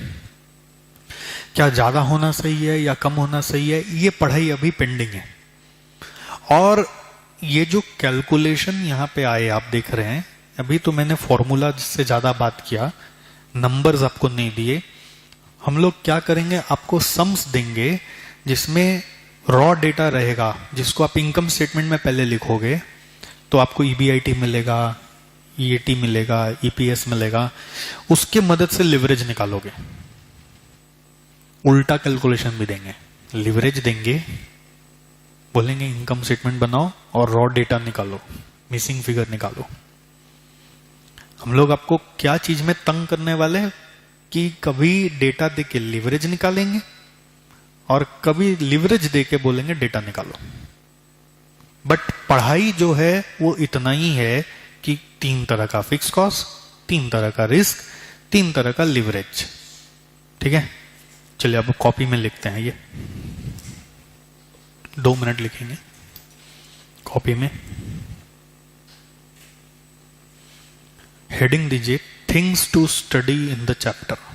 क्या ज्यादा होना सही है या कम होना सही है, ये पढ़ाई अभी पेंडिंग है। और ये जो कैलकुलेशन यहां पे आए आप देख रहे हैं, अभी तो मैंने फॉर्मूला से ज्यादा बात किया, नंबर्स आपको नहीं दिए। हम लोग क्या करेंगे, आपको सम्स देंगे जिसमें रॉ डेटा रहेगा, जिसको आप इनकम स्टेटमेंट में पहले लिखोगे तो आपको ईबीआईटी मिलेगा, ईएटी मिलेगा, ईपीएस मिलेगा, उसके मदद से लिवरेज निकालोगे। उल्टा कैलकुलेशन भी देंगे, लिवरेज देंगे, बोलेंगे इनकम स्टेटमेंट बनाओ और रॉ डेटा निकालो, मिसिंग फिगर निकालो। हम लोग आपको क्या चीज में तंग करने वाले हैं कि कभी डेटा देके लिवरेज निकालेंगे और कभी लिवरेज देके बोलेंगे डेटा निकालो। बट पढ़ाई जो है वो इतना ही है कि 3 तरह का फिक्स कॉस्ट, 3 तरह का रिस्क, 3 तरह का लिवरेज। ठीक है, चलिए अब कॉपी में लिखते हैं, ये 2 मिनट लिखेंगे कॉपी में। हेडिंग दीजिए things to study in the chapter.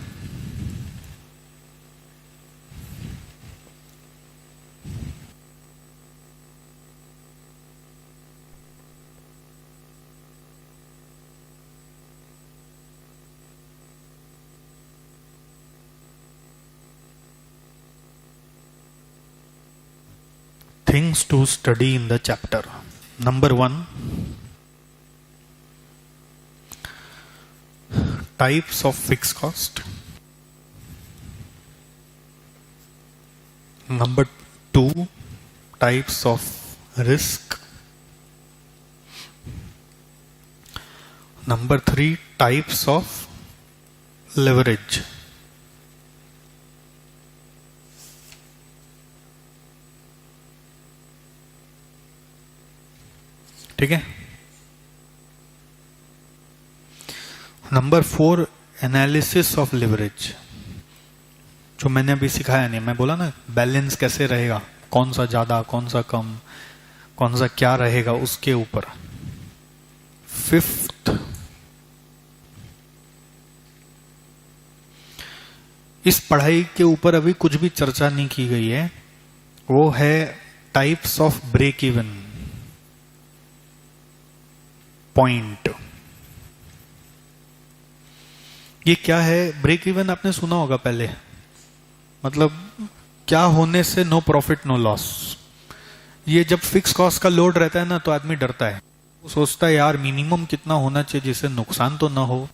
Things to study in the chapter. Number 1, types of fixed cost. Number 2, types of risk. Number 3, types of leverage. ठीक है। नंबर 4, एनालिसिस ऑफ लिवरेज, जो मैंने अभी सिखाया नहीं, मैं बोला ना बैलेंस कैसे रहेगा, कौन सा ज्यादा कौन सा कम, कौन सा क्या रहेगा उसके ऊपर। 5th, इस पढ़ाई के ऊपर अभी कुछ भी चर्चा नहीं की गई है, वो है types of break even point. ये क्या है, ब्रेक इवन आपने सुना होगा पहले, मतलब क्या होने से नो प्रॉफिट नो लॉस। ये जब फिक्स कॉस्ट का लोड रहता है ना तो आदमी डरता है, वो सोचता है यार मिनिमम कितना होना चाहिए जिससे नुकसान तो ना हो,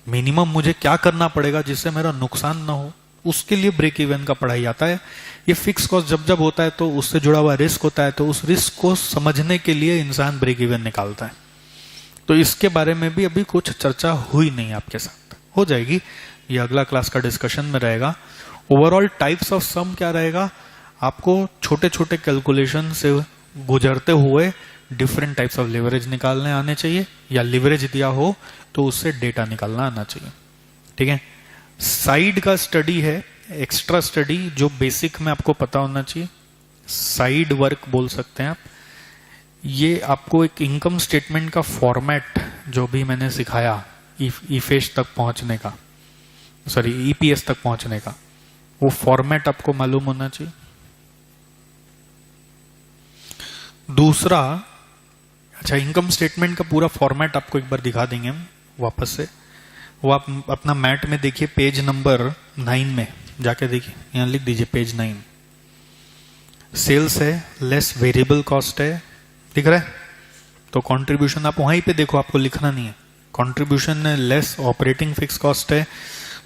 मिनिमम मुझे क्या करना पड़ेगा जिससे मेरा नुकसान ना हो, उसके लिए ब्रेक इवन का पढ़ाई आता है। ये फिक्स कॉस्ट जब जब होता है तो उससे जुड़ा हुआ रिस्क होता है, तो उस रिस्क को समझने के लिए इंसान ब्रेक इवन निकालता है। तो इसके बारे में भी अभी कुछ चर्चा हुई नहीं, आपके साथ हो जाएगी, ये अगला क्लास का डिस्कशन में रहेगा। ओवरऑल टाइप्स ऑफ सम क्या रहेगा, आपको छोटे छोटे कैलकुलेशन से गुजरते हुए डिफरेंट टाइप्स ऑफ लिवरेज निकालने आने चाहिए, या लिवरेज दिया हो तो उससे डेटा निकालना आना चाहिए। ठीक है, साइड का स्टडी है, एक्स्ट्रा स्टडी जो बेसिक में आपको पता होना चाहिए, साइड वर्क बोल सकते हैं आप। ये आपको एक इनकम स्टेटमेंट का फॉर्मेट जो भी मैंने सिखाया, ईफेश तक पहुंचने का, सॉरी ईपीएस तक पहुंचने का, वो फॉर्मेट आपको मालूम होना चाहिए। दूसरा, अच्छा इनकम स्टेटमेंट का पूरा फॉर्मेट आपको एक बार दिखा देंगे हम वापस से, वो आप अपना मैट में देखिए, पेज नंबर 9 में जाके देखिए, यहां लिख दीजिए पेज 9। सेल्स है, लेस वेरिएबल कॉस्ट है, दिख रहा है, तो कंट्रीब्यूशन आप वहीं पे देखो, आपको लिखना नहीं है। कंट्रीब्यूशन है, लेस ऑपरेटिंग फिक्स कॉस्ट है,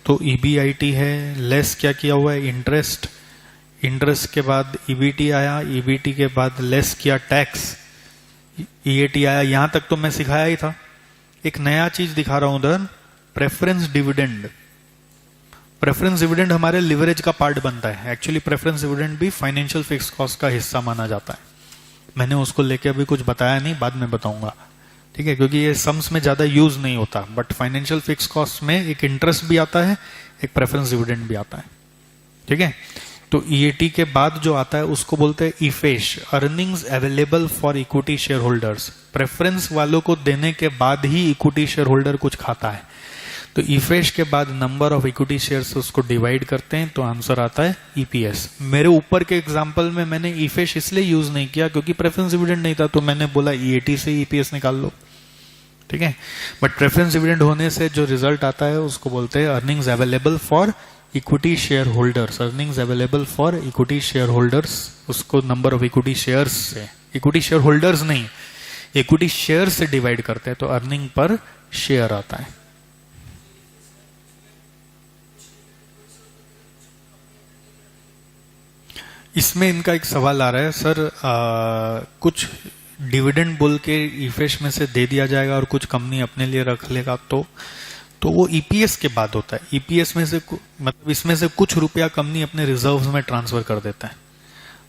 तो ईबीआईटी है, लेस क्या किया हुआ है, इंटरेस्ट, इंटरेस्ट के बाद ईबीटी आया, ईबीटी के बाद लेस किया टैक्स, ईएटी आया। यहां तक तो मैं सिखाया ही था। एक नया चीज दिखा रहा हूं उधर, प्रेफरेंस डिविडेंड। प्रेफरेंस डिविडेंड हमारे लिवरेज का पार्ट बनता है। एक्चुअली प्रेफरेंस डिविडेंड भी फाइनेंशियल फिक्स कॉस्ट का हिस्सा माना जाता है। मैंने उसको लेके अभी कुछ बताया नहीं, बाद में बताऊंगा, ठीक है, क्योंकि ये सम्स में ज्यादा यूज नहीं होता। बट फाइनेंशियल फिक्स कॉस्ट में एक इंटरेस्ट भी आता है, एक प्रेफरेंस डिविडेंड भी आता है। ठीक है, तो ईएटी के बाद जो आता है उसको बोलते हैं इफेश, earnings available for equity share holders. Preference वालों को देने के बाद ही इक्विटी शेयर होल्डर कुछ खाता है। तो इफेश के बाद नंबर ऑफ इक्विटी शेयर्स उसको डिवाइड करते हैं तो आंसर आता है ईपीएस। मेरे ऊपर के एग्जांपल में मैंने इफेश इसलिए यूज नहीं किया क्योंकि प्रेफरेंस डिविडेंड नहीं था, तो मैंने बोला ईएटी से ईपीएस निकाल लो, ठीक है। बट प्रेफरेंस डिविडेंड होने से जो रिजल्ट आता है उसको बोलते हैं earnings available for equity share holders. Earnings available for equity share holders, उसको नंबर ऑफ इक्विटी शेयर्स से, इक्विटी शेयर होल्डर्स नहीं, इक्विटी शेयर से डिवाइड करते हैं तो अर्निंग पर शेयर आता है। इसमें इनका एक सवाल आ रहा है, सर कुछ डिविडेंड बोल के इफेश में से दे दिया जाएगा और कुछ कंपनी अपने लिए रख लेगा, तो वो ईपीएस के बाद होता है। ईपीएस में से मतलब इसमें से कुछ रुपया कंपनी अपने रिजर्व्स में ट्रांसफर कर देता है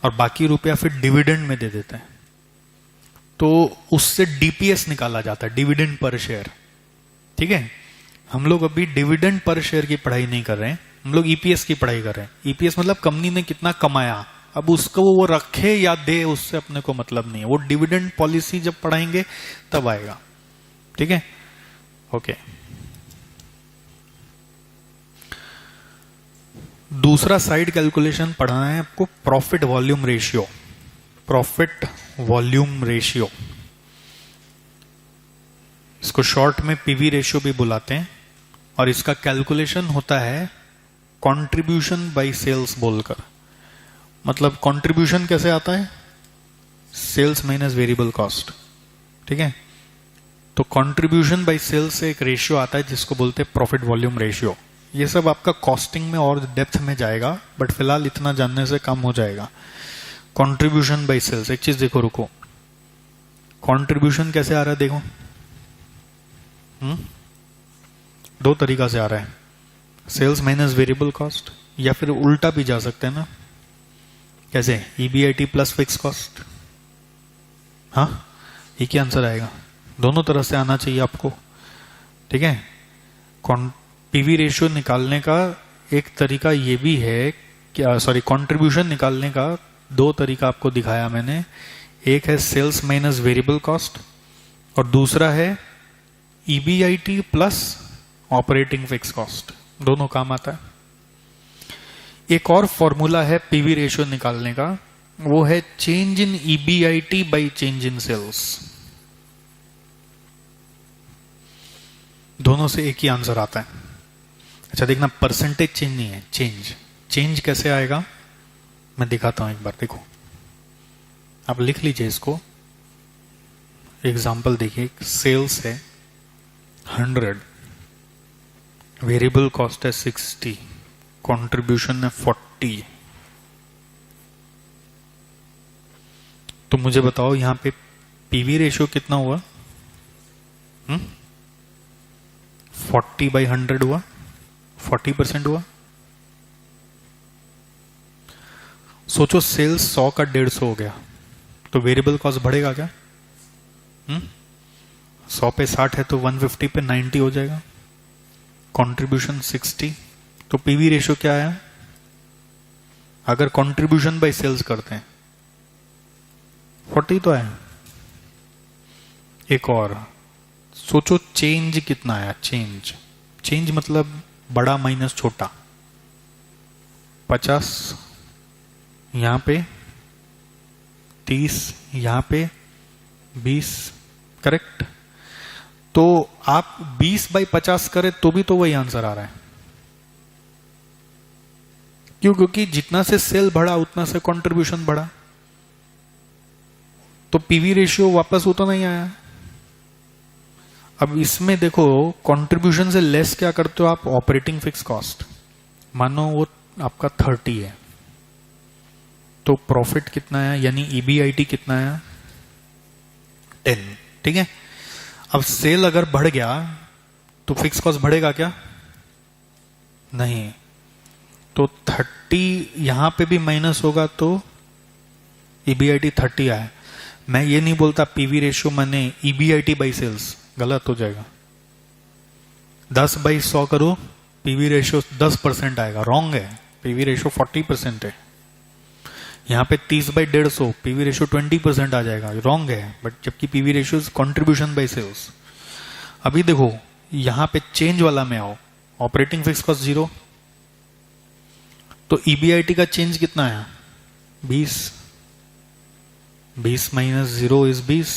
और बाकी रुपया फिर डिविडेंड में दे देता है, तो उससे डीपीएस निकाला जाता है, डिविडेंड पर शेयर, ठीक है। हम लोग अभी डिविडेंड पर शेयर की पढ़ाई नहीं कर रहे हैं, हम लोग ईपीएस की पढ़ाई कर रहे हैं। ईपीएस मतलब कंपनी ने कितना कमाया, अब उसको वो रखे या दे उससे अपने को मतलब नहीं है, वो डिविडेंड पॉलिसी जब पढ़ाएंगे तब आएगा, ठीक है। ओके, दूसरा साइड कैलकुलेशन पढ़ना है आपको, profit volume ratio. Profit volume ratio, इसको शॉर्ट में पीवी रेशियो भी बुलाते हैं, और इसका कैलकुलेशन होता है कंट्रीब्यूशन बाय सेल्स बोलकर। मतलब कंट्रीब्यूशन कैसे आता है, सेल्स माइनस वेरिएबल कॉस्ट, ठीक है। तो कंट्रीब्यूशन बाय सेल्स से एक रेशियो आता है जिसको बोलते हैं प्रॉफिट वॉल्यूम रेशियो। ये सब आपका कॉस्टिंग में और डेप्थ में जाएगा, बट फिलहाल इतना जानने से कम हो जाएगा। कंट्रीब्यूशन बाय सेल्स, एक चीज देखो, रुको, कंट्रीब्यूशन कैसे आ रहा है देखो, दो तरीका से आ रहा है, सेल्स माइनस वेरिएबल कॉस्ट, या फिर उल्टा भी जा सकते हैं ना, कैसे, ईबीआईटी प्लस फिक्स कॉस्ट। हाँ, ये क्या आंसर आएगा, दोनों तरह से आना चाहिए आपको, ठीक है। पीवी रेशियो निकालने का एक तरीका ये भी है, क्या सॉरी, कंट्रीब्यूशन निकालने का दो तरीका आपको दिखाया मैंने, एक है सेल्स माइनस वेरिएबल कॉस्ट और दूसरा है EBIT plus operating fix cost, दोनों काम आता है। एक और फॉर्मूला है पीवी रेशियो निकालने का, वो है change in EBIT by change in sales. दोनों से एक ही आंसर आता है। अच्छा देखना, परसेंटेज चेंज नहीं है, चेंज कैसे आएगा मैं दिखाता हूं एक बार, देखो आप लिख लीजिए इसको, एग्जाम्पल देखिए, सेल्स है 100, वेरिएबल कॉस्ट है 60, कंट्रीब्यूशन है 40। तो मुझे बताओ यहां पे पीवी रेशियो कितना हुआ, 40/100 हुआ, 40% हुआ। सोचो सेल्स 100 का 150 हो गया तो वेरिएबल कॉस्ट बढ़ेगा क्या, 100 पे 60 है तो 150 पे 90 हो जाएगा, कंट्रीब्यूशन 60, तो पीवी रेशियो क्या आया, अगर कंट्रीब्यूशन बाय सेल्स करते हैं 40 तो आया। एक और सोचो, चेंज कितना आया, चेंज मतलब बड़ा माइनस छोटा, 50 यहां पे, 30 यहां पे, 20, करेक्ट। तो आप 20/50 करें तो भी तो वही आंसर आ रहा है, क्यों, क्योंकि जितना से सेल बढ़ा उतना से कंट्रीब्यूशन बढ़ा, तो पीवी रेशियो वापस उतना नहीं आया। अब इसमें देखो, कंट्रीब्यूशन से लेस क्या करते हो आप, ऑपरेटिंग फिक्स कॉस्ट, मानो वो आपका 30 है, तो प्रॉफिट कितना है, यानी ईबीआईटी कितना है, 10, ठीक है। अब सेल अगर बढ़ गया तो फिक्स कॉस्ट बढ़ेगा क्या, नहीं, तो 30 यहां पे भी माइनस होगा तो ईबीआईटी 30 आया। मैं ये नहीं बोलता पीवी रेशियो माने ईबीआईटी बाई सेल्स, गलत हो जाएगा। 10/100 करो, पीवी रेशियो 10% आएगा, रॉन्ग है, पीवी रेशियो 40% है, यहाँ पे 30/150 पीवी रेशियो 20% आ जाएगा, रॉन्ग है, बट जबकि PV ratio contribution by sales. अभी देखो यहाँ पे चेंज वाला में आओ, ऑपरेटिंग फिक्स कॉस्ट 0, तो ईबीआईटी का चेंज कितना है 20, 20 - 0 इज 20,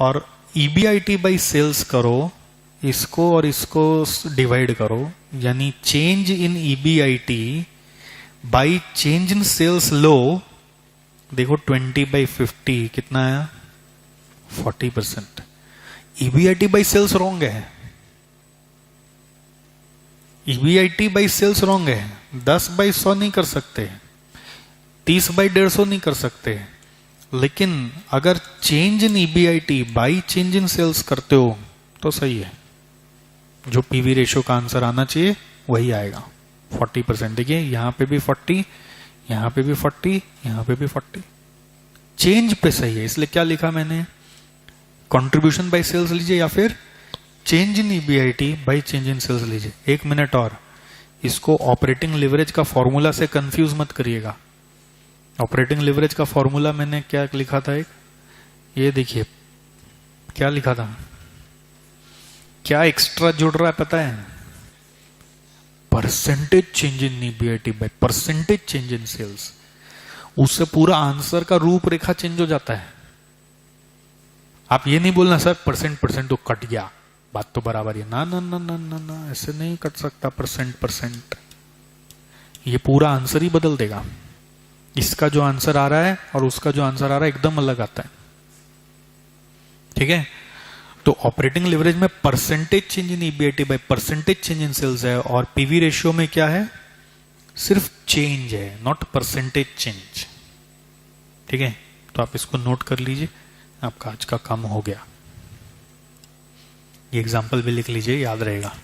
और ईबीआईटी बाई सेल्स करो, इसको और इसको डिवाइड करो, यानी change in EBIT by change in sales लो, देखो 20/50 कितना आया 40%। ईबीआईटी बाई सेल्स रॉन्ग है, ईबीआईटी बाई सेल्स रॉन्ग है, 10/100 नहीं कर सकते, 30/150 नहीं कर सकते, लेकिन अगर change in EBIT by change in sales करते हो तो सही है। जो पीवी रेशियो का आंसर आना चाहिए वही आएगा 40%। देखिए यहां पे भी 40, यहां पे भी 40, यहां पे भी 40, चेंज पे सही है, इसलिए क्या लिखा मैंने, कंट्रीब्यूशन बाय सेल्स लीजिए या फिर change in EBIT by change in sales लीजिए। 1 मिनट और, इसको ऑपरेटिंग लिवरेज का फॉर्मूला से कंफ्यूज मत करिएगा। ऑपरेटिंग लिवरेज का फॉर्मूला मैंने क्या लिखा था, एक ये देखिए क्या लिखा था, क्या एक्स्ट्रा जुड़ रहा है पता है, percentage change in EBIT by percentage change in sales, उससे पूरा आंसर का रूपरेखा चेंज हो जाता है। आप ये नहीं बोलना सर परसेंट तो कट गया, बात तो बराबर है, ना ना ना ना ना ना, ऐसे नहीं कट सकता परसेंट, ये पूरा आंसर ही बदल देगा। इसका जो आंसर आ रहा है और उसका जो आंसर आ रहा है एकदम अलग आता है, ठीक है। तो ऑपरेटिंग लिवरेज में percentage change in EBIT by percentage change in sales है, और पीवी रेशियो में क्या है, सिर्फ चेंज है, नॉट परसेंटेज चेंज, ठीक है। तो आप इसको नोट कर लीजिए, आपका आज का काम हो गया। ये एग्जाम्पल भी लिख लीजिए, याद रहेगा।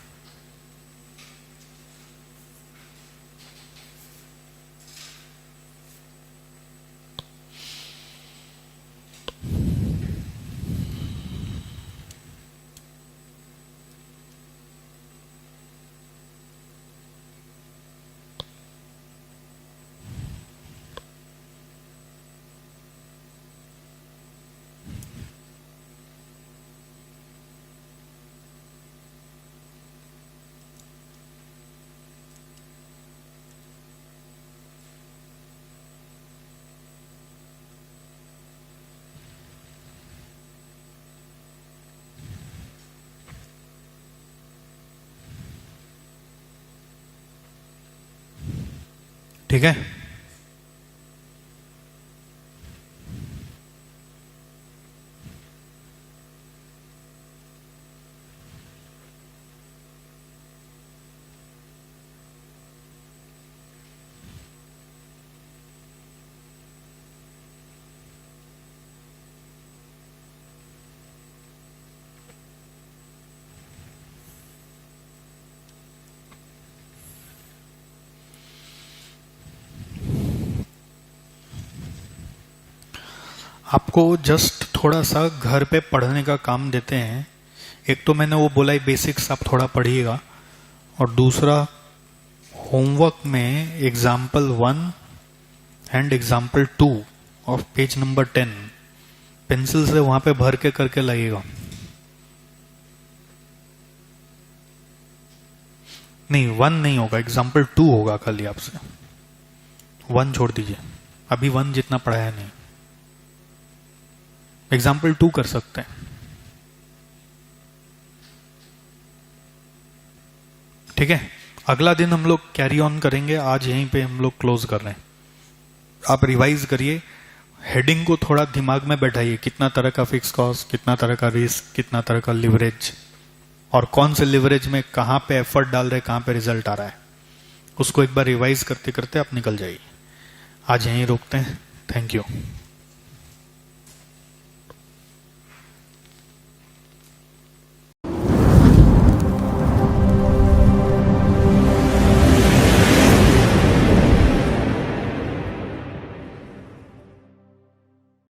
ठीक है, आपको जस्ट थोड़ा सा घर पे पढ़ने का काम देते हैं। एक तो मैंने वो बोला है बेसिक्स आप थोड़ा पढ़िएगा, और दूसरा होमवर्क में example 1 and example 2 of page number 10 pencil से वहां पे भर के करके लाइएगा। नहीं 1 नहीं होगा, एग्जाम्पल 2 होगा खाली, आपसे 1 छोड़ दीजिए, अभी 1 जितना पढ़ाया नहीं, एग्जाम्पल 2 कर सकते हैं, ठीक है। अगला दिन हम लोग कैरी ऑन करेंगे, आज यहीं पे हम लोग क्लोज कर रहे हैं। आप रिवाइज करिए, हेडिंग को थोड़ा दिमाग में बैठाइए, कितना तरह का फिक्स कॉस्ट, कितना तरह का रिस्क, कितना तरह का लिवरेज, और कौन से लिवरेज में कहां पे एफर्ट डाल रहे, कहां पे रिजल्ट आ रहा है, उसको एक बार रिवाइज करते करते आप निकल जाइए। आज यहीं रोकते हैं, थैंक यू।